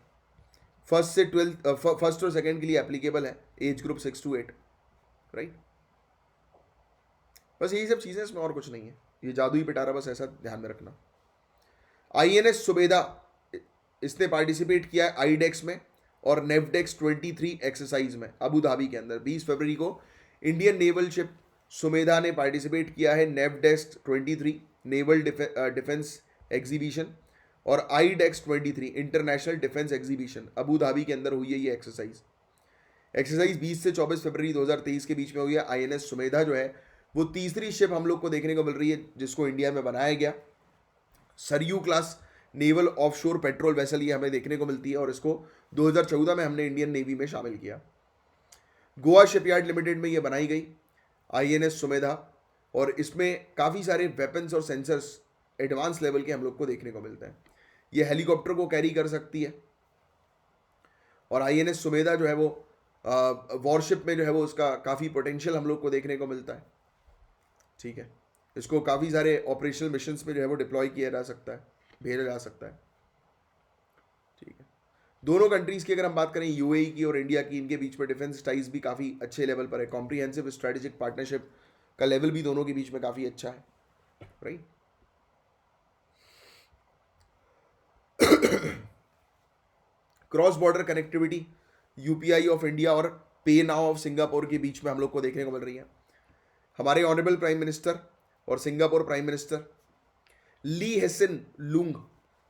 फर्स्ट और सेकंड के लिए एप्लीकेबल है, एज ग्रुप 6 to 8, राइट। बस यही सब चीज़ें, इसमें और कुछ नहीं है। ये जादुई पिटारा बस ऐसा ध्यान में रखना। INS सुबेदा, इसने पार्टिसिपेट किया है आईडेक्स में और नेवडेक्स 23 एक्सरसाइज में अबू धाबी के अंदर। 20 फरवरी को इंडियन नेवल शिप सुमेधा ने पार्टिसिपेट किया है नेवडेक्स 23 नेवल डिफेंस एग्जीबिशन और IDEX 23 international defence exhibition Abu Dhabi के अंदर हुई है ये एक्सरसाइज 20 से 24 फरवरी 2023 के बीच में हुई है। INS सुमेधा जो है वो तीसरी शिप हम लोग को देखने को मिल रही है जिसको इंडिया में बनाया गया। Saryu class naval offshore patrol vessel ये हमें देखने को मिलती है, और इसको 2014 में हमने इंडियन नेवी में शामिल किया। गोवा शिपयार्ड लिमिटेड में ये बनाई गई INS सुमेधा, और इसमें काफ़ी सारे वेपन्स और सेंसर्स एडवांस लेवल के हम लोग को देखने को मिलते हैं। ये हेलीकॉप्टर को कैरी कर सकती है, और INS सुमेधा जो है वो वॉरशिप में जो है वो उसका काफ़ी पोटेंशियल हम लोग को देखने को मिलता है। ठीक है, इसको काफ़ी सारे ऑपरेशनल मिशंस में जो है वो डिप्लॉय किया जा सकता है, भेजा जा सकता है। ठीक है, दोनों कंट्रीज़ की अगर हम बात करें UAE की और इंडिया की, इनके बीच में डिफेंस टाइज भी काफ़ी अच्छे लेवल पर है। कॉम्प्रिहेंसिव स्ट्रेटेजिक पार्टनरशिप का लेवल भी दोनों के बीच में काफ़ी अच्छा है, right. Cross border connectivity UPI of India और पे नाउ ऑफ सिंगापुर के बीच में हम लोग को देखने को मिल रही है। हमारे ऑनरेबल प्राइम मिनिस्टर और सिंगापुर प्राइम मिनिस्टर ली हेसिन लूंग,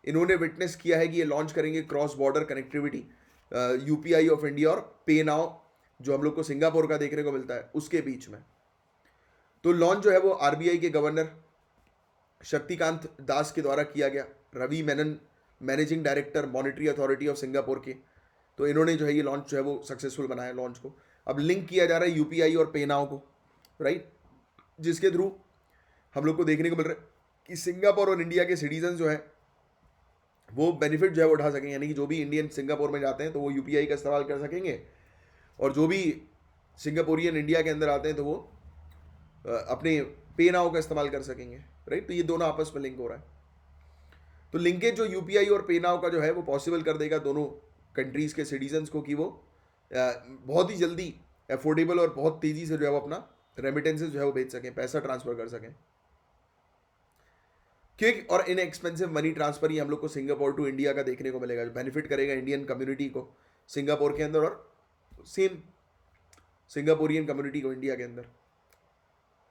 इन्होंने विटनेस किया है कि ये लॉन्च करेंगे cross border connectivity UPI of India और पे नाउ जो हम लोग को सिंगापुर का देखने को मिलता है उसके बीच में। तो लॉन्च जो है वो RBI के गवर्नर शक्तिकांत दास के द्वारा किया गया। Ravi Menon managing director monetary authority of Singapore के, तो इन्होंने जो है ये लॉन्च जो है वो सक्सेसफुल बनाया लॉन्च को। अब लिंक किया जा रहा है UPI और पे नाउ को, राइट, जिसके थ्रू हम लोग को देखने को मिल रहा है कि सिंगापुर और इंडिया के सिटीजन जो है वो बेनिफिट जो है वो उठा सकेंगे। यानी कि जो भी इंडियन सिंगापुर में जाते हैं तो वो UPI का इस्तेमाल कर सकेंगे, और जो भी सिंगापुरियन इंडिया के अंदर आते हैं तो वो अपने पे नाउ का इस्तेमाल कर सकेंगे, राइट। तो ये दोनों आपस में लिंक हो रहा है। तो लिंकेज जो UPI और पे नाउ का जो है वो पॉसिबल कर देगा दोनों कंट्रीज़ के सिटीजन्स को कि वो बहुत ही जल्दी अफोर्डेबल और बहुत तेज़ी से जो है वो अपना रेमिटेंसेज जो है वो भेज सकें, पैसा ट्रांसफ़र कर सकें। क्विक और इनएक्सपेंसिव मनी ट्रांसफर ही हम लोग को सिंगापुर टू इंडिया का देखने को मिलेगा, जो बेनिफिट करेगा इंडियन कम्युनिटी को सिंगापुर के अंदर और सेम सिंगापुरियन कम्युनिटी को इंडिया के अंदर।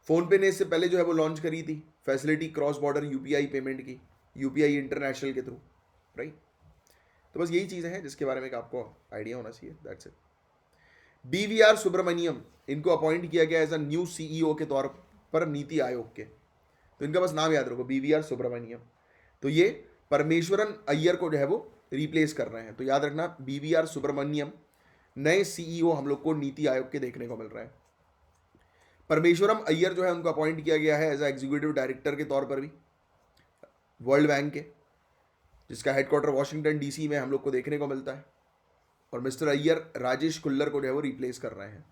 फ़ोनपे ने इससे पहले जो है वो लॉन्च करी थी facility cross border UPI payment की, UPI इंटरनेशनल के थ्रू, राइट। तो बस यही चीज़ें हैं जिसके बारे में आपको आइडिया होना चाहिए, दैट्स इट। BVR सुब्रमण्यम, इनको अपॉइंट किया गया एज अ न्यू CEO के तौर पर नीति आयोग के, तो इनका बस नाम याद रखो BVR सुब्रमण्यम। तो ये परमेश्वरन अय्यर को जो है वो रिप्लेस कर रहे हैं, तो याद रखना BVR सुब्रमण्यम नए CEO हम लोग को नीति आयोग के देखने को मिल रहा है। परमेश्वरम अय्यर जो है उनको अपॉइंट किया गया है एज अ एग्जीक्यूटिव डायरेक्टर के तौर पर भी वर्ल्ड बैंक के, जिसका हेडक्वार्टर वॉशिंगटन DC में हम लोग को देखने को मिलता है। और मिस्टर अय्यर राजेश खुल्लर को जो है वो रिप्लेस कर रहे हैं।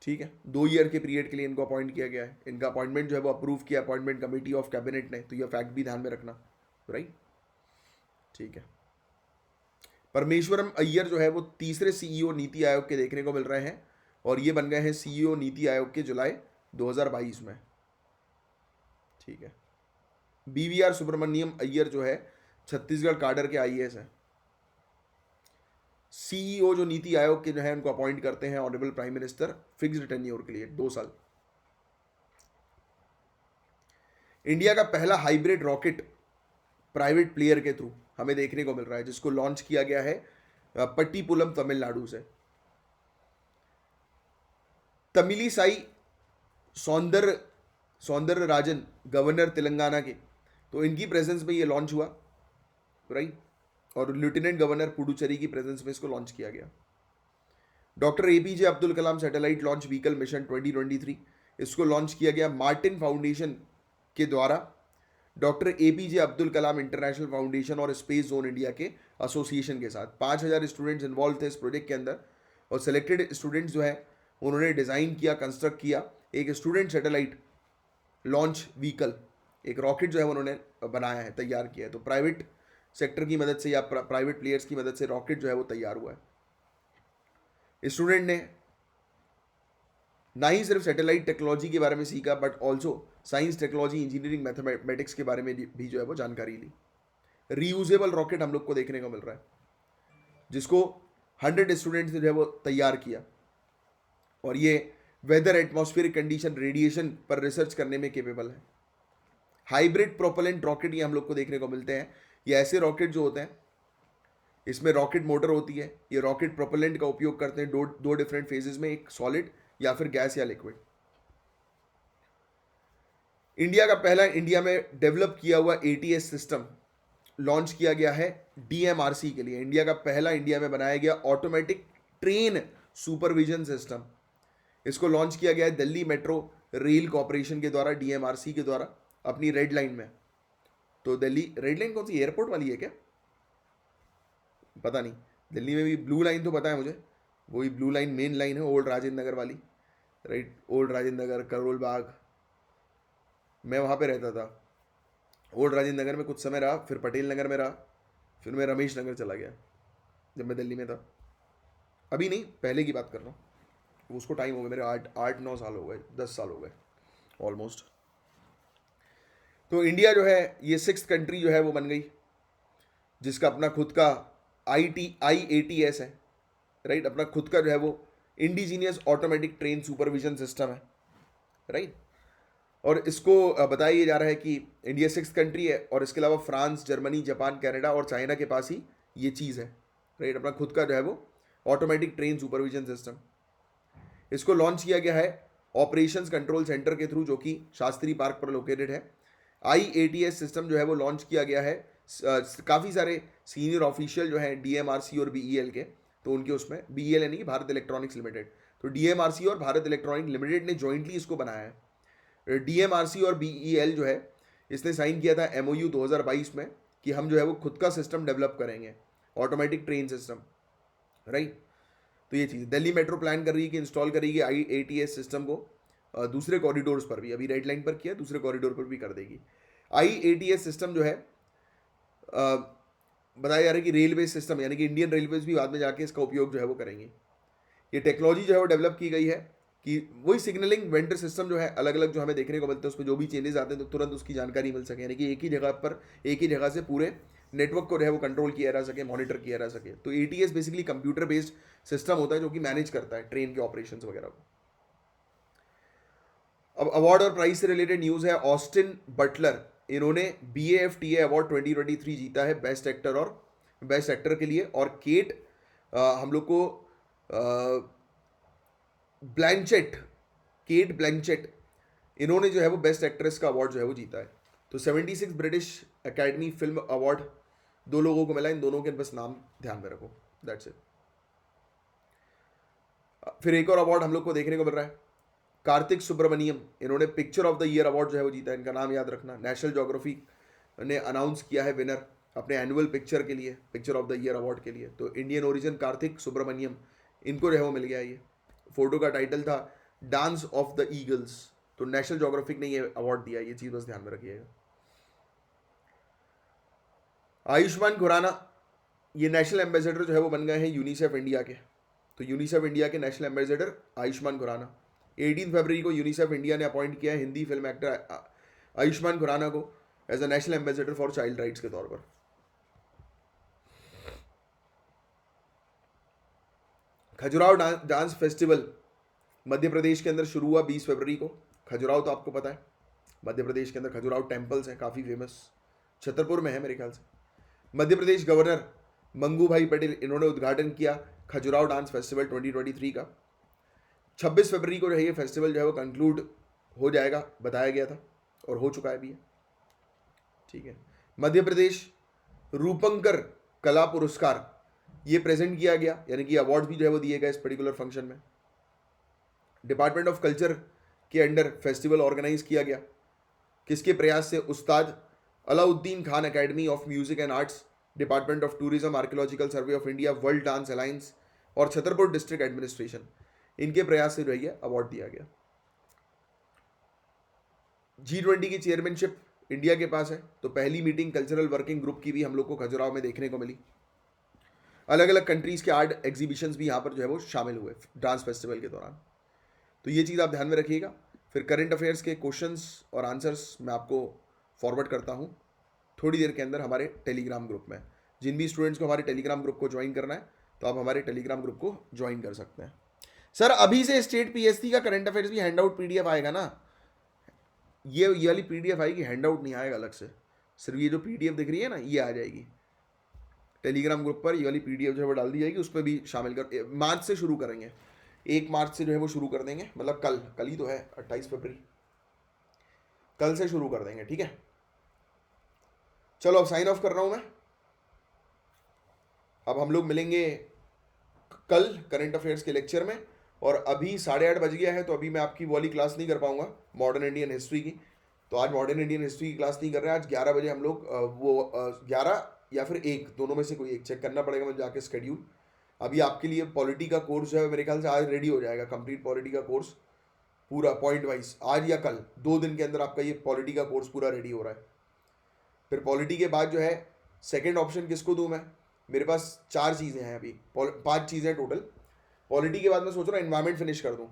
ठीक है, 2 ईयर के पीरियड के लिए इनको अपॉइंट किया गया है। इनका अपॉइंटमेंट जो है वो अप्रूव किया अपॉइंटमेंट कमेटी ऑफ कैबिनेट ने, तो यह फैक्ट भी ध्यान में रखना, राइट। ठीक है, परमेश्वरम अय्यर जो है वो तीसरे CEO नीति आयोग के देखने को मिल रहे हैं, और ये बन गए हैं CEO नीति आयोग के जुलाई 2022 में। ठीक है, BVR सुब्रमण्यम अय्यर जो है छत्तीसगढ़ काडर के IAS हैं। CEO जो नीति आयोग के जो है उनको अपॉइंट करते हैं honourable prime minister fixed tenure के लिए 2 साल। इंडिया का पहला हाइब्रिड रॉकेट प्राइवेट प्लेयर के थ्रू हमें देखने को मिल रहा है, जिसको लॉन्च किया गया है पट्टीपुलम तमिलनाडु से। तमिलिसाई सौंदर राजन गवर्नर तेलंगाना के, तो इनकी प्रेजेंस में ये लॉन्च हुआ, राइट। और लेफ्टिनेंट गवर्नर पुडुचेरी की प्रेजेंस में इसको लॉन्च किया गया। Doctor APJ Abdul Kalam satellite launch vehicle mission 2023, इसको लॉन्च किया गया मार्टिन फाउंडेशन के द्वारा, doctor APJ Abdul Kalam international foundation और स्पेस जोन इंडिया के एसोसिएशन के साथ। 5000 स्टूडेंट्स इन्वॉल्व थे इस प्रोजेक्ट के अंदर, और सिलेक्टेड स्टूडेंट्स जो है उन्होंने डिज़ाइन किया, कंस्ट्रक्ट किया एक स्टूडेंट सैटेलाइट लॉन्च व्हीकल, एक रॉकेट जो है उन्होंने बनाया है, तैयार किया है। तो प्राइवेट सेक्टर की मदद से या प्राइवेट प्लेयर्स की मदद से रॉकेट जो है वो तैयार हुआ है। स्टूडेंट ने ना ही सिर्फ सैटेलाइट टेक्नोलॉजी के बारे में सीखा, but also science, technology, engineering, mathematics के बारे में भी जो है वो जानकारी ली। रीयूजेबल रॉकेट हम लोग को देखने को मिल रहा है, जिसको 100 स्टूडेंट्स ने जो है वो तैयार किया, और ये वेदर, एटमॉस्फेरिक कंडीशन, रेडिएशन पर रिसर्च करने में केपेबल है। हाइब्रिड प्रोपेलेंट रॉकेट ये हम लोग को देखने को मिलते हैं। ये ऐसे रॉकेट जो होते हैं, इसमें रॉकेट मोटर होती है, ये रॉकेट प्रोपेलेंट का उपयोग करते हैं दो डिफरेंट फेजेस में, एक सॉलिड या फिर गैस या लिक्विड। इंडिया का पहला इंडिया में डेवलप किया हुआ ATS सिस्टम लॉन्च किया गया है डीएमआरसी के लिए, इंडिया में बनाया गया ऑटोमेटिक ट्रेन सुपरविजन सिस्टम। इसको लॉन्च किया गया है दिल्ली मेट्रो रेल कॉरपोरेशन के द्वारा, डीएमआरसी के द्वारा, अपनी रेड लाइन में। तो दिल्ली रेड लाइन कौन सी, एयरपोर्ट वाली है क्या? पता नहीं। दिल्ली में भी ब्लू लाइन तो पता है मुझे, वही ब्लू लाइन मेन लाइन है, ओल्ड राजेंद्र नगर वाली, राइट। ओल्ड राजेंद्र नगर, करोल बाग, मैं वहाँ पे रहता था। ओल्ड राजेंद्र नगर में कुछ समय रहा, फिर पटेल नगर में रहा, फिर मैं रमेश नगर चला गया जब मैं दिल्ली में था। अभी नहीं, पहले की बात कर रहा हूँ। उसको टाइम हो गया, मेरे 8-9 साल हो गए, 10 साल हो गए ऑलमोस्ट। तो इंडिया जो है ये 6th कंट्री जो है वो बन गई, जिसका अपना खुद का IATS है, राइट। अपना खुद का जो है वो indigenous automatic train supervision system है, राइट। और इसको बताया ये जा रहा है कि इंडिया 6th कंट्री है, और इसके अलावा फ्रांस, जर्मनी, जापान, कनाडा और चाइना के पास ही ये चीज़ है, राइट। अपना खुद का जो है वो ऑटोमेटिक ट्रेन सुपरविजन सिस्टम। इसको लॉन्च किया गया है ऑपरेशंस कंट्रोल सेंटर के थ्रू, जो कि शास्त्री पार्क पर लोकेटेड है। IATS सिस्टम जो है वो लॉन्च किया गया है, काफ़ी सारे सीनियर ऑफिशियल जो हैं DMRC और BEL के, तो उनके उसमें BEL यानी कि भारत इलेक्ट्रॉनिक्स लिमिटेड, तो DMRC और भारत इलेक्ट्रॉनिक लिमिटेड ने जॉइंटली इसको बनाया है। DMRC और BEL जो है, इसने साइन किया था MOU 2022 में कि हम जो है वो खुद का सिस्टम डेवलप करेंगे, ऑटोमेटिक ट्रेन सिस्टम, राइट। तो ये चीज़ दिल्ली मेट्रो प्लान कर रही है कि इंस्टॉल करेगी IATS सिस्टम को दूसरे कॉरिडोर्स पर भी, अभी रेड लाइन पर किया, दूसरे कॉरिडोर पर भी कर देगी। IATS सिस्टम जो है बताया जा रहा है कि रेलवे सिस्टम यानी कि इंडियन रेलवेज भी बाद में जाके इसका उपयोग जो है वो करेंगे। ये टेक्नोलॉजी जो है वो डेवलप की गई है कि वही सिग्नलिंग वेंडर सिस्टम जो है अलग अलग जो हमें देखने को मिलते हैं, उसमें जो भी चेंजेस आते हैं तो तुरंत उसकी जानकारी मिल सके, यानी कि एक ही जगह से पूरे नेटवर्क को जो है वो कंट्रोल किया जा सके, मॉनिटर किया जा सके। तो ATS basically computer based system होता है जो कि मैनेज करता है ट्रेन के ऑपरेशंस वगैरह को। अब अवार्ड और प्राइज से रिलेटेड न्यूज़ है। ऑस्टिन बटलर, इन्होंने BAFTA अवार्ड 2023 जीता है बेस्ट एक्टर और बेस्ट एक्टर के लिए। और केट हम लोग को ब्लैंचेट, केट ब्लैंचेट, इन्होंने जो है वो बेस्ट एक्ट्रेस का अवार्ड जो है वो जीता है। तो 76 ब्रिटिश एकेडमी फिल्म अवार्ड 2 लोगों को मिला, इन दोनों के बस नाम ध्यान में रखो, दैट्स इट। फिर एक और अवार्ड हम लोग को देखने को मिल रहा है, कार्तिक सुब्रमण्यम, इन्होंने picture of the year award जो है वो जीता है। इनका नाम याद रखना, नेशनल ज्योग्राफी ने अनाउंस किया है विनर अपने एनुअल पिक्चर के लिए, picture of the year award के लिए। तो इंडियन ओरिजिन कार्तिक सुब्रमण्यम, इनको जो है वो मिल गया। ये फोटो का टाइटल था डांस ऑफ द ईगल्स, तो नेशनल ज्योग्राफिक ने ये अवार्ड दिया, ये चीज़ बस ध्यान में रखिएगा। आयुष्मान खुराना, ये नेशनल एम्बेसडर जो है वो बन गए हैं यूनिसेफ इंडिया के। तो यूनिसेफ इंडिया के नेशनल एम्बेसडर आयुष्मान खुराना, 18 फरवरी को यूनिसेफ इंडिया ने अपॉइंट किया है हिंदी फिल्म एक्टर आयुष्मान खुराना को as a national ambassador for child rights के तौर पर। खजुराहो डांस फेस्टिवल मध्य प्रदेश के अंदर शुरू हुआ 20 फरवरी को। खजुराहो तो आपको पता है, मध्य प्रदेश के अंदर खजुराहो टेम्पल्स हैं काफ़ी फेमस, छतरपुर में है मेरे ख्याल से। मध्य प्रदेश गवर्नर मंगू भाई पटेल, इन्होंने उद्घाटन किया खजुराहो डांस फेस्टिवल 2023 का। 26 फरवरी को जो है ये फेस्टिवल जो है वो कंक्लूड हो जाएगा, बताया गया था, और हो चुका है भी है, ठीक है। मध्य प्रदेश रूपंकर कला पुरस्कार ये प्रेजेंट किया गया, यानी कि अवार्ड भी जो है वो दिए गए इस पर्टिकुलर फंक्शन में। डिपार्टमेंट ऑफ कल्चर के अंडर फेस्टिवल ऑर्गेनाइज किया गया, किसके प्रयास से? उस्ताद Alauddin Khan academy of music and arts, department of tourism, archaeological survey of India, world dance alliance और छतरपुर डिस्ट्रिक्ट एडमिनिस्ट्रेशन, इनके प्रयास से जो है अवार्ड दिया गया। G20 की चेयरमैनशिप इंडिया के पास है, तो पहली मीटिंग कल्चरल वर्किंग ग्रुप की भी हम लोग को खजुराहो में देखने को मिली। अलग अलग कंट्रीज़ के आर्ट एग्जीबिशंस भी यहाँ पर जो है वो शामिल हुए डांस फेस्टिवल के दौरान। तो ये चीज़ आप ध्यान में रखिएगा। फिर करंट अफेयर्स के क्वेश्चंस और आंसर्स मैं आपको फॉरवर्ड करता हूँ थोड़ी देर के अंदर हमारे टेलीग्राम ग्रुप में। जिन भी स्टूडेंट्स को हमारे टेलीग्राम ग्रुप को ज्वाइन करना है तो आप हमारे टेलीग्राम ग्रुप को ज्वाइन कर सकते हैं। सर अभी से स्टेट PSC का करंट अफेयर्स भी हैंड आउट PDF आएगा ना? ये वाली PDF आएगी, हैंड आउट नहीं आएगा अलग से, सिर्फ ये जो PDF दिख रही है ना ये आ जाएगी टेलीग्राम ग्रुप पर। ये वाली PDF जो है वो डाल दी जाएगी, उसमें भी शामिल कर। मार्च से शुरू करेंगे, 1 मार्च से जो है वो शुरू कर देंगे, मतलब कल ही तो है 28 फरवरी, कल से शुरू कर देंगे, ठीक है। चलो अब साइन ऑफ कर रहा हूं मैं। अब हम लोग मिलेंगे कल करंट अफेयर्स के लेक्चर में। और अभी 8:30 बज गया है, तो अभी मैं आपकी वाली क्लास नहीं कर पाऊंगा मॉडर्न इंडियन हिस्ट्री की। तो आज मॉडर्न इंडियन हिस्ट्री की क्लास नहीं कर रहे हैं। आज 11 बजे हम लोग 11 या फिर 1 दोनों में से कोई एक चेक करना पड़ेगा मुझे जाके स्केड्यूल। अभी आपके लिए पॉलिटी का कोर्स जो है मेरे ख्याल से आज रेडी हो जाएगा, कंप्लीट पॉलिटी का कोर्स पूरा पॉइंट वाइज आज या कल 2 दिन के अंदर आपका ये पॉलिटी का कोर्स पूरा रेडी हो रहा है। फिर पॉलिटी के बाद जो है सेकंड ऑप्शन किसको दूं मैं, मेरे पास 4 चीज़ें हैं अभी, 5 चीज़ें हैं टोटल। पॉलिटी के बाद मैं सोच रहा हूँ एनवायरमेंट फिनिश कर दूँ,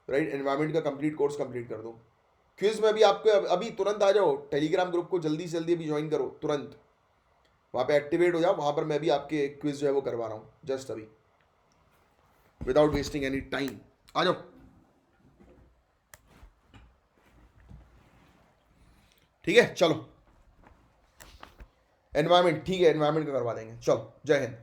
राइट, एनवायरमेंट का कंप्लीट कोर्स कंप्लीट कर दूँ। क्विज में अभी आपको अभी तुरंत आ जाओ, टेलीग्राम ग्रुप को जल्दी से जल्दी अभी ज्वाइन करो तुरंत, वहाँ पे एक्टिवेट हो जाओ। वहाँ पर मैं भी आपके क्विज जो है वो करवा रहा हूँ जस्ट अभी, विदाउट वेस्टिंग एनी टाइम। आ जाओ, ठीक है, चलो एनवायरमेंट, ठीक है, एनवायरमेंट का करवा देंगे। चलो, जय हिंद।